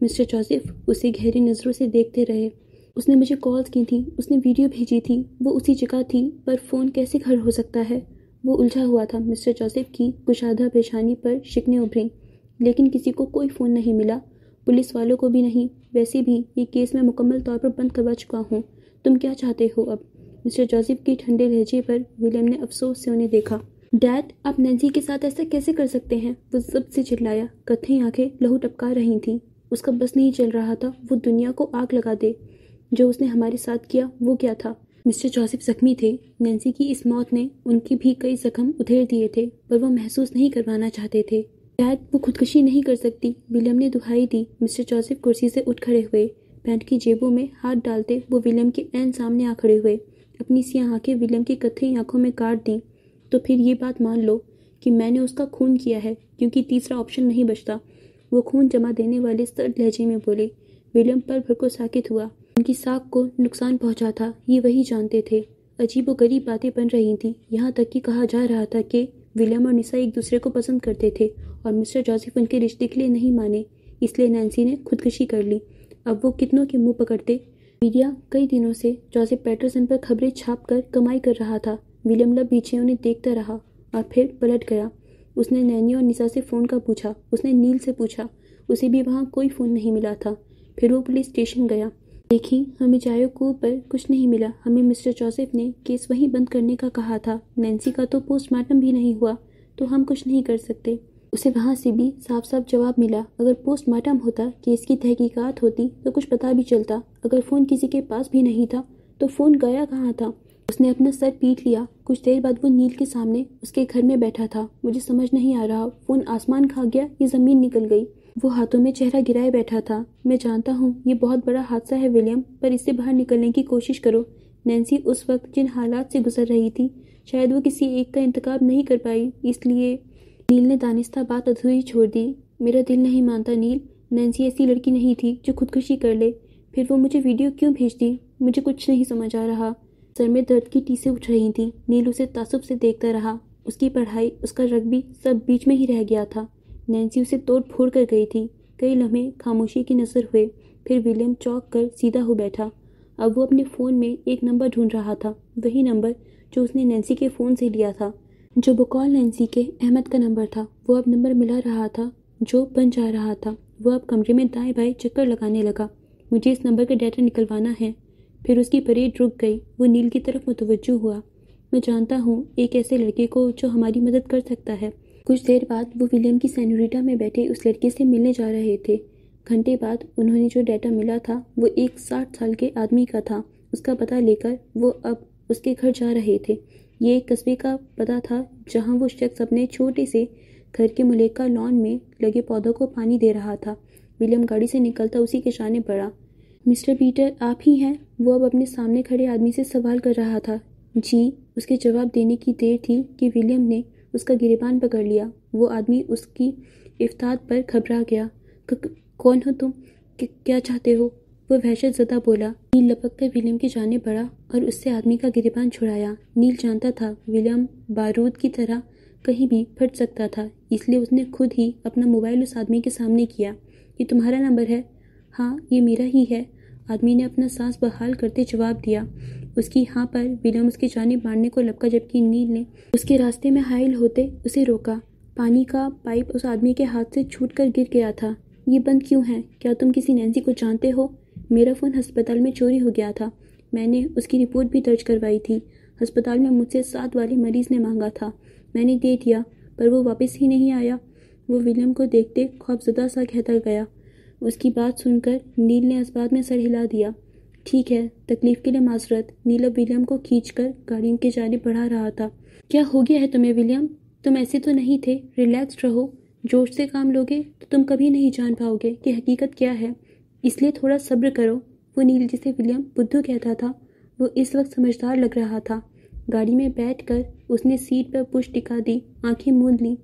مسٹر جوزف اسے گہری نظروں سے دیکھتے رہے۔ اس نے مجھے کالز کی تھی، اس نے ویڈیو بھیجی تھی، وہ اسی جگہ تھی، پر فون کیسے گھر ہو سکتا ہے؟ وہ الجھا ہوا تھا۔ مسٹر جوزف کی کشادہ پیشانی پر شکنیں ابھریں۔ لیکن کسی کو کوئی فون نہیں ملا، پولیس والوں کو بھی نہیں۔ ویسے بھی یہ کیس میں مکمل طور پر بند کروا چکا ہوں۔ تم کیا چاہتے ہو اب؟ مسٹر جوزف کی ٹھنڈے لہجے پر ولیم نے افسوس سے انہیں دیکھا۔ ڈیڈ، آپ نینسی کے ساتھ ایسا کیسے کر سکتے ہیں؟ وہ ضبط سے چلایا۔ کتھئی آنکھیں لہو ٹپکا رہی تھیں۔ اس کا بس نہیں چل رہا تھا وہ دنیا کو آگ لگا دے۔ جو اس نے ہمارے ساتھ کیا وہ کیا تھا؟ مسٹر جوزف زخمی تھے۔ نینسی کی اس موت نے ان کی بھی کئی زخم ادھیڑ دیے تھے، پر وہ محسوس نہیں کروانا چاہتے تھے۔ ڈیڈ، وہ خودکشی نہیں کر سکتی، ولیم نے دہائی دی۔ مسٹر جوزف کرسی سے اٹھ کھڑے ہوئے۔ پینٹ کی جیبوں میں ہاتھ ڈالتے وہ ولیم کے عین سامنے آ کھڑے ہوئے۔ اپنی سیاہ آنکھیں ولیم کی کتھئی آنکھوں میں کاٹ دیں۔ تو پھر یہ بات مان لو کہ میں نے اس کا خون کیا ہے، کیونکہ تیسرا آپشن نہیں بچتا۔ وہ خون جمع دینے والے سرد لہجے میں بولے۔ ولیم پل بھر کو ساکت ہوا۔ ان کی ساکھ کو نقصان پہنچا تھا، یہ وہی جانتے تھے۔ عجیب و غریب باتیں بن رہی تھیں، یہاں تک کہ کہا جا رہا تھا کہ ولیم اور نسا ایک دوسرے کو پسند کرتے تھے اور مسٹر جوزف ان کے رشتے کے لیے نہیں مانے، اس لیے نینسی نے خودکشی کر لی۔ اب وہ کتنوں کے منہ پکڑتے۔ میڈیا کئی دنوں سے جوزف پیٹرسن پر خبریں چھاپ کر کمائی کر رہا تھا۔ ولیم لب پیچھے انہیں دیکھتا رہا اور پھر پلٹ گیا۔ اس نے نینی اور نسا سے فون کا پوچھا، اس نے نیل سے پوچھا، اسے بھی وہاں کوئی فون نہیں ملا تھا۔ پھر وہ پولیس اسٹیشن گیا۔ دیکھیں، ہمیں جایو کو پر کچھ نہیں ملا، ہمیں مسٹر جوزف نے کیس وہیں بند کرنے کا کہا تھا۔ نینسی کا تو پوسٹ مارٹم بھی نہیں ہوا تو ہم کچھ نہیں کر سکتے۔ اسے وہاں سے بھی صاف صاف جواب ملا، اگر پوسٹ مارٹم ہوتا، کیس کی تحقیقات ہوتی تو کچھ پتہ بھی چلتا۔ اگر فون کسی کے پاس بھی نہیں تھا تو فون گیا کہاں تھا؟ اس نے اپنا سر پیٹ لیا۔ کچھ دیر بعد وہ نیل کے سامنے اس کے گھر میں بیٹھا تھا۔ مجھے سمجھ نہیں آ رہا، فون آسمان کھا گیا یا زمین نکل گئی؟ وہ ہاتھوں میں چہرہ گرائے بیٹھا تھا۔ میں جانتا ہوں یہ بہت بڑا حادثہ ہے ولیم، پر اس سے باہر نکلنے کی کوشش کرو۔ نینسی اس وقت جن حالات سے گزر رہی تھی، شاید وہ کسی ایک کا انتخاب نہیں کر پائی، اس لیے نیل نے دانستہ بات ادھوری چھوڑ دی۔ میرا دل نہیں مانتا نیل، نینسی ایسی لڑکی نہیں تھی جو خودکشی کر لے۔ پھر وہ مجھے ویڈیو کیوں بھیجتی؟ مجھے کچھ نہیں سمجھ آ رہا۔ سر میں درد کی ٹیسیں اٹھ رہی تھیں۔ نیل اسے تعصب سے دیکھتا رہا۔ اس کی پڑھائی، اس کا رگبی، سب بیچ میں ہی رہ گیا تھا۔ نینسی اسے توڑ پھوڑ کر گئی تھی۔ کئی لمحے خاموشی کی نظر ہوئے، پھر ولیم چونک کر سیدھا ہو بیٹھا۔ اب وہ اپنے فون میں ایک نمبر ڈھونڈ رہا تھا، وہی نمبر جو اس نے نینسی کے فون سے لیا تھا، جو بقول نینسی کے احمد کا نمبر تھا۔ وہ اب نمبر ملا رہا تھا جو بن جا رہا تھا۔ وہ اب کمرے میں دائیں بائیں چکر لگانے لگا۔ مجھے اس نمبر کا ڈیٹا نکلوانا ہے۔ پھر اس کی پریڈ رک گئی۔ وہ نیل کی طرف متوجہ ہوا۔ میں جانتا ہوں ایک ایسے لڑکے کو جو ہماری مدد کر سکتا ہے۔ کچھ دیر بعد وہ ولیم کی سینوریٹا میں بیٹھے اس لڑکے سے ملنے جا رہے تھے۔ گھنٹے بعد انہوں نے جو ڈیٹا ملا تھا وہ ایک 60 سال کے آدمی کا تھا۔ اس کا پتہ لے کر وہ اب اس کے گھر جا رہے تھے۔ یہ ایک قصبے کا پتہ تھا جہاں وہ شخص اپنے چھوٹے سے گھر کے ملیکہ لان میں لگے پودوں کو پانی دے رہا تھا۔ ولیم گاڑی سے نکلتا اسی کے جانب بڑھا۔ مسٹر پیٹر آپ ہی ہیں؟ وہ اب اپنے سامنے کھڑے آدمی سے سوال کر رہا تھا۔ جی، اس کے جواب دینے کی دیر تھی کہ ولیم نے اس کا گریبان پکڑ لیا۔ وہ آدمی اس کی افتاد پر گھبرا گیا۔ کون ہو تم؟ کیا چاہتے ہو؟ وہ وحشت زدہ بولا۔ نیل لپک کر ولیم کی جانب بڑھا اور اس سے آدمی کا گریبان چھڑایا۔ نیل جانتا تھا ولیم بارود کی طرح کہیں بھی پھٹ سکتا تھا، اس لیے اس نے خود ہی اپنا موبائل اس آدمی کے سامنے کیا۔ یہ تمہارا نمبر ہے؟ ہاں، یہ میرا ہی ہے، آدمی نے اپنا سانس بحال کرتے جواب دیا۔ اس کی ہاں پر ولیم اس کی جانب مارنے کو لپکا، جبکہ نیل نے اس کے راستے میں حائل ہوتے اسے روکا۔ پانی کا پائپ اس آدمی کے ہاتھ سے چھوٹ کر گر گیا تھا۔ یہ بند کیوں ہے؟ کیا تم کسی نینسی کو جانتے ہو؟ میرا فون ہسپتال میں چوری ہو گیا تھا، میں نے اس کی رپورٹ بھی درج کروائی تھی۔ ہسپتال میں مجھ سے 7 والے مریض نے مانگا تھا، میں نے دے دیا، پر وہ واپس ہی نہیں آیا۔ وہ ولیم کو دیکھتے خوفزدہ سا کہتا گیا۔ اس کی بات سن کر نیل نے اس بات میں سر ہلا دیا۔ ٹھیک ہے، تکلیف کے لیے معذرت۔ نیل اب ولیم کو کھینچ کر گاڑی کی جانب بڑھا رہا تھا۔ کیا ہو گیا ہے تمہیں ولیم؟ تم ایسے تو نہیں تھے، ریلیکسڈ رہو۔ جوش سے کام لوگے تو تم کبھی نہیں جان پاؤ گے کہ حقیقت کیا ہے، اس لیے تھوڑا صبر کرو۔ وہ نیل جسے ولیم بدھو کہتا تھا، وہ اس وقت سمجھدار لگ رہا تھا۔ گاڑی میں بیٹھ کر اس نے سیٹ پر پشت ٹکا دی، آنکھیں موند لیں۔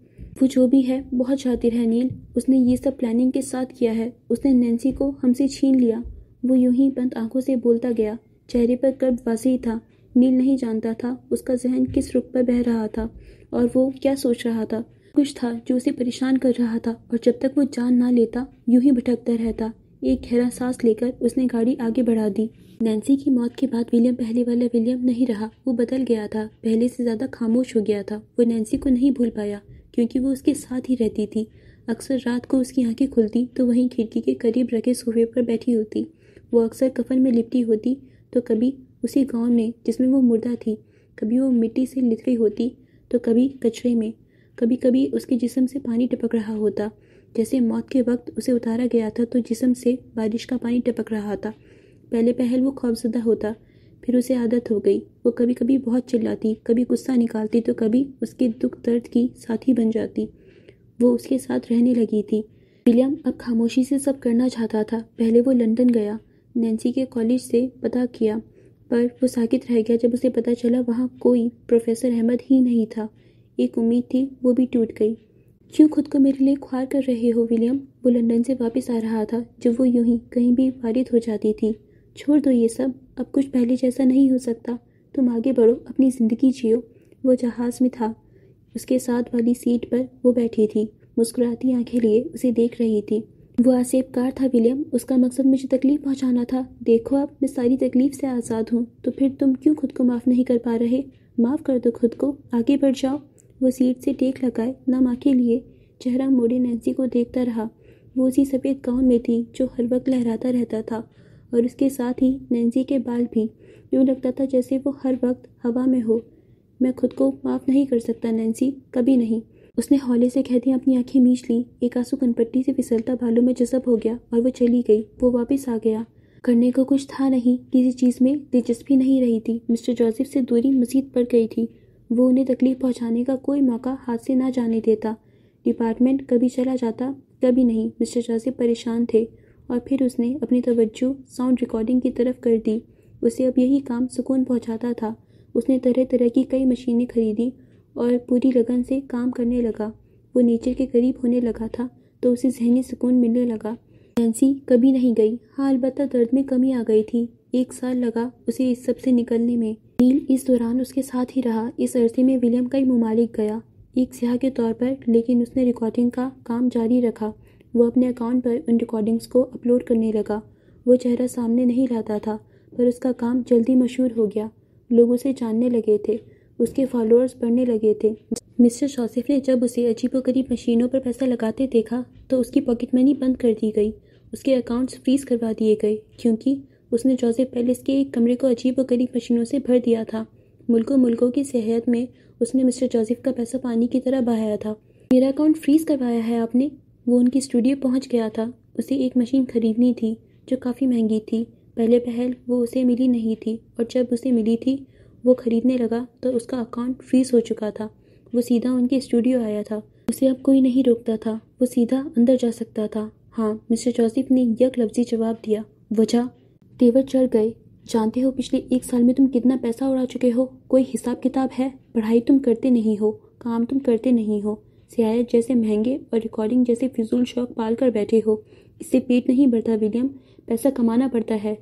وہ جو بھی ہے بہت شاطر ہے نیل، اس نے یہ سب پلاننگ کے ساتھ کیا ہے، اس نے نینسی کو ہم سے چھین لیا۔ وہ یوں ہی بند آنکھوں سے بولتا گیا، چہرے پر کرب واضح تھا۔ نیل نہیں جانتا تھا اس کا ذہن کس رخ پر بہہ رہا تھا اور وہ کیا سوچ رہا تھا۔ کچھ تھا جو اسے پریشان کر رہا تھا اور جب تک وہ جان نہ لیتا یوں ہی بھٹکتا رہتا۔ ایک گہرا سانس لے کر اس نے گاڑی آگے بڑھا دی۔ نینسی کی موت کے بعد ولیم پہلے والا ولیم نہیں رہا، وہ بدل گیا تھا، پہلے سے زیادہ خاموش ہو گیا تھا۔ وہ نینسی کو نہیں بھول پایا کیونکہ وہ اس کے ساتھ ہی رہتی تھی۔ اکثر رات کو اس کی آنکھیں کھلتی تو وہیں کھڑکی کے قریب رکھے صوفے پر بیٹھی ہوتی۔ وہ اکثر کفن میں لپٹی ہوتی تو کبھی اسی گاؤں میں جس میں وہ مردہ تھی، کبھی وہ مٹی سے لتری ہوتی تو کبھی کچرے میں، کبھی کبھی اس کے جسم سے پانی ٹپک رہا ہوتا، جیسے موت کے وقت اسے اتارا گیا تھا تو جسم سے بارش کا پانی ٹپک رہا تھا۔ پہلے پہل وہ خوفزدہ ہوتا، پھر اسے عادت ہو گئی۔ وہ کبھی کبھی بہت چلاتی، کبھی غصہ نکالتی تو کبھی اس کے دکھ درد کی ساتھی بن جاتی۔ وہ اس کے ساتھ رہنے لگی تھی۔ ولیم اب خاموشی سے سب کرنا چاہتا تھا۔ پہلے وہ لندن گیا، نینسی کے کالج سے پتہ کیا، پر وہ ساکت رہ گیا جب اسے پتہ چلا وہاں کوئی پروفیسر احمد ہی نہیں تھا۔ ایک امید تھی وہ بھی ٹوٹ گئی۔ کیوں خود کو میرے لیے خوار کر رہے ہو ولیم؟ وہ لندن سے واپس آ رہا تھا جب وہ یوں ہی کہیں بھی وارد ہو جاتی تھی۔ چھوڑ دو یہ سب، اب کچھ پہلے جیسا نہیں ہو سکتا، تم آگے بڑھو، اپنی زندگی جیو۔ وہ جہاز میں تھا، اس کے ساتھ والی سیٹ پر وہ بیٹھی تھی، مسکراتی آنکھیں لیے اسے دیکھ رہی تھی۔ وہ آصف کار تھا ولیم، اس کا مقصد مجھے تکلیف پہنچانا تھا۔ دیکھو اب میں ساری تکلیف سے آزاد ہوں، تو پھر تم کیوں خود کو معاف نہیں کر پا رہے؟ معاف کر دو خود کو، آگے بڑھ جاؤ۔ وہ سیٹ سے ٹیک لگائے نم آنکھیں لیے چہرہ موڑے نینسی کو دیکھتا رہا۔ وہ اسی سفید گاؤن میں تھی جو ہر وقت لہراتا رہتا تھا، اور اس کے ساتھ ہی نینسی کے بال بھی، یوں لگتا تھا جیسے وہ ہر وقت ہوا میں ہو۔ میں خود کو معاف نہیں کر سکتا نینسی، کبھی نہیں۔ اس نے ہولے سے کہتی اپنی آنکھیں میچ لیں، ایک آنسو کنپٹی سے پھسلتا بالوں میں جذب ہو گیا اور وہ چلی گئی۔ وہ واپس آ گیا۔ کرنے کو کچھ تھا نہیں، کسی چیز میں دلچسپی نہیں رہی تھی۔ مسٹر جوزف سے دوری مزید بڑھ گئی تھی۔ وہ انہیں تکلیف پہنچانے کا کوئی موقع ہاتھ سے نہ جانے دیتا۔ ڈپارٹمنٹ کبھی چلا جاتا، کبھی نہیں۔ مسٹر جوزف پریشان تھے، اور پھر اس نے اپنی توجہ ساؤنڈ ریکارڈنگ کی طرف کر دی۔ اسے اب یہی کام سکون پہنچاتا تھا۔ اس نے طرح طرح کی کئی مشینیں خریدی اور پوری لگن سے کام کرنے لگا۔ وہ نیچر کے قریب ہونے لگا تھا تو اسے ذہنی سکون ملنے لگا۔ نینسی کبھی نہیں گئی، ہاں البتہ درد میں کمی آ گئی تھی۔ 1 سال لگا اسے اس سب سے نکلنے میں۔ نیل اس دوران اس کے ساتھ ہی رہا۔ اس عرصے میں ولیم کئی ممالک گیا، ایک سیاح کے طور پر، لیکن اس نے ریکارڈنگ کا کام جاری رکھا۔ وہ اپنے اکاؤنٹ پر ان ریکارڈنگز کو اپلوڈ کرنے لگا۔ وہ چہرہ سامنے نہیں لاتا تھا، پر اس کا کام جلدی مشہور ہو گیا۔ لوگ اسے جاننے لگے تھے، اس کے فالوورز بڑھنے لگے تھے۔ مسٹر جوزف نے جب اسے عجیب و غریب مشینوں پر پیسہ لگاتے دیکھا تو اس کی پاکٹ منی بند کر دی گئی۔ اس کے اکاؤنٹس فریز کروا دیے گئے، کیونکہ اس نے جوزف پیلس کے ایک کمرے کو عجیب و غریب مشینوں سے بھر دیا تھا۔ ملکوں کی سیاحت میں اس نے مسٹر جوزف کا پیسہ پانی کی طرح بہایا تھا۔ میرا اکاؤنٹ فریز کروایا ہے آپ نے؟ وہ ان کی اسٹوڈیو پہنچ گیا تھا۔ اسے ایک مشین خریدنی تھی جو کافی مہنگی تھی۔ پہلے پہل وہ اسے ملی نہیں تھی، اور جب اسے ملی تھی وہ خریدنے لگا تو اس کا اکاؤنٹ فریز ہو چکا تھا۔ وہ سیدھا ان کے اسٹوڈیو آیا تھا۔ اسے اب کوئی نہیں روکتا تھا، وہ سیدھا اندر جا سکتا تھا۔ ہاں، مسٹر جوزف نے یک لفظی جواب دیا۔ وجہ؟ تیور چڑھ گئے۔ جانتے ہو پچھلے 1 سال میں تم کتنا پیسہ اڑا چکے ہو؟ کوئی حساب کتاب ہے؟ پڑھائی تم کرتے نہیں ہو، کام تم کرتے نہیں ہو، سیاحت جیسے مہنگے اور ریکارڈنگ جیسے فضول شوق پال کر بیٹھے ہو۔ اس سے پیٹ نہیں بھرتا ولیم، پیسہ کمانا پڑتا ہے۔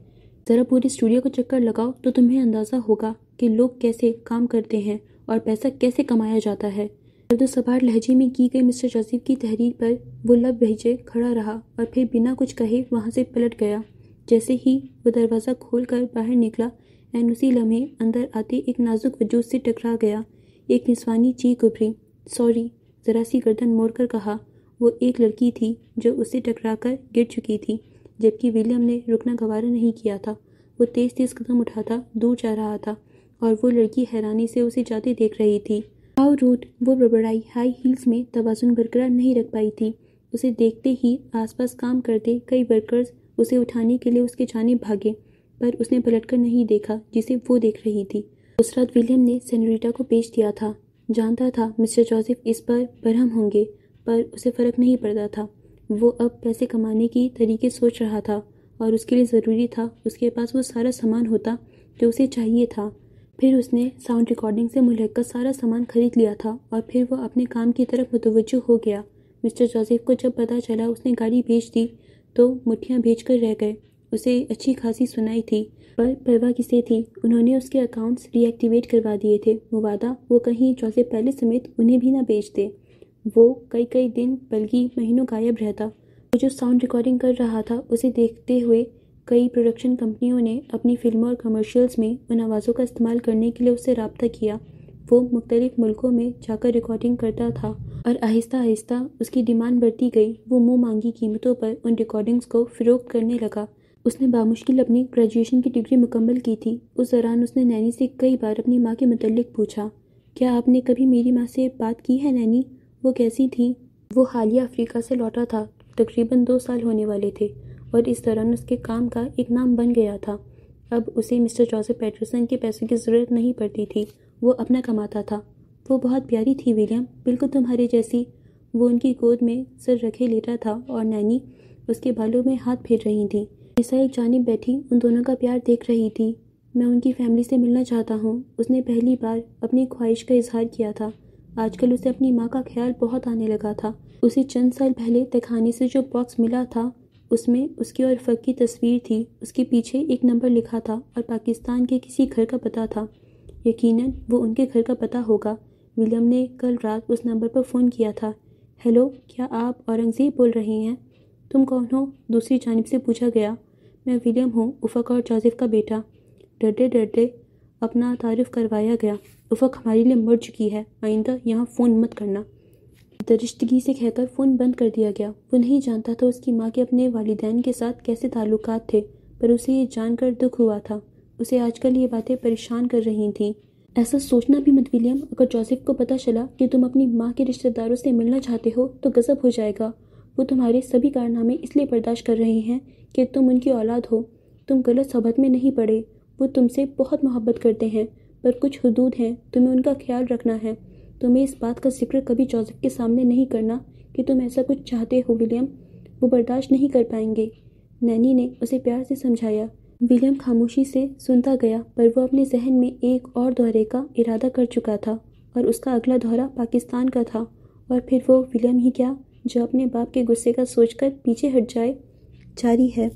ذرا پورے اسٹوڈیو کو چکر لگاؤ تو تمہیں اندازہ ہوگا کہ لوگ کیسے کام کرتے ہیں اور پیسہ کیسے کمایا جاتا ہے۔ سرد و سباٹ لہجے میں کی گئی مسٹر جوزف کی تحریر پر وہ لب بھیجے کھڑا رہا اور پھر بنا کچھ کہے وہاں سے پلٹ گیا۔ جیسے ہی وہ دروازہ کھول کر باہر نکلا، عین اسی لمحے اندر آتے ایک نازک وجود سے ٹکرا گیا۔ ایک نسوانی چیخ ابھری۔ سوری، ذرا سی گردن موڑ کر کہا۔ وہ ایک لڑکی تھی جو اس سے ٹکرا کر گر چکی تھی، جبکہ ولیم نے رکنا گوارا نہیں کیا تھا۔ وہ تیز تیز قدم اٹھاتا دور جا رہا تھا، اور وہ لڑکی حیرانی سے اسے جاتے دیکھ رہی تھی۔ ہاؤ روڈ، وہ بڑبڑائی۔ ہائی ہیلز میں توازن برقرار نہیں رکھ پائی تھی۔ اسے دیکھتے ہی آس پاس کام کرتے کئی ورکرز اسے اٹھانے کے لیے اس کی جانب بھاگے، پر اس نے پلٹ کر نہیں دیکھا جسے وہ دیکھ رہی تھی۔ اس رات ولیم نے سینوریٹا کو بیچ دیا تھا۔ جانتا تھا مسٹر جوزف اس پر برہم ہوں گے، پر اسے فرق نہیں پڑتا تھا۔ وہ اب پیسے کمانے کی طریقے سوچ رہا تھا، اور اس کے لیے ضروری تھا اس کے پاس وہ سارا سامان ہوتا جو اسے چاہیے تھا۔ پھر اس نے ساؤنڈ ریکارڈنگ سے ملحقہ سارا سامان خرید لیا تھا، اور پھر وہ اپنے کام کی طرف متوجہ ہو گیا۔ مسٹر جوزف کو جب پتہ چلا اس نے گاڑی بیچ دی تو مٹھیاں بھیج کر رہ گئے۔ اسے اچھی خاصی سنائی تھی، پر پرواہ کسے تھی؟ انہوں نے اس کے اکاؤنٹس ری ایکٹیویٹ کروا دیے تھے۔ مبادا وہ کہیں جوزف پیلس سمیت انہیں بھی نہ بیچ دے۔ وہ کئی دن بلکہ مہینوں غائب رہتا۔ وہ جو ساؤنڈ ریکارڈنگ کر رہا تھا اسے دیکھتے ہوئے کئی پروڈکشن کمپنیوں نے اپنی فلموں اور کمرشلز میں ان آوازوں کا استعمال کرنے کے لیے اس سے رابطہ کیا۔ وہ مختلف ملکوں میں جا کر ریکارڈنگ کرتا تھا، اور آہستہ آہستہ اس کی ڈیمانڈ بڑھتی گئی۔ وہ منہ مانگی قیمتوں پر ان ریکارڈنگز کو فروخت کرنے لگا۔ اس نے بامشکل اپنی گریجویشن کی ڈگری مکمل کی تھی۔ اس دوران اس نے نینی سے کئی بار اپنی ماں کے متعلق پوچھا، کیا آپ نے کبھی میری ماں سے بات کی ہے نینی؟ وہ کیسی تھی؟ وہ حالیہ افریقہ سے لوٹا تھا، تقریباً 2 سال ہونے والے تھے، اور اس دوران اس کے کام کا ایک نام بن گیا تھا۔ اب اسے مسٹر جوزف پیٹرسن کے پیسوں کی ضرورت نہیں پڑتی تھی، وہ اپنا کماتا تھا۔ وہ بہت پیاری تھی ولیم، بالکل تمہارے جیسی۔ وہ ان کی گود میں سر رکھے لیٹا تھا، اور نینی اس کے بالوں میں ہاتھ پھیر رہی تھی۔ نسا ایک جانب بیٹھی ان دونوں کا پیار دیکھ رہی تھی۔ میں ان کی فیملی سے ملنا چاہتا ہوں، اس نے پہلی بار اپنی خواہش کا اظہار کیا تھا۔ آج کل اسے اپنی ماں کا خیال بہت آنے لگا تھا۔ اسے چند سال پہلے تہخانے سے جو باکس ملا تھا اس میں اس کی اور افق کی تصویر تھی۔ اس کے پیچھے ایک نمبر لکھا تھا اور پاکستان کے کسی گھر کا پتہ تھا۔ یقیناً وہ ان کے گھر کا پتہ ہوگا۔ ولیم نے کل رات اس نمبر پر فون کیا تھا۔ ہیلو، کیا آپ اورنگزیب بول رہے ہیں؟ تم کون ہو؟ دوسری جانب سے پوچھا گیا۔ میں ولیم ہوں، افق اور جوزف کا بیٹا۔ ڈرتے ڈرتے اپنا تعارف کروایا گیا۔ افق ہمارے لیے مر چکی ہے، آئندہ یہاں فون مت کرنا۔ درشتگی سے کہہ کر فون بند کر دیا گیا۔ وہ نہیں جانتا تھا اس کی ماں کے اپنے والدین کے ساتھ کیسے تعلقات تھے، پر اسے یہ جان کر دکھ ہوا تھا۔ اسے آج کل یہ باتیں پریشان کر رہی تھیں۔ ایسا سوچنا بھی مت ولیم، اگر جوزف کو پتہ چلا کہ تم اپنی ماں کے رشتہ داروں سے ملنا چاہتے ہو تو غضب ہو جائے گا۔ وہ تمہارے سبھی کارنامے اس لیے برداشت کر رہے ہیں کہ تم ان کی اولاد ہو۔ تم غلط صحبت میں نہیں پڑے۔ وہ تم سے بہت محبت کرتے ہیں، پر کچھ حدود ہیں، تمہیں ان کا خیال رکھنا ہے۔ تمہیں اس بات کا ذکر کبھی جوزف کے سامنے نہیں کرنا کہ تم ایسا کچھ چاہتے ہو ولیم، وہ برداشت نہیں کر پائیں گے۔ نینی نے اسے پیار سے سمجھایا۔ ولیم خاموشی سے سنتا گیا، پر وہ اپنے ذہن میں ایک اور دورے کا ارادہ کر چکا تھا، اور اس کا اگلا دورہ پاکستان کا تھا۔ اور پھر وہ ولیم ہی کیا جو اپنے باپ کے غصے کا سوچ کر پیچھے ہٹ جائے۔ جاری ہے۔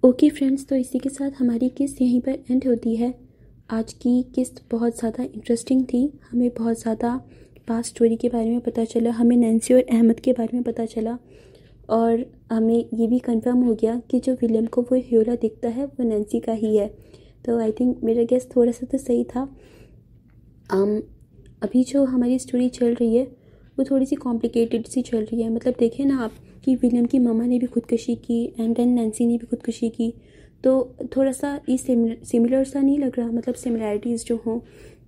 اوکے فرینڈز، تو اسی کے ساتھ ہماری قسط یہیں پر اینڈ ہوتی ہے۔ آج کی قسط بہت زیادہ انٹرسٹنگ تھی۔ ہمیں بہت زیادہ پاسٹ اسٹوری کے بارے میں پتہ چلا، ہمیں نینسی اور احمد کے بارے میں پتہ چلا، اور ہمیں یہ بھی کنفرم ہو گیا کہ جو ولیم کو وہ ہیولا دکھتا ہے وہ نینسی کا ہی ہے۔ تو آئی تھنک میرا گیس تھوڑا سا تو صحیح تھا۔ ابھی جو ہماری اسٹوری چل رہی ہے وہ تھوڑی سی کمپلیکیٹڈ سی چل رہی ہے۔ مطلب دیکھیں نا آپ کہ ولیم کی ماما نے بھی خودکشی کی اینڈ دین نینسی نے بھی خودکشی کی، تو تھوڑا سا یہ سملر سا نہیں لگ رہا، مطلب سملیرٹیز جو ہوں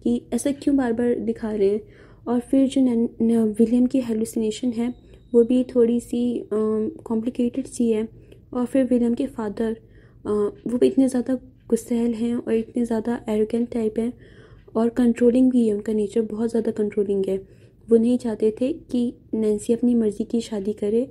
کہ ایسا کیوں بار بار دکھا رہے ہیں۔ اور پھر جو ولیم کی ہیلوسینیشن ہے وہ بھی تھوڑی سی کمپلیکیٹڈ سی ہے۔ اور پھر ولیم کے فادر وہ بھی اتنے زیادہ غصیل ہیں اور اتنے زیادہ ایروگینٹ ٹائپ ہیں، اور کنٹرولنگ بھی ہے، ان کا نیچر بہت زیادہ کنٹرولنگ ہے۔ وہ نہیں چاہتے تھے کہ نینسی اپنی مرضی کی شادی کرے،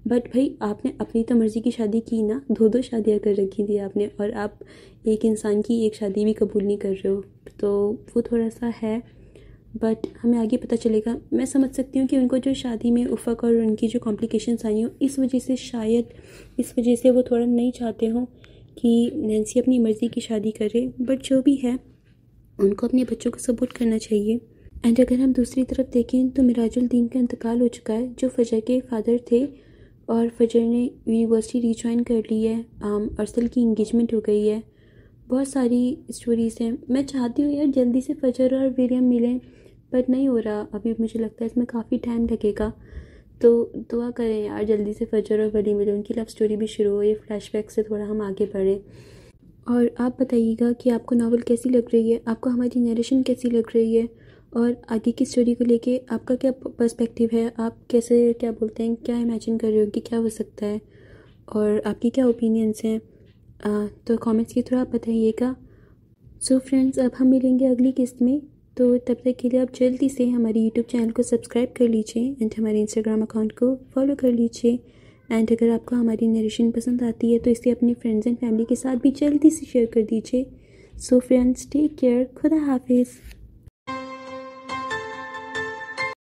بٹ بھائی آپ نے اپنی تو مرضی کی شادی کی نا، دو شادیاں کر رکھی تھی آپ نے، اور آپ ایک انسان کی ایک شادی بھی قبول نہیں کر رہے ہو، تو وہ تھوڑا سا ہے۔ بٹ ہمیں آگے پتہ چلے گا۔ میں سمجھ سکتی ہوں کہ ان کو جو شادی میں افق اور ان کی جو کمپلیکیشنس آئی ہوں، اس وجہ سے شاید اس وجہ سے وہ تھوڑا نہیں چاہتے ہوں کہ نینسی اپنی مرضی کی شادی کرے، بٹ جو بھی ہے ان کو اپنے بچوں کو سپورٹ کرنا چاہیے۔ اینڈ اگر ہم دوسری طرف دیکھیں تو مراج الدین کا انتقال ہو چکا ہے، جو فجر کے فادر تھے، اور فجر نے یونیورسٹی ری جوائن کر لی ہے، ارسل کی انگیجمنٹ ہو گئی ہے۔ بہت ساری اسٹوریز ہیں۔ میں چاہتی ہوں یار جلدی سے فجر اور ولیم ملیں، بٹ نہیں ہو رہا ابھی، مجھے لگتا ہے اس میں کافی ٹائم لگے گا۔ تو دعا کریں یار جلدی سے فجر اور ولی ملیں، ان کی لو اسٹوری بھی شروع ہو، یہ فلیش بیک سے تھوڑا ہم آگے بڑھیں۔ اور آپ بتائیے گا کہ آپ کو ناول کیسی لگ رہی ہے، آپ کو ہماری نیریشن کیسی لگ رہی ہے، اور آگے کی اسٹوری کو لے کے آپ کا کیا پرسپیکٹیو ہے، آپ کیسے کیا بولتے ہیں، کیا امیجن کر رہے ہو کہ کیا ہو سکتا ہے، اور آپ کی کیا اوپینینس ہیں، تو کامنٹس کے تھرو آپ بتائیے گا۔ سو فرینڈز، اب ہم ملیں گے اگلی قسط میں، تو تب تک کے لیے آپ جلدی سے ہماری یوٹیوب چینل کو سبسکرائب کر لیجئے اینڈ ہمارے انسٹاگرام اکاؤنٹ کو فالو کر لیجئے۔ اینڈ اگر آپ کو ہماری نیریشن پسند آتی ہے تو اسے اپنے فرینڈز اینڈ فیملی کے ساتھ بھی جلدی سے شیئر کر دیجئے۔ سو فرینڈز، ٹیک کیئر، خدا حافظ۔